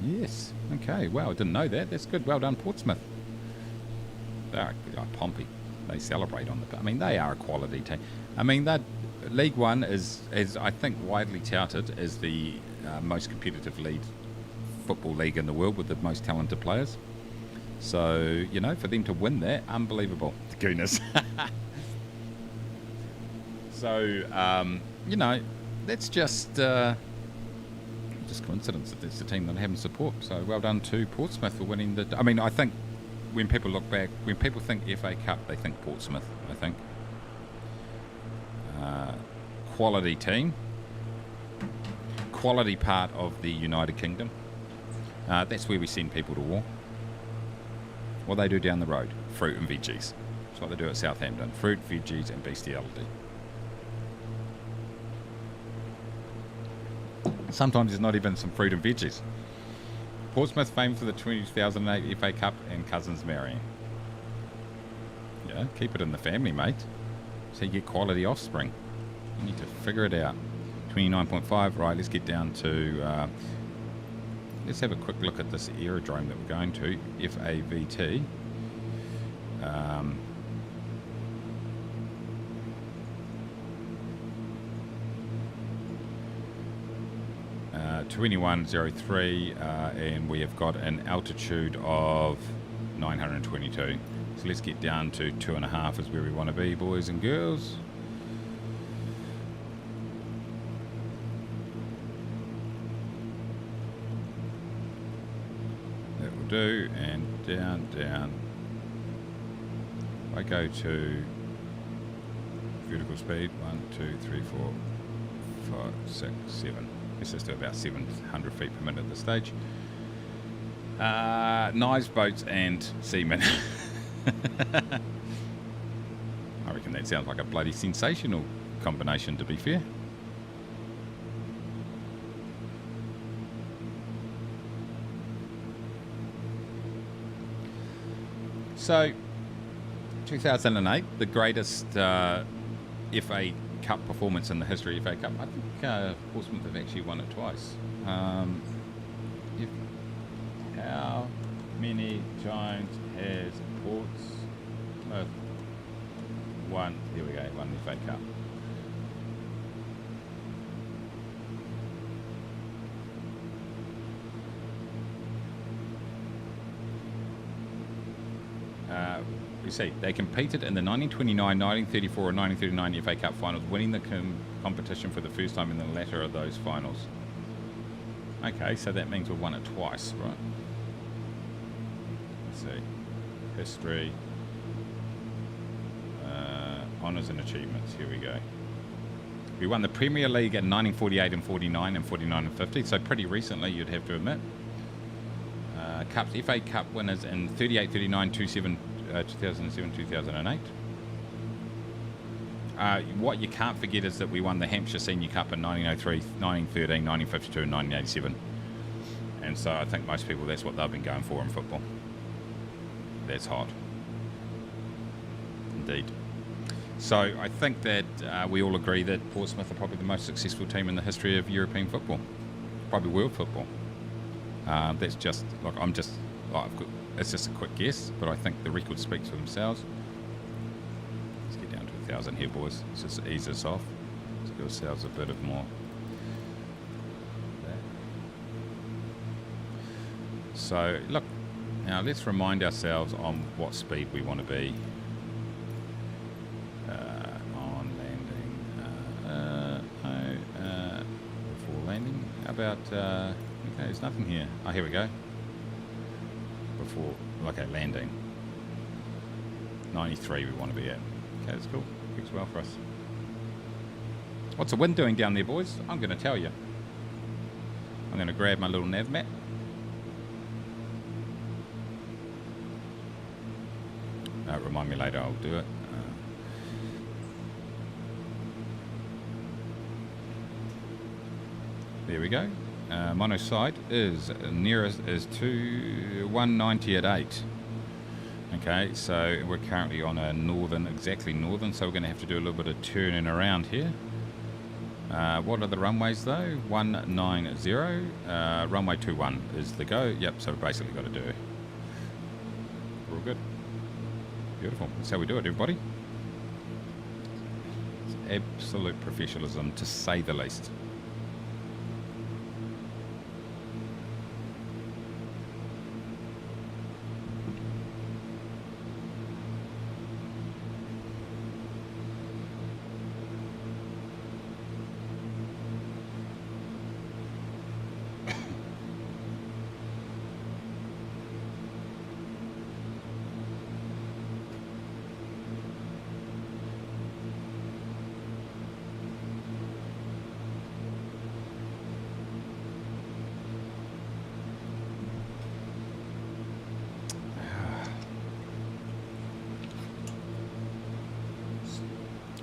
Yes. Okay, wow, I didn't know that. That's good. Well done, Portsmouth. Pompey. They celebrate on the... I mean, they are a quality team. I mean, that League One is I think, widely touted as the most competitive football league in the world with the most talented players. So, you know, for them to win that, unbelievable. Goodness. So, you know, that's just coincidence that that's the team that I have in support. So well done to Portsmouth for winning the... I mean, I think when people look back, when people think FA Cup, they think Portsmouth, I think. Quality team. Quality part of the United Kingdom. That's where we send people to war. What they do down the road, fruit and veggies. That's what they do at Southampton. Fruit, veggies and bestiality. Sometimes there's not even some fruit and veggies. Portsmouth famed for the 2008 FA Cup and cousins marrying. Yeah, keep it in the family, mate. So you get quality offspring. You need to figure it out. 29.5, right, let's get down to... let's have a quick look at this aerodrome that we're going to, FAVT. 2103, and we have got an altitude of 922. So let's get down to 2.5 is where we want to be, boys and girls. That would do, and down, down. I go to vertical speed, 1, 2, 3, 4, 5, 6, 7. Let's just do about 700 feet per minute at this stage. Knives, boats, and seamen. I reckon that sounds like a bloody sensational combination, to be fair. So, 2008, the greatest FA Cup performance in the history of FA Cup. I think Portsmouth have actually won it twice. How many times has Portsmouth won? Here we go, won the FA Cup. You see, they competed in the 1929, 1934 and 1939 FA Cup finals, winning the competition for the first time in the latter of those finals. Okay, so that means we've won it twice, right? Let's see. History. Honours and achievements. Here we go. We won the Premier League in 1948 and 49 and 49 and 50, so pretty recently, you'd have to admit. Cups, FA Cup winners in 38, 39, 27, 2007, 2008. What you can't forget is that we won the Hampshire Senior Cup in 1903, 1913, 1952 and 1987. And so I think most people, that's what they've been going for in football. That's hot. Indeed. So I think that we all agree that Portsmouth are probably the most successful team in the history of European football. Probably world football. That's just, like, it's just a quick guess, but I think the record speaks for themselves. Let's get down to 1,000 here, boys. Let's just ease us off. Let's give ourselves a bit of more. So, look, now let's remind ourselves on what speed we want to be on landing. Before landing. How about... okay, there's nothing here. Oh, here we go. Before, okay, landing. 93 we want to be at. Okay, that's cool. Works well for us. What's the wind doing down there, boys? I'm going to tell you. I'm going to grab my little nav map. Remind me later, I'll do it. There we go. Mono side is nearest is to 190 at 8. Okay, so we're currently on a northern, exactly northern, so we're going to have to do a little bit of turning around here. What are the runways though? 190, runway 21 is the go. Yep, so we've basically got to do. We're all good. Beautiful. That's how we do it, everybody. It's absolute professionalism, to say the least.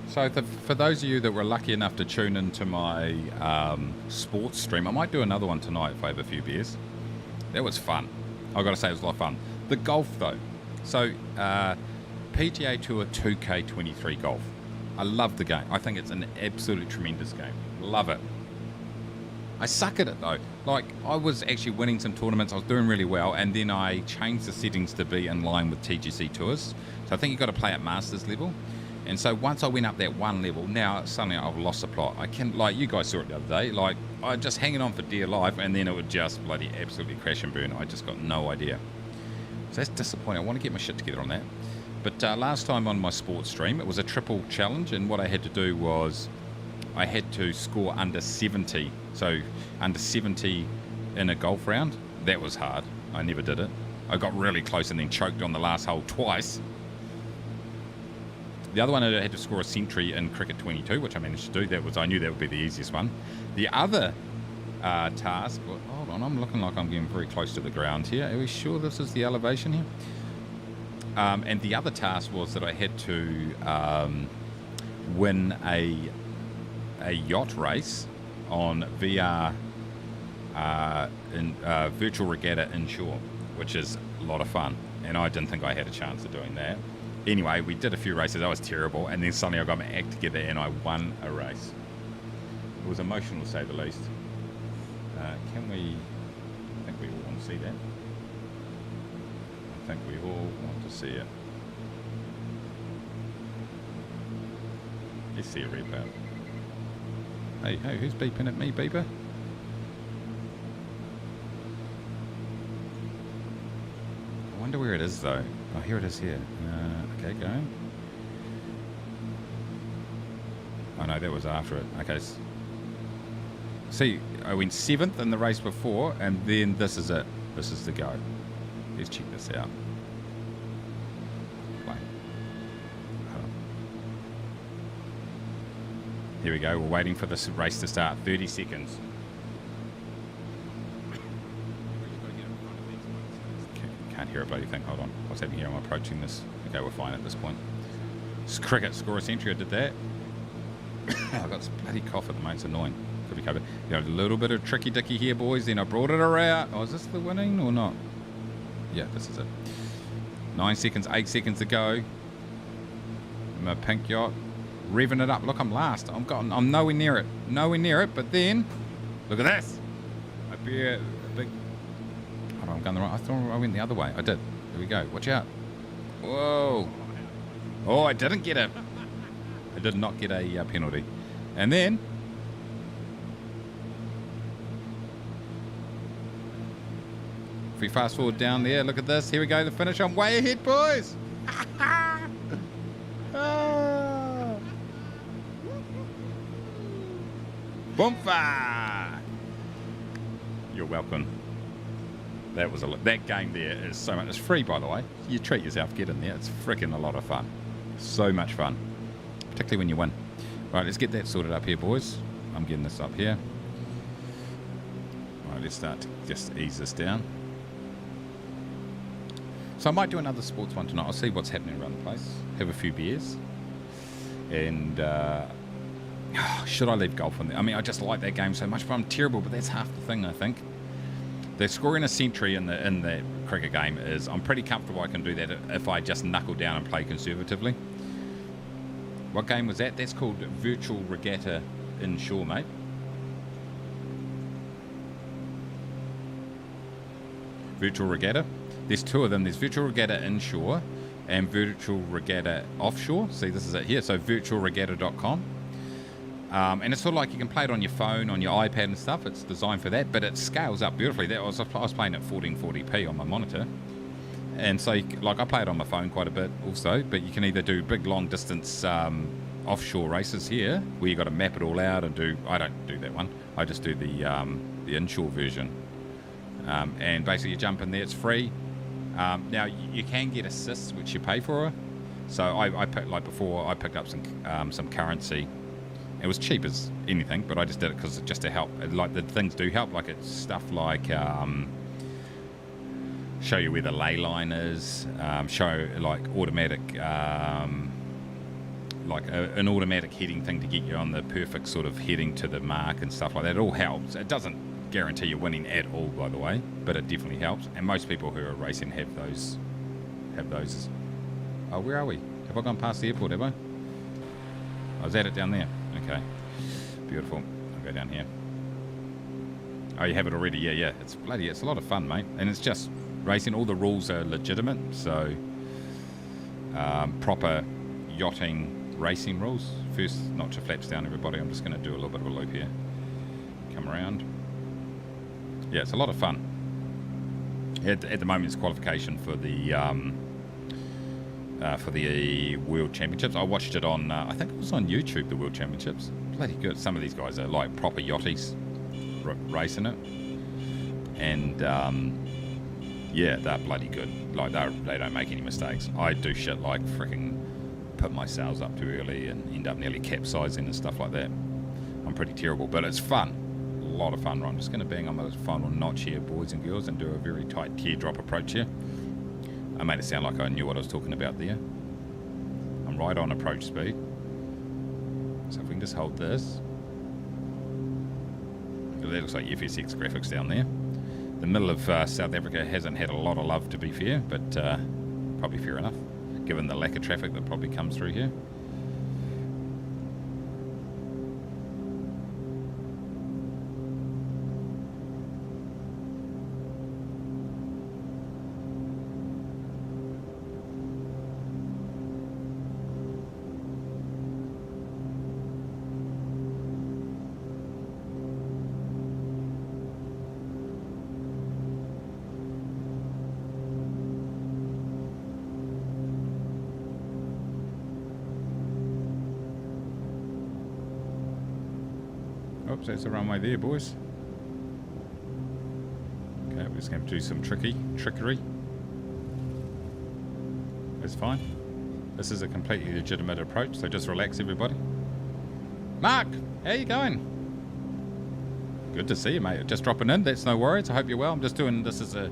So for those of you that were lucky enough to tune into my sports stream, I might do another one tonight if I have a few beers. That was fun. I've got to say it was a lot of fun. The golf though. So PGA Tour 2K23 golf. I love the game. I think it's an absolutely tremendous game. Love it. I suck at it though. Like, I was actually winning some tournaments. I was doing really well, and then I changed the settings to be in line with TGC tours. So I think you've got to play at Masters level. And so once I went up that one level, now suddenly I've lost the plot. I can, like, you guys saw it the other day, like, I was just hanging on for dear life, and then it would just bloody absolutely crash and burn. I just got no idea. So that's disappointing. I want to get my shit together on that. But last time on my sports stream, it was a triple challenge, and what I had to do was I had to score under 70. So under 70 in a golf round. That was hard. I never did it. I got really close and then choked on the last hole twice. The other one, I had to score a century in Cricket 22, which I managed to do. I knew that would be the easiest one. The other task, well, hold on, I'm looking like I'm getting very close to the ground here. Are we sure this is the elevation here? And the other task was that I had to win a yacht race on VR in virtual regatta inshore, which is a lot of fun. And I didn't think I had a chance of doing that. Anyway, we did a few races. I was terrible, and then suddenly I got my act together and I won a race. It was emotional, to say the least. I think we all want to see that. I think we all want to see it. Let's see a Repartee. Hey, who's beeping at me, beeper? I wonder where it is, though. Oh, here it is here. Okay, going. Oh, no, that was after it. Okay. See, I went 7th in the race before, and then this is it. This is the go. Let's check this out. Play. Here we go. We're waiting for this race to start. 30 seconds. Can't hear a bloody thing. Hold on. What's happening here? I'm approaching this. Okay, we're fine at this point. It's cricket. Score a century. I did that. I got this bloody cough at the moment. It's annoying. Could be covered. You know, a little bit of tricky dicky here, boys. Then I brought it around. Oh, is this the winning or not? Yeah, this is it. 9 seconds, 8 seconds to go. My pink yacht. Revving it up. Look, I'm last. I'm nowhere near it. Nowhere near it. But then, look at this. I bear a big... Oh, I'm going the wrong... I thought I went the other way. I did. There we go. Watch out. Whoa. Oh, I didn't get it. I did not get a penalty. And then... If we fast forward down there, look at this. Here we go, the finish. I'm way ahead, boys. Boomfa! You're welcome. That game there is so much. It's free, by the way. You treat yourself, get in there. It's freaking a lot of fun. So much fun, particularly when you win. Right, let's get that sorted up here, boys. I'm getting this up here. Right, let's start to just ease this down. So I might do another sports one tonight. I'll see what's happening around the place. Have a few beers. And should I leave golf on there? I mean, I just like that game so much, but I'm terrible. But that's half the thing, I think. The scoring a century in the cricket game is... I'm pretty comfortable I can do that if I just knuckle down and play conservatively. What game was that? That's called Virtual Regatta Inshore, mate. Virtual Regatta. There's two of them. There's Virtual Regatta Inshore and Virtual Regatta Offshore. See, this is it here. So virtualregatta.com. And it's sort of like you can play it on your phone, on your iPad and stuff. It's designed for that, but it scales up beautifully. I was playing at 1440p on my monitor. And so, like, I play it on my phone quite a bit also, but you can either do big, long distance offshore races here, where you got to map it all out and do... I don't do that one. I just do the inshore version. And basically you jump in there, it's free. Now you can get assists, which you pay for. So I picked, like before, I picked up some currency. It was cheap as anything, but I just did it because just to help. Like the things do help, like it's stuff like show you where the ley line is, show like automatic, like an automatic heading thing to get you on the perfect sort of heading to the mark and stuff like that. It all helps. It doesn't guarantee you're winning at all, by the way, but it definitely helps. And most people who are racing have those. Oh, where are we? Have I gone past the airport? Have I? I was at it down there. Okay, beautiful. I'll go down here. Oh, you have it already? Yeah. It's a lot of fun, mate. And it's just racing. All the rules are legitimate, so proper yachting racing rules. First, not to flaps down, everybody. I'm just going to do a little bit of a loop here. Come around. Yeah, it's a lot of fun. At the moment, it's qualification for the World Championships. I watched it on, I think it was on YouTube, the World Championships. Bloody good. Some of these guys are like proper yachties racing it. And Yeah, they're bloody good. Like, they don't make any mistakes. I do shit like freaking put my sails up too early and end up nearly capsizing and stuff like that. I'm pretty terrible, but it's fun. A lot of fun. Right, I'm just going to bang on the final notch here, boys and girls, and do a very tight teardrop approach here. I made it sound like I knew what I was talking about there. I'm right on approach speed. So if we can just hold this. That looks like FSX graphics down there. The middle of South Africa hasn't had a lot of love, to be fair, but probably fair enough, given the lack of traffic that probably comes through here. Oops, that's the runway there, boys. Okay, we're just going to do some trickery. That's fine. This is a completely legitimate approach, so just relax, everybody. Mark, how you going? Good to see you, mate. Just dropping in. That's no worries. I hope you're well. I'm just doing this as a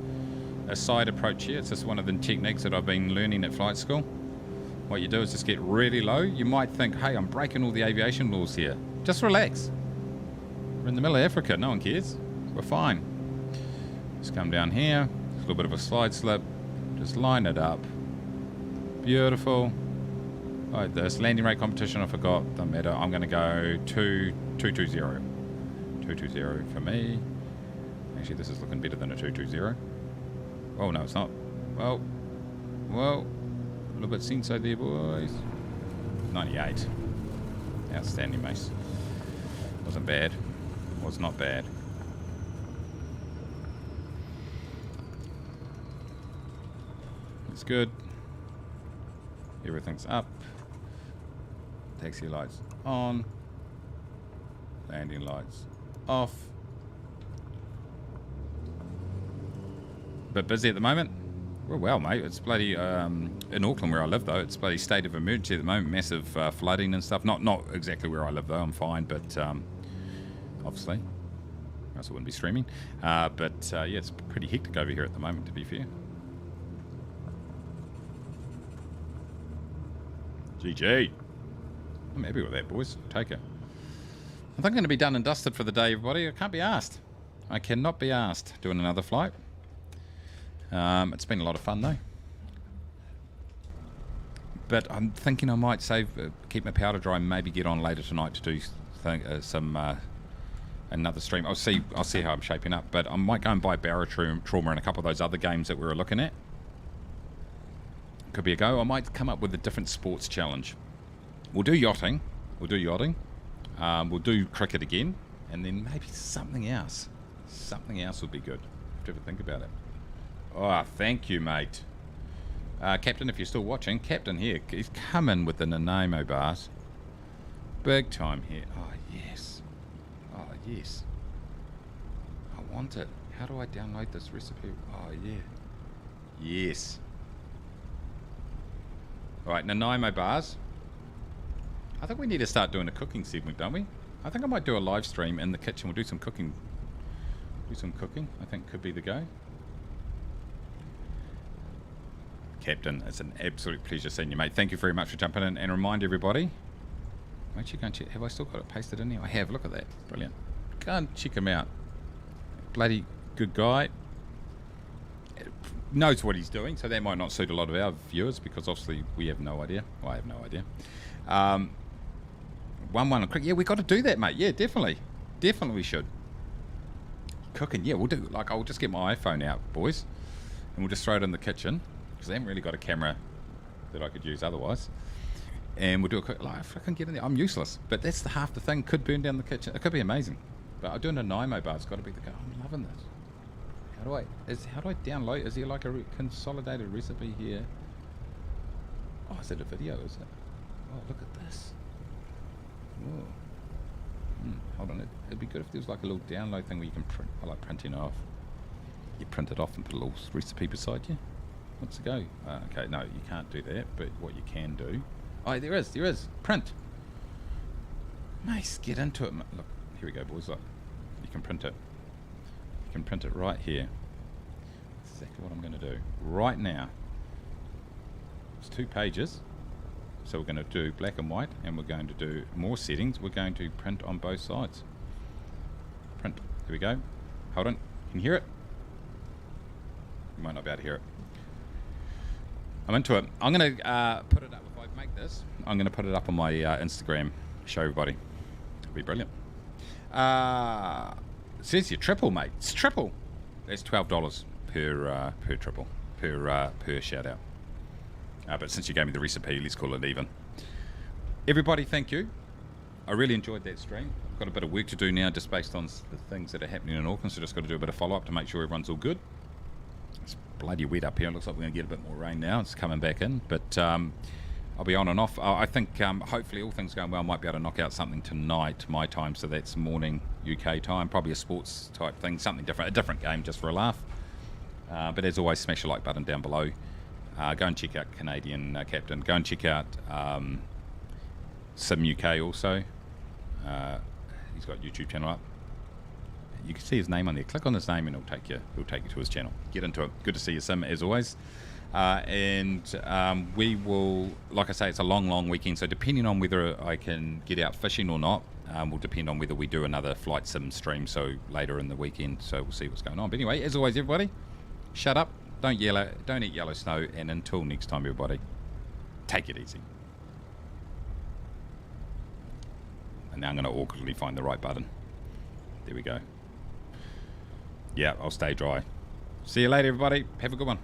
side approach here. It's just one of the techniques that I've been learning at flight school. What you do is just get really low. You might think, hey, I'm breaking all the aviation rules here. Just relax. We're in the middle of Africa, no one cares. We're fine. Just come down here, a little bit of a slide slip, just line it up. Beautiful. Like this. Landing rate competition, I forgot, doesn't matter. I'm going to go 220. 220 for me. Actually, this is looking better than a 220. Oh, no, it's not. Well, a little bit sensei there, boys. 98. Outstanding, Mace. Wasn't bad. Was not bad. It's good. Everything's up. Taxi lights on. Landing lights off. Bit busy at the moment. Well, mate, it's bloody in Auckland where I live though. It's bloody state of emergency at the moment. Massive flooding and stuff. Not exactly where I live though. I'm fine, but obviously, or else I wouldn't be streaming. Yeah, it's pretty hectic over here at the moment, to be fair. GG. I'm happy with that, boys. Take it. I think I'm going to be done and dusted for the day, everybody. I can't be asked. I cannot be asked doing another flight. It's been a lot of fun, though. But I'm thinking I might keep my powder dry and maybe get on later tonight to do another stream. I'll see how I'm shaping up, but I might go and buy Barra Trauma and a couple of those other games that we were looking at. Could be a go. I might come up with a different sports challenge. We'll do yachting. We'll do cricket again, and then maybe something else. Something else would be good. Have to ever think about it. Oh, thank you, mate. Captain, if you're still watching, Captain here. He's coming with the Nanaimo bars. Big time here. Oh, yes. Oh, yes. I want it. How do I download this recipe? Oh, yeah. Yes. All right, Nanaimo bars. I think we need to start doing a cooking segment, don't we? I think I might do a live stream in the kitchen. We'll do some cooking. I think could be the go. Captain, it's an absolute pleasure seeing you, mate. Thank you very much for jumping in. And remind everybody, won't you go and check? Have I still got it pasted in here? I have. Look at that. Brilliant. Go and check him out. Bloody good guy. Knows what he's doing, so that might not suit a lot of our viewers because obviously we have no idea. Well, I have no idea. 1-1 on cricket. Yeah, we got to do that, mate. Yeah, definitely. Definitely we should. Cooking. Yeah, we'll do. Like, I'll just get my iPhone out, boys, and we'll just throw it in the kitchen because I haven't really got a camera that I could use otherwise. And we'll do a quick. Like, if I can get in there, I'm useless. But that's the half the thing. Could burn down the kitchen. It could be amazing. But I'm doing a Nanaimo bar. It's got to be the go. I'm loving this. How do I download? Is there like a consolidated recipe here? Oh, is it a video? Is it? Oh, look at this. Oh. Hold on. It'd be good if there was like a little download thing where you can print. I like printing off. You print it off and put a little recipe beside you. What's the go? Okay, no, you can't do that, but what you can do... Oh, there is. Print. Nice, get into it. Look, here we go, boys. Look, you can print it. You can print it right here. That's exactly what I'm going to do. Right now. It's 2 pages. So we're going to do black and white, and we're going to do more settings. We're going to print on both sides. Print. Here we go. Hold on. Can you hear it? You might not be able to hear it. I'm into it. I'm going to put it up. If I make this, I'm going to put it up on my Instagram. Show everybody. It'll be brilliant. It says your triple, mate. It's triple. That's $12 per triple, per shout out. But since you gave me the recipe, let's call it even. Everybody, thank you. I really enjoyed that stream. I've got a bit of work to do now just based on the things that are happening in Auckland, so just got to do a bit of follow-up to make sure everyone's all good. It's bloody wet up here. It looks like we're going to get a bit more rain now. It's coming back in, but I'll be on and off. I think hopefully all things going well, I might be able to knock out something tonight, my time, so that's morning UK time, probably a sports type thing, something different, a different game just for a laugh. But as always, smash the like button down below. Go and check out Canadian Captain. Go and check out Sim UK also. He's got a YouTube channel up. You can see his name on there. Click on his name and it'll take you to his channel. Get into it. Good to see you, Sim, as always. We will, like I say, it's a long weekend, so depending on whether I can get out fishing or not will depend on whether we do another flight sim stream, so later in the weekend, so we'll see what's going on. But anyway, as always, everybody, shut up, don't eat yellow snow, and until next time, everybody, take it easy. And now I'm going to awkwardly find the right button. There we go. Yeah, I'll stay dry. See you later, everybody. Have a good one.